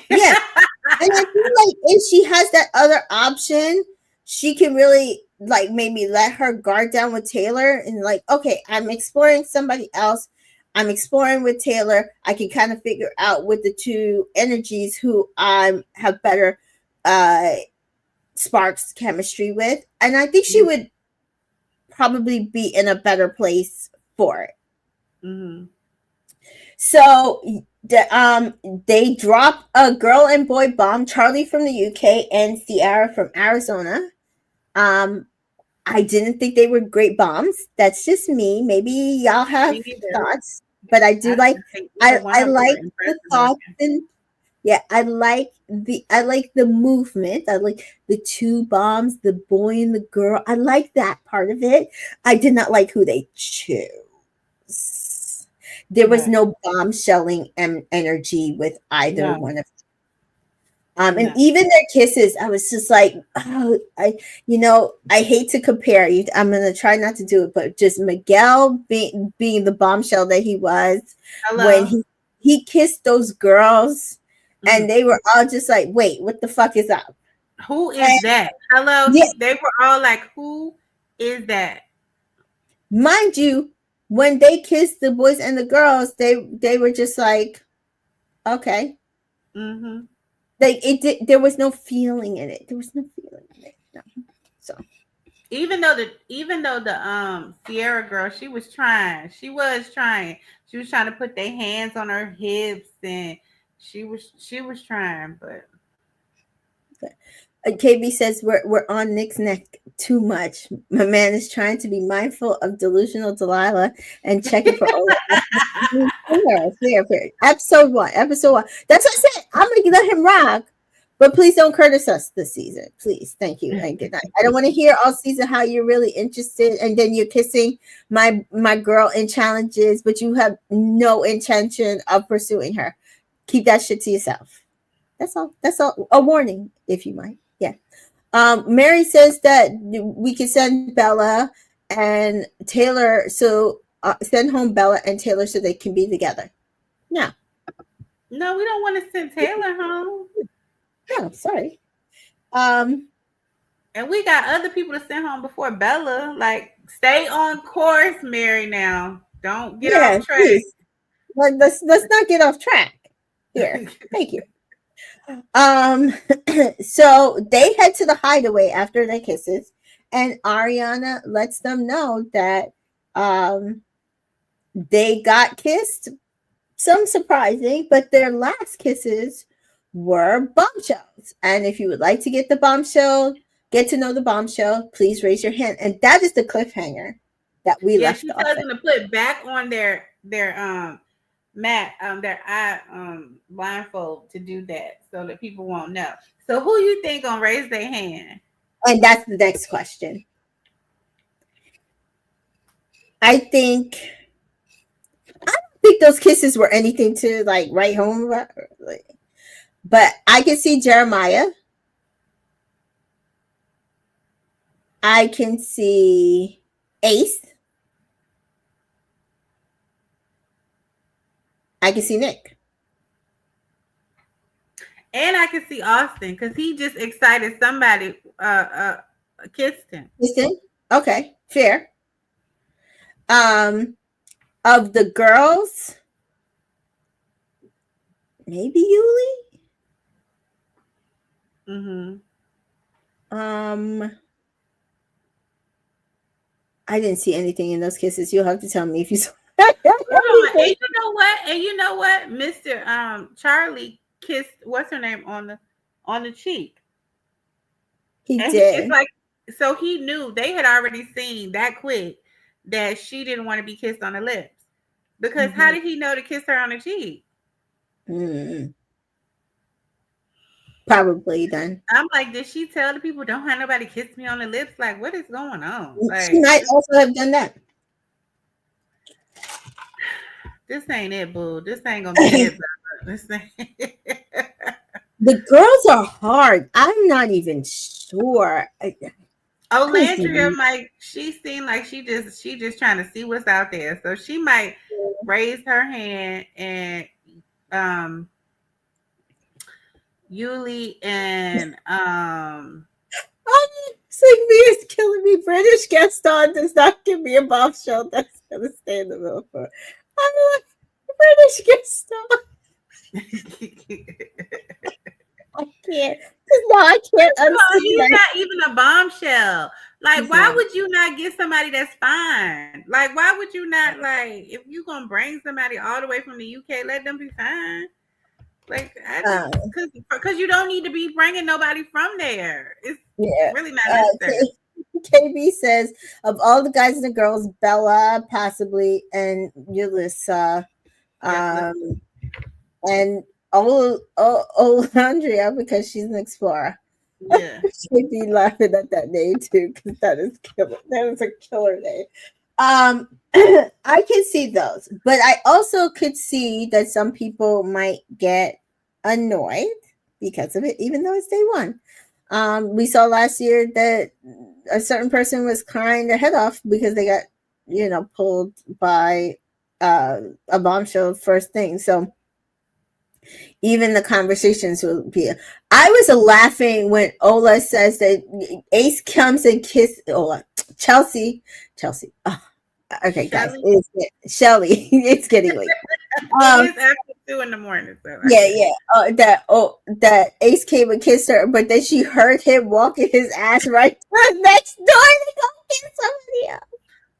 And I feel like if she has that other option, she can really like maybe let her guard down with Taylor and like, okay, I'm exploring somebody else. I'm exploring with Taylor. I can kind of figure out with the two energies who I have better sparks chemistry with. And I think she would probably be in a better place for it.
Mm-hmm.
So they drop a girl and boy bomb, Charlie from the UK and Sierra from Arizona. I didn't think they were great bombs. That's just me. Maybe y'all have thoughts, but I do like I like the thoughts and yeah, I like the movement. I like the two bombs, the boy and the girl. I like that part of it. I did not like who they chose. There was no bombshelling energy with either one of them. And even their kisses, I was just like, oh, I hate to compare you. I'm gonna try not to do it, but just Miguel being the bombshell that he was when he kissed those girls, and they were all just like, wait, what the fuck is up?
Who is that? Hello, yeah. They were all like, who is that?
Mind you, when they kissed the boys and the girls, they were just like, okay.
Mm-hmm.
Like there was no feeling in it. There was no feeling in it. No. So
even though the Sierra girl, she was trying to put their hands on her hips and she was trying, but
KB says we're on Nick's neck too much. My man is trying to be mindful of delusional Delilah and checking for fair. Episode one. That's what I said. I'm gonna let him rock, but please don't Curtis us this season. Please, thank you, and good night. I don't want to hear all season how you're really interested, and then you're kissing my girl in challenges, but you have no intention of pursuing her. Keep that shit to yourself. That's all. That's all. A warning, if you might. Yeah. Mary says that we can send Bella and Taylor, so send home Bella and Taylor so they can be together. No,
we don't want to send Taylor home.
No, sorry. Um,
And we got other people to send home before Bella. Like, stay on course, Mary. Now, don't get
yeah,
off track.
please. Let's not get off track here. Thank you. Um, so they head to the hideaway after their kisses, and Ariana lets them know that um they got kissed. Some surprising, but their last kisses were bombshells. And if you would like to get to know the bombshell, please raise your hand. And that is the cliffhanger that we
Yeah,
left
she
off
tells
at.
them to put back on their mat their eye blindfold to do that so that people won't know. So who you think gonna raise their hand?
And that's the next question. I think those kisses were anything to like write home about. But I can see Jeremiah. I can see Ace. I can see Nick.
And I can see Austin because he just excited somebody kissed him.
Listen, okay, fair. Um, of the girls, maybe Yuli.
Mm-hmm.
Um, I didn't see anything in those kisses. You'll have to tell me if you saw
Hold on. And
anything.
you know what? And you know what? Mr. Charlie kissed what's her name on the cheek.
He
And it's
did.
like so he knew they had already seen that quick that she didn't want to be kissed on the lips. Because how
Mhm.
did he know to kiss her on the cheek?
Mm, probably then.
I'm like, did she tell the people don't have nobody kiss me on the lips? Like, what is going on?
She
Like
might also have done that.
this ain't it, boo. This ain't gonna be it, brother. This ain't
The girls are hard. I'm not even sure. I couldn't see
Olandria
them.
might she seemed like she just trying to see what's out there. So she might raise her hand and um Yuli and
Oh, it's like me is killing me. British Gaston does not give me a bombshell that's gonna stay in the middle for. I'm like British Gaston. I can't. Cause now I can't
Oh,
unsee
he's
that.
not even a bombshell. Like,
He's
why
not.
would you not get somebody that's fine? Like, why would you not like if you gonna bring somebody all the way from the UK, let them be fine. Like, I just
Uh,
because you don't need to be bringing nobody from there. It's
yeah.
really not necessary.
KB says of all the guys and the girls, Bella possibly and Yulissa,
Yep.
um, and Andrea because she's an explorer.
Yeah.
She'd be laughing at that name too because that is killer. That is a killer name. I can see those, but I also could see that some people might get annoyed because of it, even though it's day one. We saw last year that a certain person was crying their head off because they got, pulled by a bombshell first thing. So even the conversations will be. I was laughing when Ola says that Ace comes and kiss Ola. Chelsea. Oh, okay, guys,
Shelly.
Shelly. It's getting late.
It
Um,
is after 2 in the morning, so I
yeah,
get
yeah.
it.
That Ace came and kissed her, but then she heard him walking his ass right to the next door to go kiss somebody else.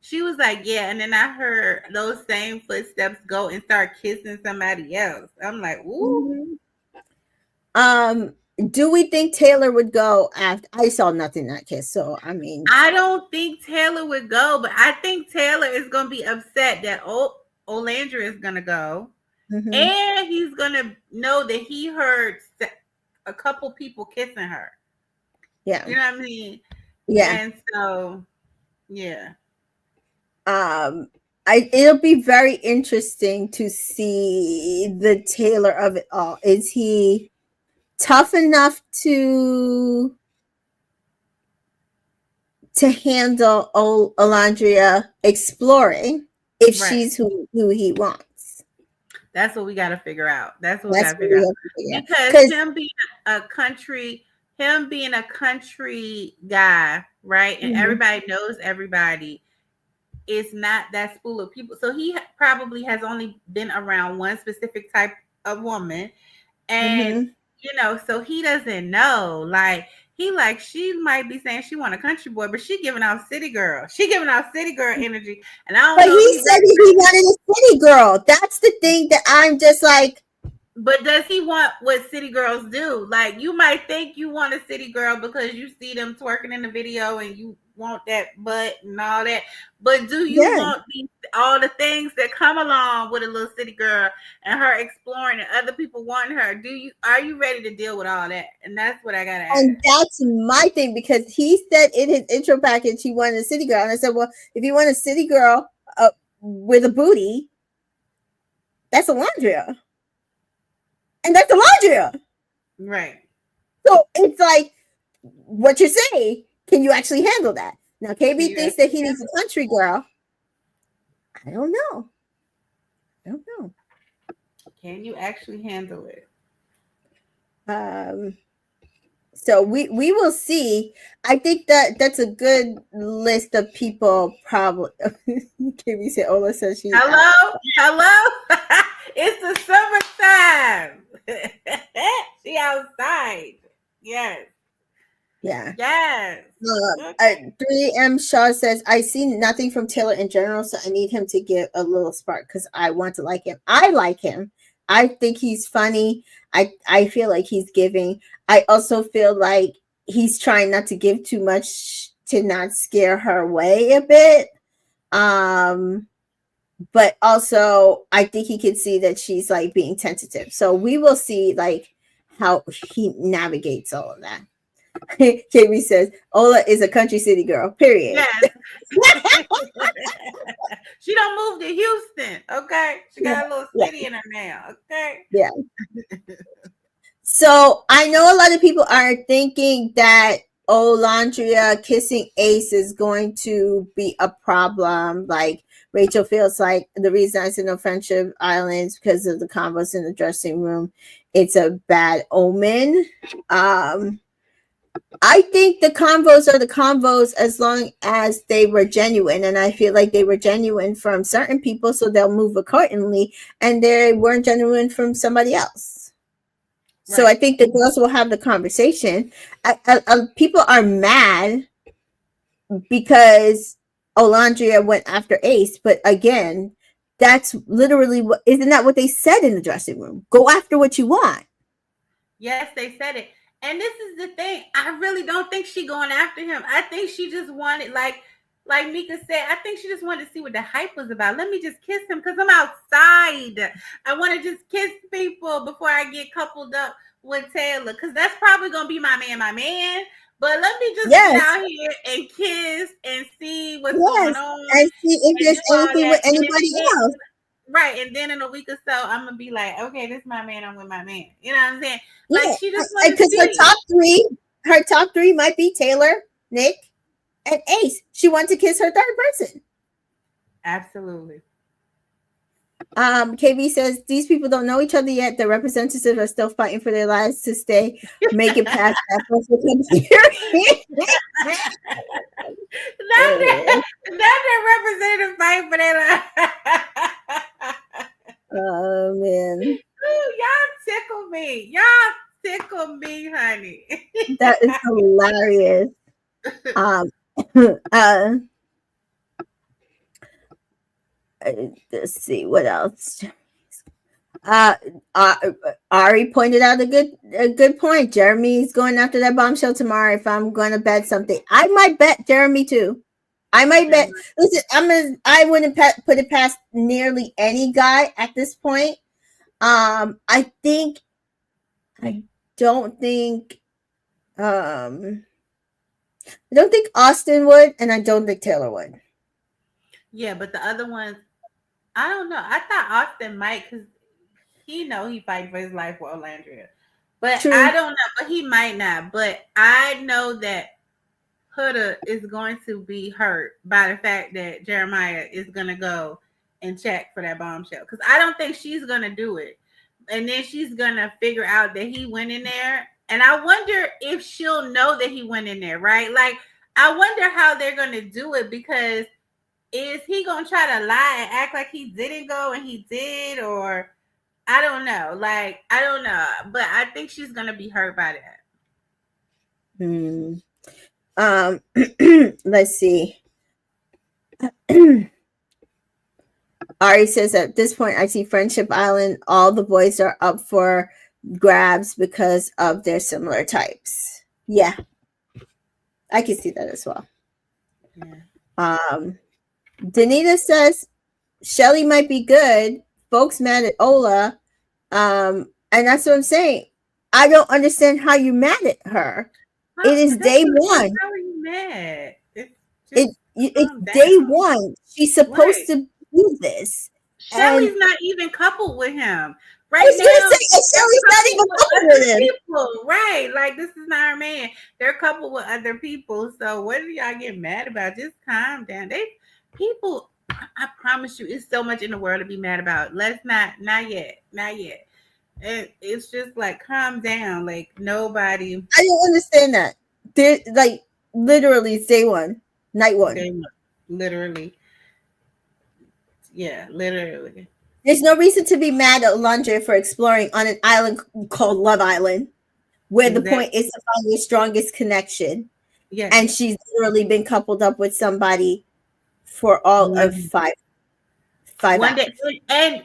She was like, yeah, and then I heard those same footsteps go and start kissing somebody else. I'm like, ooh.
Mhm. Um, do we think Taylor would go after? I saw nothing that kiss, so I mean,
I don't think Taylor would go, but I think Taylor is gonna be upset that Olandra is gonna go,
mhm.
and he's gonna know that he heard a couple people kissing her.
Yeah,
You know what I mean?
yeah.
And so, yeah,
Um, it'll be very interesting to see the Taylor of it all. Is he tough enough to handle Alandria exploring if
right.
she's who he wants?
That's what we got to figure out. That's what we got
That's
to
what
figure
we
out
have to figure out.
because
Because
him being a country him being a country guy, right? And
Mhm.
everybody knows everybody. It's not that spool of people. So he probably has only been around one specific type of woman. And
Mhm.
so he doesn't know. Like he like she might be saying she want a country boy, but she giving off city girl. She giving off city girl energy. And I don't
But
know if
he
he
said
ready for
he
this.
wanted a city girl. That's the thing that I'm just like,
But does he want what city girls do? Like you might think you want a city girl because you see them twerking in the video and you want that butt and all that. But do you
yeah.
want all the things that come along with a little city girl and her exploring and other people wanting her? Are you ready to deal with all that? And that's what I gotta ask.
And that's my thing because he said in his intro package he wanted a city girl. And I said, well, if you want a city girl with a booty, that's a Landria. And that's a Landria.
Right.
So it's like, what you're saying, can you actually handle that? Now,
Can
KB
you
thinks that
actually
he needs
handle
a country girl. I don't know. I don't know.
it? Can you actually handle it?
Um, so we will see. I think that that's a good list of people. Probably. KB said Ola says she's out.
Hello? Hello? It's the summertime. She outside. Yes.
Yeah.
Yes. Okay.
3M Shaw says, I see nothing from Taylor in general, so I need him to give a little spark because I want to like him. I like him. I think he's funny. I feel like he's giving. I also feel like he's trying not to give too much to not scare her away a bit. Um, but also I think he can see that she's like being tentative. So we will see like how he navigates all of that. KB says, Ola is a country city girl, period.
Yes. She don't move to Houston. Okay. She
Yeah,
got a little
yeah,
city in her now. Okay.
yeah. So I know a lot of people are thinking that Olandria kissing Ace is going to be a problem. Like Rachel feels like the reason I said no friendship islands because of the combos in the dressing room. It's a bad omen. Um, I think the convos are the convos as long as they were genuine. And I feel like they were genuine from certain people, so they'll move accordingly. And they weren't genuine from somebody else. So I
Right.
think the girls will have the conversation. People are mad because Olandria went after Ace. But again, that's literally what, isn't that what they said in the dressing room? Go after what you want.
Yes, they said it. And this is the thing. I really don't think she going after him. I think she just wanted, like Mika said, I think she just wanted to see what the hype was about. Let me just kiss him because I'm outside. I want to just kiss people before I get coupled up with Taylor. Because that's probably gonna be my man. But let me just get
Yes,
out here and kiss and see what's going
yes.
on
And see if
and do
there's
all
anything
that.
with anybody else.
Right. And then in a week or so, I'm gonna be like, okay, this is my man, I'm with my man. You know what I'm saying? Like
Yeah,
she just wanna
because
see.
her top three might be Taylor, Nick, and Ace. She wants to kiss her third person.
Absolutely.
KB says these people don't know each other yet. The representatives are still fighting for their lives to stay, make it past that first here.
Not that representative fight for their life.
Oh man,
Ooh, y'all tickle me. Y'all tickle me, honey.
that is hilarious. Um, uh, let's see what else. Uh, uh, Ari pointed out a good point. Jeremy's going after that bombshell tomorrow. If I'm going to bet something, I might bet Jeremy too. I might bet. Listen, I wouldn't put it past nearly any guy at this point. I think. I don't think. I don't think Austin would, and I don't think Taylor would.
Yeah, but the other ones, I don't know. I thought Austin might because he fighting for his life with Olandria. But I
True.
don't know. But he might not. But I know that Huda is going to be hurt by the fact that Jeremiah is going to go and check for that bombshell. Because I don't think she's going to do it. And then she's going to figure out that he went in there And I wonder if she'll know that he went in there, right? Like, I wonder how they're gonna do it, because is he gonna try to lie and act like he didn't go and he did, or I don't know. Like, I don't know, but I think she's gonna be hurt by that.
Hmm. Let's see. Ari says at this point, I see Friendship Island. All the boys are up for grabs because of their similar types. Yeah, I can see that as well.
Yeah.
Danita says Shelly might be good. Folks mad at Ola. And that's what I'm saying. I don't understand how you mad at her. It is
That's
day
what it is.
one.
How are you mad? It's just
It's
calm
day
down.
one. She's supposed
Right.
to do this. And
Shelly's not even coupled with him.
I
Right
was
now,
gonna say,
they're
Shelly's not
coupled
even
with
coupled with
other
him.
people. Right. Like, this is not her man. They're coupled with other people. So what do y'all get mad about? Just calm down. People, I promise you, it's so much in the world to be mad about. Let's not yet. Not yet. It's just like, calm down. Like, nobody.
I don't understand that. They're like literally it's day one, night one.
Literally. Yeah, literally.
There's no reason to be mad at Alondra for exploring on an island called Love Island, where the
Exactly.
point is to find your strongest connection.
Yes.
And she's literally been coupled up with somebody for all of five
One day,
hours.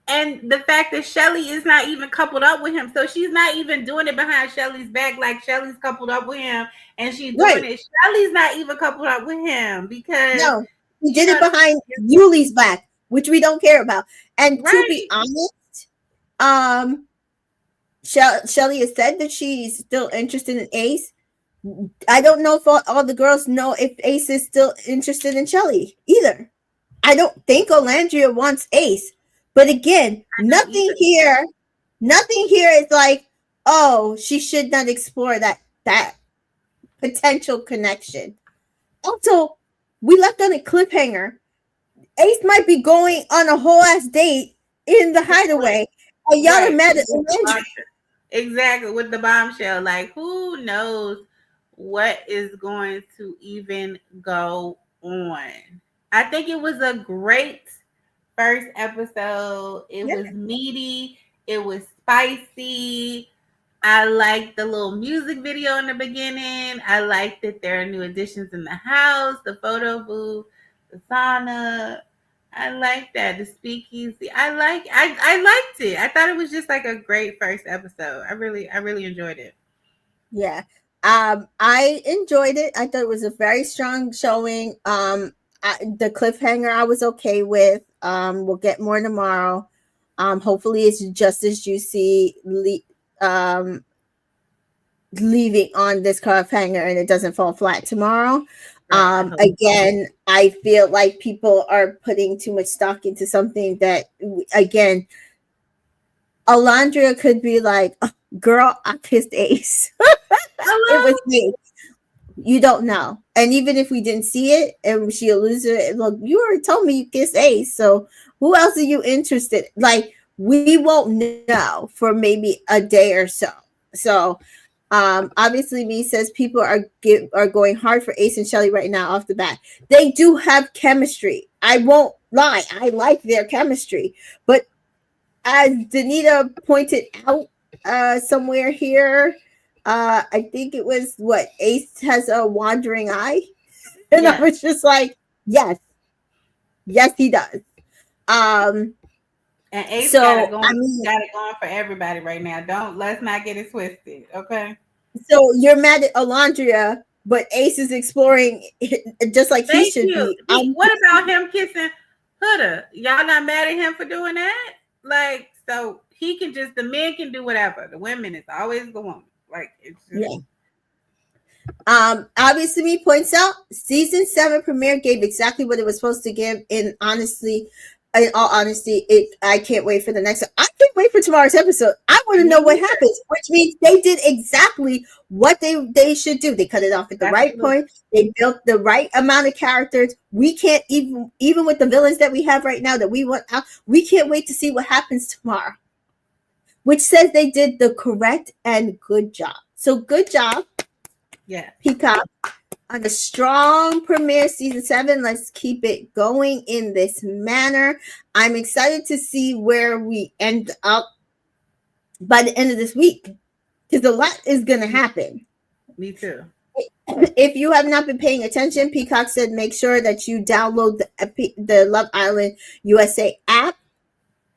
and the fact that Shelly is not even coupled up with him, so she's not even doing it behind Shelly's back, like Shelly's coupled up with him, and she's doing
Right.
it. Shelly's not even coupled up with him because
No, he
you
did
know,
it behind Yuli's back, which we don't care about. And to be
right?
honest, Shelly has said that she's still interested in Ace. I don't know if all the girls know if Ace is still interested in Shelly either. I don't think Olandria wants Ace. But again, nothing here is like, oh, she should not explore that potential connection. Also, we left on a cliffhanger. Ace might be going on a whole ass date in the hideaway. And y'all are mad at Olandria.
Exactly, with the bombshell. Like, who knows what is going to even go on? I think it was a great first episode. It was meaty, it was spicy. I liked the little music video in the beginning. I liked that there are new additions in the house, the photo booth, the sauna. I like that. The speakeasy. I liked it. I thought it was just like a great first episode. I really enjoyed it.
Yeah. I enjoyed it. I thought it was a very strong showing. The cliffhanger I was okay with. We'll get more tomorrow. Hopefully it's just as juicy leaving on this cliffhanger and it doesn't fall flat tomorrow.
Right,
Again, I feel like people are putting too much stock into something that, again, Alondra could be like, oh, girl, I kissed Ace. It was me. You don't know. And even if we didn't see it and she alludes it, look, you already told me you kissed Ace. So who else are you interested? Like, we won't know for maybe a day or so. So obviously me says people are going hard for Ace and Shelly right now off the bat. They do have chemistry. I won't lie. I like their chemistry. But as Danita pointed out somewhere here, I think it was what Ace has a wandering eye, and I was just like, yes, he does.
And Ace got it going for everybody right now. Let's not get it twisted, okay?
So you're mad at Alondria, but Ace is exploring just like he should be.
What about him kissing Huda? Y'all not mad at him for doing that? Like, so he can the men can do whatever. The women is always the woman. Like, it's just...
Obviously me points out season 7 premiere gave exactly what it was supposed to give. In all honesty, I can't wait for the next. I can't wait for tomorrow's episode. I want to know what happens, which means they did exactly what they should do. They cut it off at the right point. They built the right amount of characters. We can't even with the villains that we have right now that we want out. We can't wait to see what happens tomorrow, which says they did the correct and good job. So good job,
Yeah.
Peacock, on a strong premiere season 7. Let's keep it going in this manner. I'm excited to see where we end up by the end of this week because a lot is going to happen.
Me too.
If you have not been paying attention, Peacock said make sure that you download the Love Island USA app.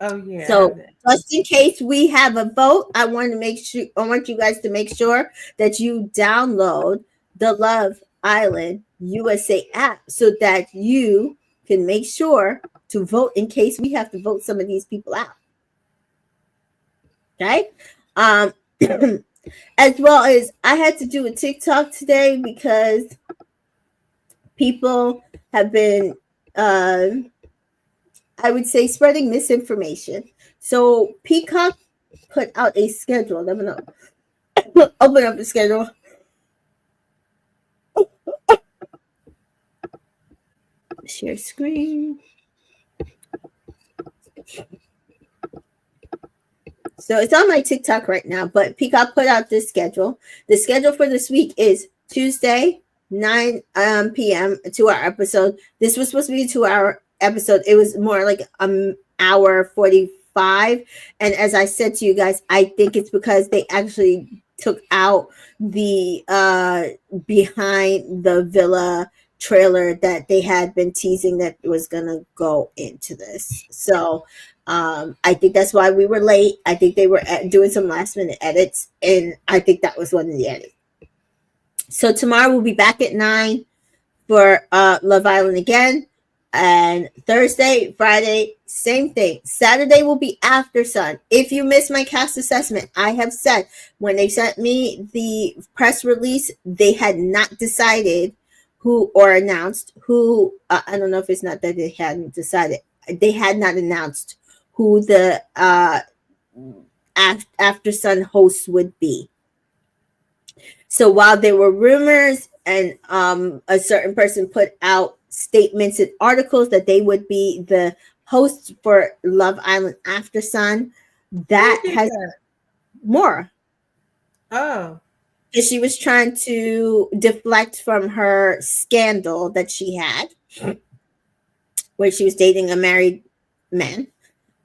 Oh yeah.
So just in case we have a vote, I want you guys to make sure that you download the Love Island USA app so that you can make sure to vote in case we have to vote some of these people out. Okay? Um as well as I had to do a TikTok today because people have been I would say spreading misinformation. So Peacock put out a schedule. I'm gonna open up the schedule. Share screen. So it's on my TikTok right now, but Peacock put out this schedule. The schedule for this week is Tuesday, 9 p.m. 2-hour episode. This was supposed to be a 2-hour episode. It was more like hour 45. And as I said to you guys, I think it's because they actually took out the behind the villa trailer that they had been teasing that was gonna go into this. So I think that's why we were late. I think they were doing some last minute edits, and I think that was one of the edits. So tomorrow we'll be back at 9 for Love Island again. And Thursday, Friday, same thing. Saturday will be After Sun. If you missed my cast assessment, I have said when they sent me the press release, they had not decided who or announced who. I don't know if it's not that they hadn't decided. They had not announced who the After Sun host would be. So while there were rumors and a certain person put out statements and articles that they would be the hosts for Love Island After Sun, that has more.
Oh.
Because she was trying to deflect from her scandal that she had, where she was dating a married man.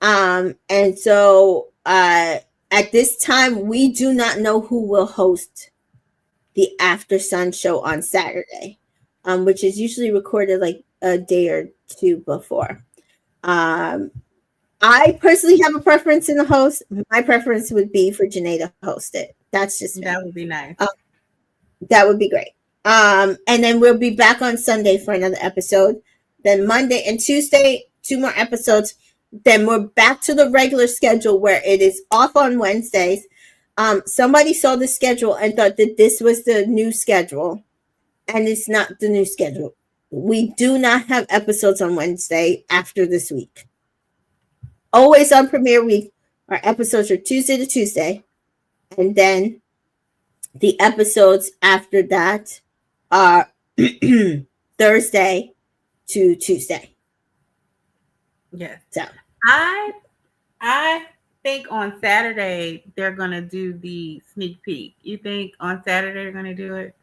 And so at this time, we do not know who will host the After Sun show on Saturday, which is usually recorded like a day or two before. I personally have a preference in the host. My preference would be for Janae to host it. That's just me.
That would be nice.
That would be great. And then we'll be back on Sunday for another episode. Then Monday and Tuesday, 2 more episodes. Then we're back to the regular schedule where it is off on Wednesdays. Somebody saw the schedule and thought that this was the new schedule, and it's not the new schedule. We do not have episodes on Wednesday after this week. Always on premiere week, our episodes are Tuesday to Tuesday, and then the episodes after that are Thursday to Tuesday.
Yes.
So
I think on Saturday they're gonna do the sneak peek. You think on Saturday they're gonna do it?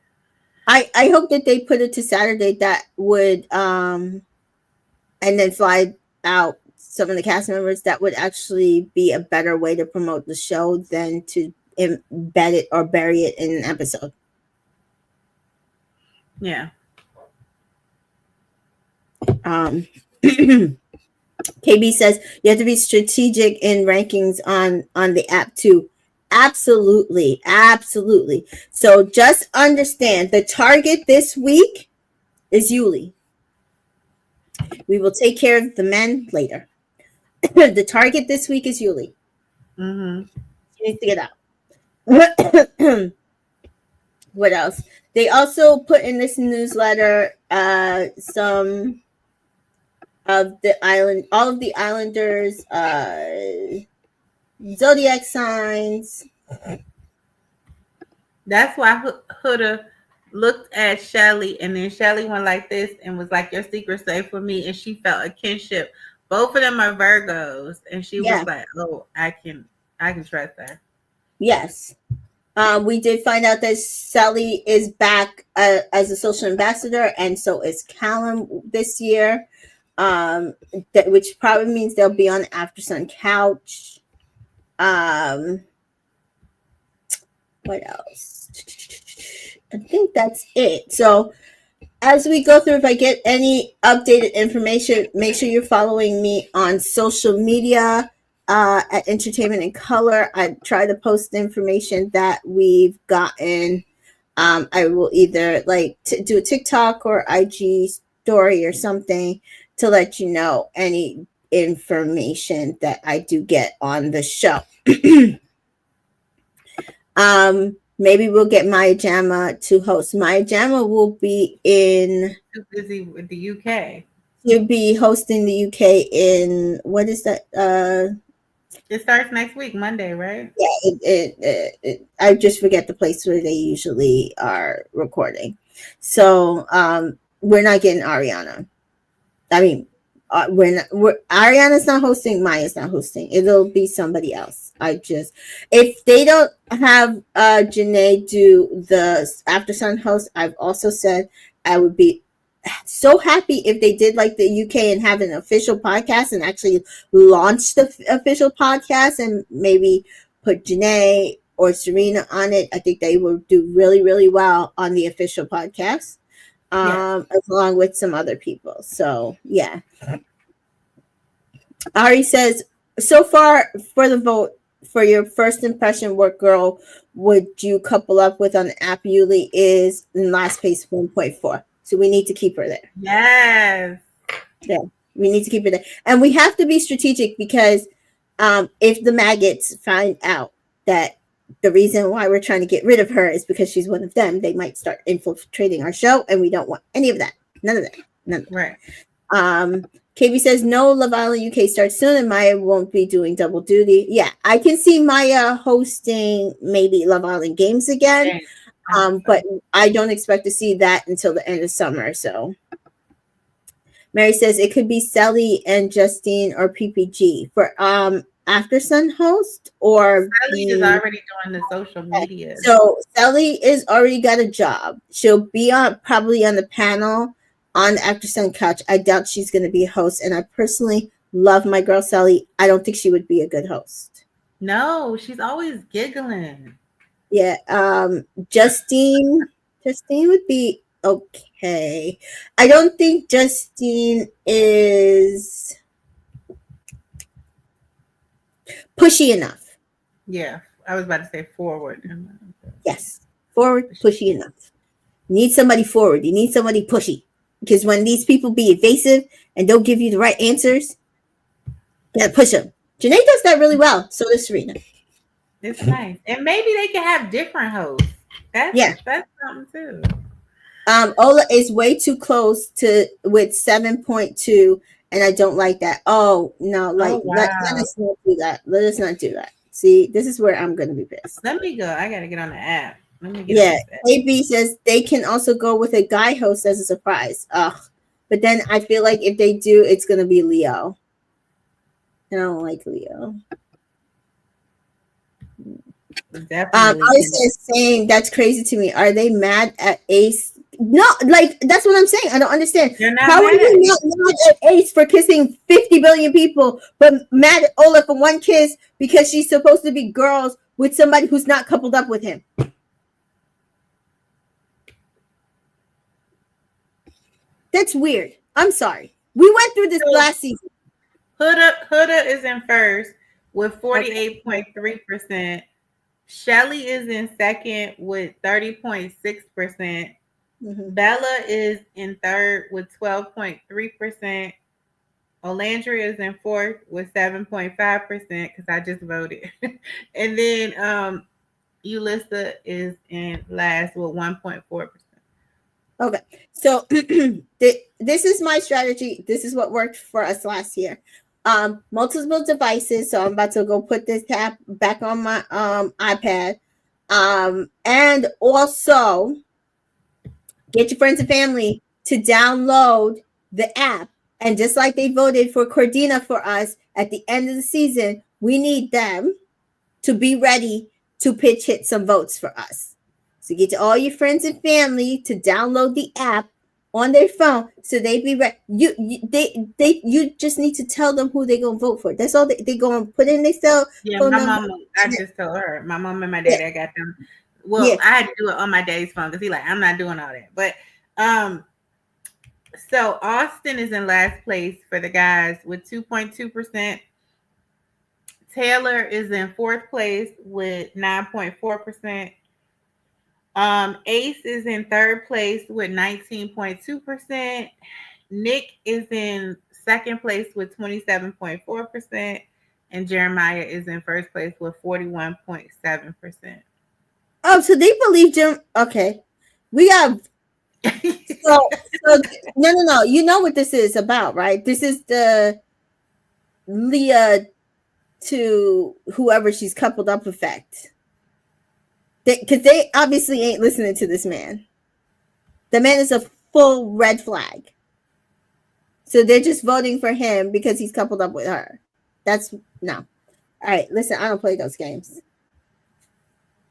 I hope that they put it to Saturday. That would and then fly out some of the cast members. That would actually be a better way to promote the show than to embed it or bury it in an episode.
Yeah.
KB says you have to be strategic in rankings on the app too. Absolutely. So just understand the target this week is Yuli. We will take care of the men later. The target this week is Yuli.
Mm-hmm.
She needs to get out. What else? They also put in this newsletter some of all of the islanders zodiac signs.
That's why Huda looked at Shelly, and then Shelly went like this and was like, "Your secret's safe with me," and she felt a kinship. Both of them are Virgos, and she was like, "Oh, I can trust her."
Yes. We did find out that Sally is back as a social ambassador, and so is Callum this year. Which probably means they'll be on After Sun Couch. Um, what else? I think that's it. So as we go through, if I get any updated information, make sure you're following me on social media at Entertainment in Color. I try to post information that we've gotten. I will either do a TikTok or IG story or something to let you know any information that I do get on the show. Maybe we'll get Maya Jama to host. Maya Jama will be in.
Too busy with the UK.
You'll be hosting the UK in what is that?
It starts next week, Monday, right?
Yeah, I just forget the place where they usually are recording. So we're not getting Ariana. I mean, Ariana's not hosting. Maya's not hosting. It'll be somebody else. If they don't have Janae do the After Sun host, I've also said I would be so happy if they did like the UK and have an official podcast and actually launch the official podcast and maybe put Janae or Serena on it. I think they will do really, really well on the official podcast, along with some other people. So yeah. Ari says, so far for the vote for your first impression, what girl would you couple up with on the app? Yuli is in last place 1.4. So we need to keep her there.
Yes.
Yeah, we need to keep her there. And we have to be strategic because if the maggots find out that the reason why we're trying to get rid of her is because she's one of them, they might start infiltrating our show, and we don't want any of that. None of that. None of that.
Right.
KB says, no, Love Island UK starts soon and Maya won't be doing double duty. Yeah, I can see Maya hosting maybe Love Island games again, but I don't expect to see that until the end of summer. So Mary says it could be Sally and Justine or PPG for After Sun host, or
Sally is already doing the social media.
So Sally is already got a job. She'll be probably on the panel on the After Sun Couch. I doubt she's going to be a host, and I personally love my girl Sally. I don't think she would be a good host.
No, she's always giggling.
Yeah, Justine would be okay. I don't think Justine is pushy enough.
Yeah, I was about to say forward.
Yes, forward, pushy enough. You need somebody forward. You need somebody pushy. Because when these people be evasive and don't give you the right answers, you gotta push them. Janae does that really well. So does Serena.
It's nice. And maybe they can have different hosts. That's something too.
Ola is way too close with 7.2, and I don't like that. Oh no, let us not do that. Let us not do that. See, this is where I'm gonna be pissed.
Let me go. I gotta get on the app. Let me get
AB says they can also go with a guy host as a surprise. But then I feel like if they do, it's gonna be Leo. I don't like Leo.
Definitely.
I was saying that's crazy to me. Are they mad at Ace? No, that's what I'm saying. I don't understand. How are you not mad at Ace for kissing 50 billion people, but mad at Ola for one kiss because she's supposed to be girls with somebody who's not coupled up with him? That's weird. I'm sorry. We went through this last season.
Huda is in first with 48.3%. Shelly is in second with 30.6%. Bella is in third with 12.3%. Olandria is in fourth with 7.5% because I just voted. And then Ulissa is in last with 1.4%.
Okay, so this is my strategy. This is what worked for us last year. Multiple devices. So I'm about to go put this app back on my iPad. And also get your friends and family to download the app. And just like they voted for Cordina for us at the end of the season, we need them to be ready to pitch hit some votes for us. So get all your friends and family to download the app on their phone, so they be ready. You just need to tell them who they gonna vote for. That's all they gonna put in their cell
Yeah,
phone
my
number.
mama, I just told her, my mom and my
Yeah,
daddy, I got them. Well,
yeah.
I had to do it on my daddy's phone because he like, I'm not doing all that. But so Austin is in last place for the guys with 2.2%. Taylor is in fourth place with 9.4%. Ace is in third place with 19.2%. Nick is in second place with 27.4%. And Jeremiah is in first place with 41.7%.
Oh, so they believe Jim. Okay, we got so no. You know what this is about, right? This is the Leah to whoever she's coupled up effect. Because they obviously ain't listening to this man. The man is a full red flag. So they're just voting for him because he's coupled up with her. That's no. All right, listen, I don't play those games.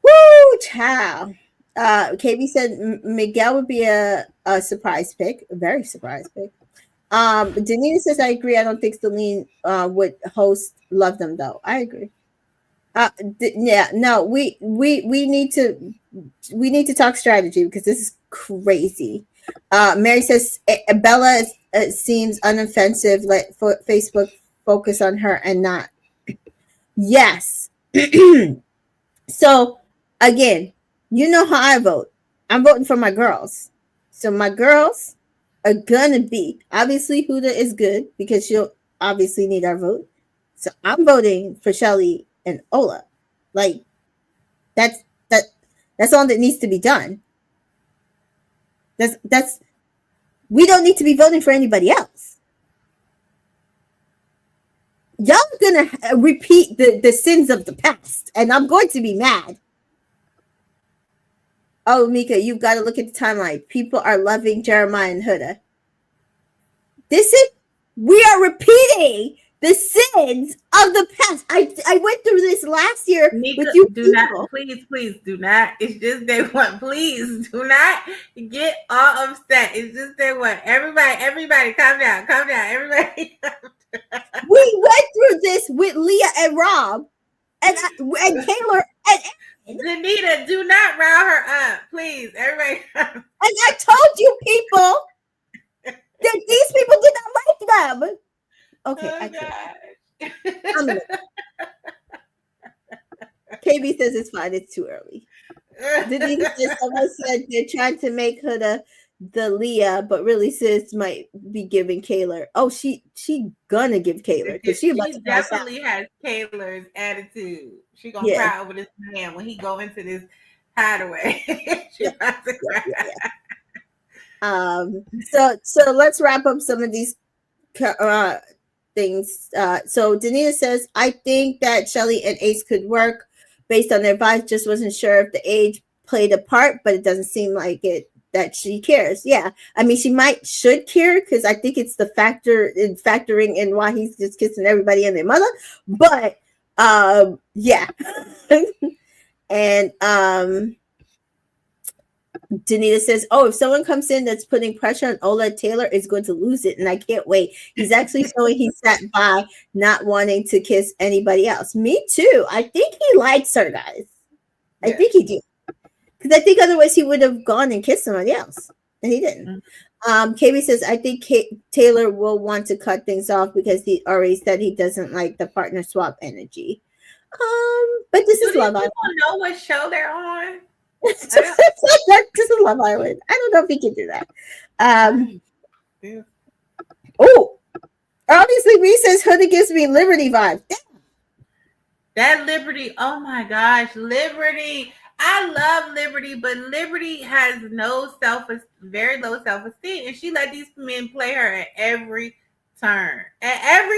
Woo, child. KB said Miguel would be a surprise pick, a very surprise pick. Danita says I agree. I don't think Celine would host Love Them though. I agree. Yeah, no, we need to talk strategy because this is crazy. Mary says Bella seems unoffensive. Let Facebook focus on her and not. Yes. So again, you know how I vote. I'm voting for my girls. So my girls are gonna be obviously Huda is good because she'll obviously need our vote. So I'm voting for Shelly and Ola. Like that's that's all that needs to be done. That's we don't need to be voting for anybody else. Y'all are gonna repeat the sins of the past, and I'm going to be mad. Oh, Mika, you've got to look at the timeline. People are loving Jeremiah and Huda. We are repeating the sins of the past. I went through this last year
Mika,
with you
do
people.
not, please do not. It's just day one. Please do not get all upset. It's just day one. Everybody, calm down. Everybody.
We went through this with Leah and Rob and Taylor and
Danita, do not rile her up, please. Everybody.
And I told you people that these people did not like them. Okay, I can't. KB says it's fine. It's too early. Someone said they're trying to make her the Leah, but really sis might be giving Kayla. Oh, she gonna give Kayla because she
definitely has Kayla's attitude. She gonna cry over this man when he go into this hideaway. She about to cry.
So let's wrap up some of these things. So Danita says, I think that Shelly and Ace could work based on their vibes. Just wasn't sure if the age played a part, but it doesn't seem like it that she cares. Yeah, I mean, she should care because I think it's the factoring in why he's just kissing everybody and their mother. But yeah, and Danita says, oh, if someone comes in that's putting pressure on Ola, Taylor is going to lose it, and I can't wait. He's actually showing he sat by, not wanting to kiss anybody else. Me too. I think he likes her, guys. I think he did. Because I think otherwise he would have gone and kissed somebody else, and he didn't. KB says, I think Taylor will want to cut things off because he already said he doesn't like the partner swap energy. But this is Love Island.
People know what show they're on.
This is Love Island. I don't know if he can do that. Oh, obviously, Reese says Hoodie gives me Liberty vibes.
That Liberty, oh my gosh, Liberty. I love Liberty, but Liberty has very low self-esteem, and she let these men play her at every turn.
Damn.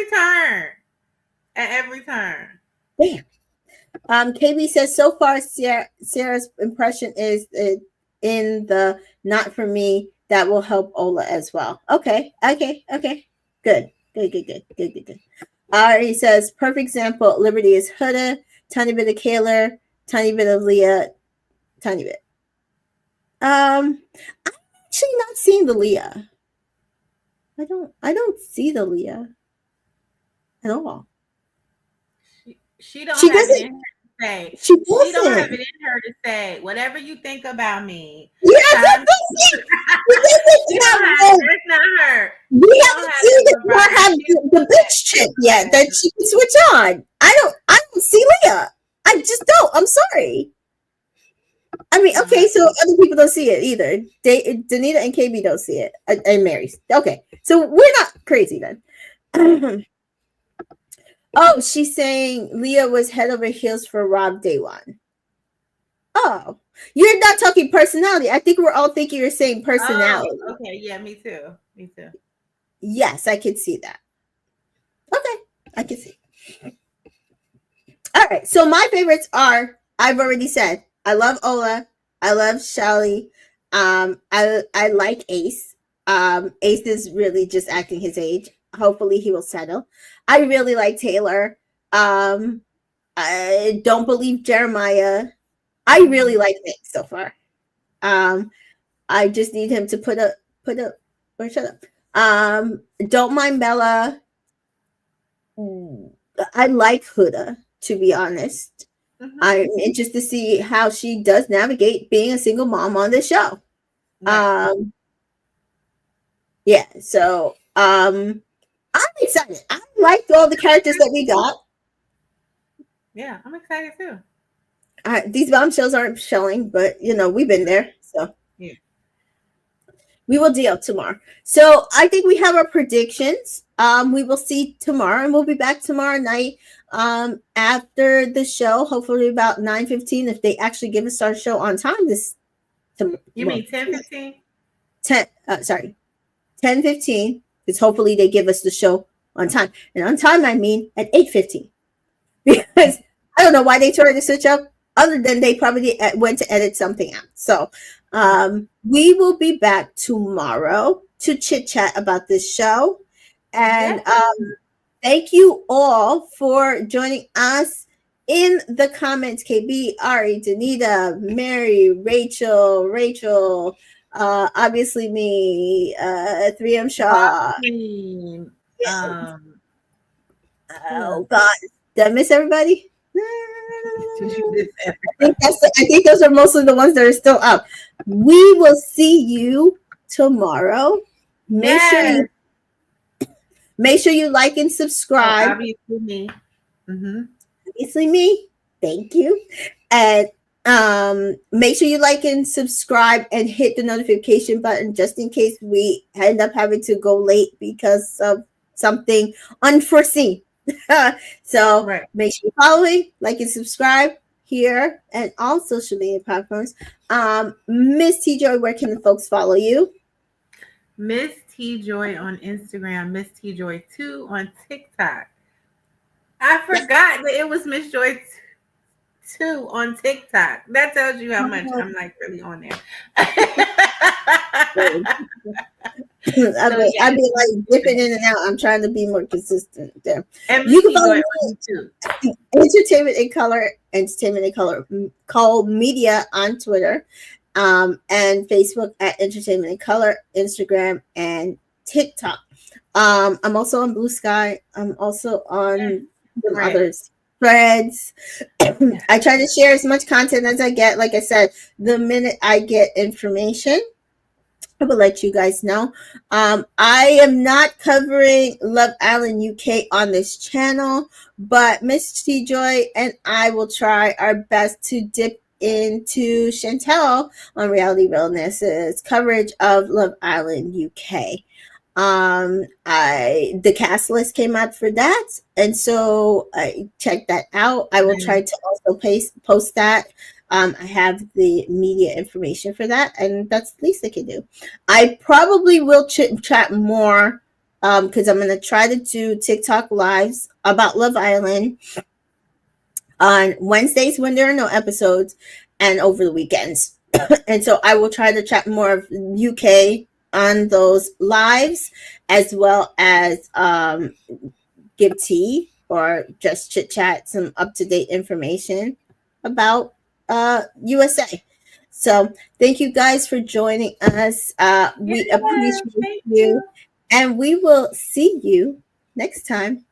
KB says so far Sarah's impression is in the not for me. That will help Ola as well. Okay. Good. He says perfect example. Liberty is Huda, tiny bit of Kayla, tiny bit of Leah, tiny bit. I'm actually not seeing the Leah. I don't see the Leah at all.
She don't
She
have it
doesn't.
in her to say.
She
She don't have
doesn't.
it in her to say whatever you think about me.
Yeah,
Time.
she
She
doesn't have
don't have it.
the.
That's not her.
We
She don't
haven't
have
seen
it
the
with
car
Robert.
have
She don't
the
do that.
bitch
She
chip
don't
yet
have
that
that.
she can switch on. I don't see Leah. I just don't. I'm sorry. I mean,
She don't
okay,
have
so other people don't see it either. Danita and KB don't see it, and Mary's. Okay, so we're not crazy then. Oh, she's saying Leah was head over heels for Rob day one. Oh, you're not talking personality. I think we're all thinking you're saying
Oh,
personality.
okay. Yeah, me too. Me too.
Yes, I could see that. Okay, I can see. All right, so my favorites are, I've already said, I love Ola. I love Shelly. I like Ace. Ace is really just acting his age. Hopefully he will settle. I really like Taylor. I don't believe Jeremiah. I really like Nick so far. Um, I just need him to put up or shut up. Don't mind Bella. I like Huda, to be honest.
Mm-hmm.
I'm interested to see how she does navigate being a single mom on this show.
Right.
Yeah, so I'm excited. I liked all the characters that we got.
Yeah, I'm excited too.
These bombshells aren't showing, but you know, we've been there. So
Yeah.
we will deal tomorrow. So I think we have our predictions. We will see tomorrow, and we'll be back tomorrow night. After the show, hopefully about 9:15, if they actually give us our show on time.
You mean 10:15?
10. Sorry, 10:15. Because hopefully they give us the show on time, and on time I mean at 8:15. Because I don't know why they tried to switch up, other than they probably went to edit something out. So we will be back tomorrow to chit chat about this show. And
Yes.
thank you all for joining us in the comments. KB, Ari, Danita, Mary, Rachel, obviously me, 3M Shaw.
Queen.
Yes.
Who
Oh
else?
God, did I miss everybody?
Did you miss
I
everybody?
think those are mostly the ones that are still up. We will see you tomorrow. Make sure
Yes.
you like and
Oh,
subscribe.
obviously me. Mm-hmm.
Obviously me. Thank you. And make sure you like and subscribe and hit the notification button just in case we end up having to go late because of something unforeseen. So
Right.
make sure you're following, like and subscribe here and all social media platforms. Miss T Joy, where can the folks follow you?
Miss T Joy on Instagram, Miss T Joy 2 on TikTok. I forgot that it was Miss Joy 2 on TikTok. That tells you how much I'm like really on there. So
I've
yes,
been like dipping in and out. I'm trying to be more consistent there.
and
You
Miss
can
T
follow
Joy
me
on YouTube.
Entertainment in Color, Call Media on Twitter, and Facebook at Entertainment in Color, Instagram, and TikTok. I'm also on Blue Sky. I'm also on some
Right.
other threads. I try to share as much content as I get. Like I said, the minute I get information, I will let you guys know. I am not covering Love Island UK on this channel, but Miss T Joy and I will try our best to dip into Chantel on Reality Realness's coverage of Love Island UK. I the cast list came out for that, and so I checked that out. I will try to also post that. I have the media information for that, and that's the least I can do. I probably will chat more because I'm going to try to do TikTok lives about Love Island on Wednesdays when there are no episodes and over the weekends. And so I will try to chat more of UK on those lives as well as give tea or just chit chat some up to date information about USA. So thank you guys for joining us. We
Yes,
appreciate
thank
you,
you.
and we will see you next time.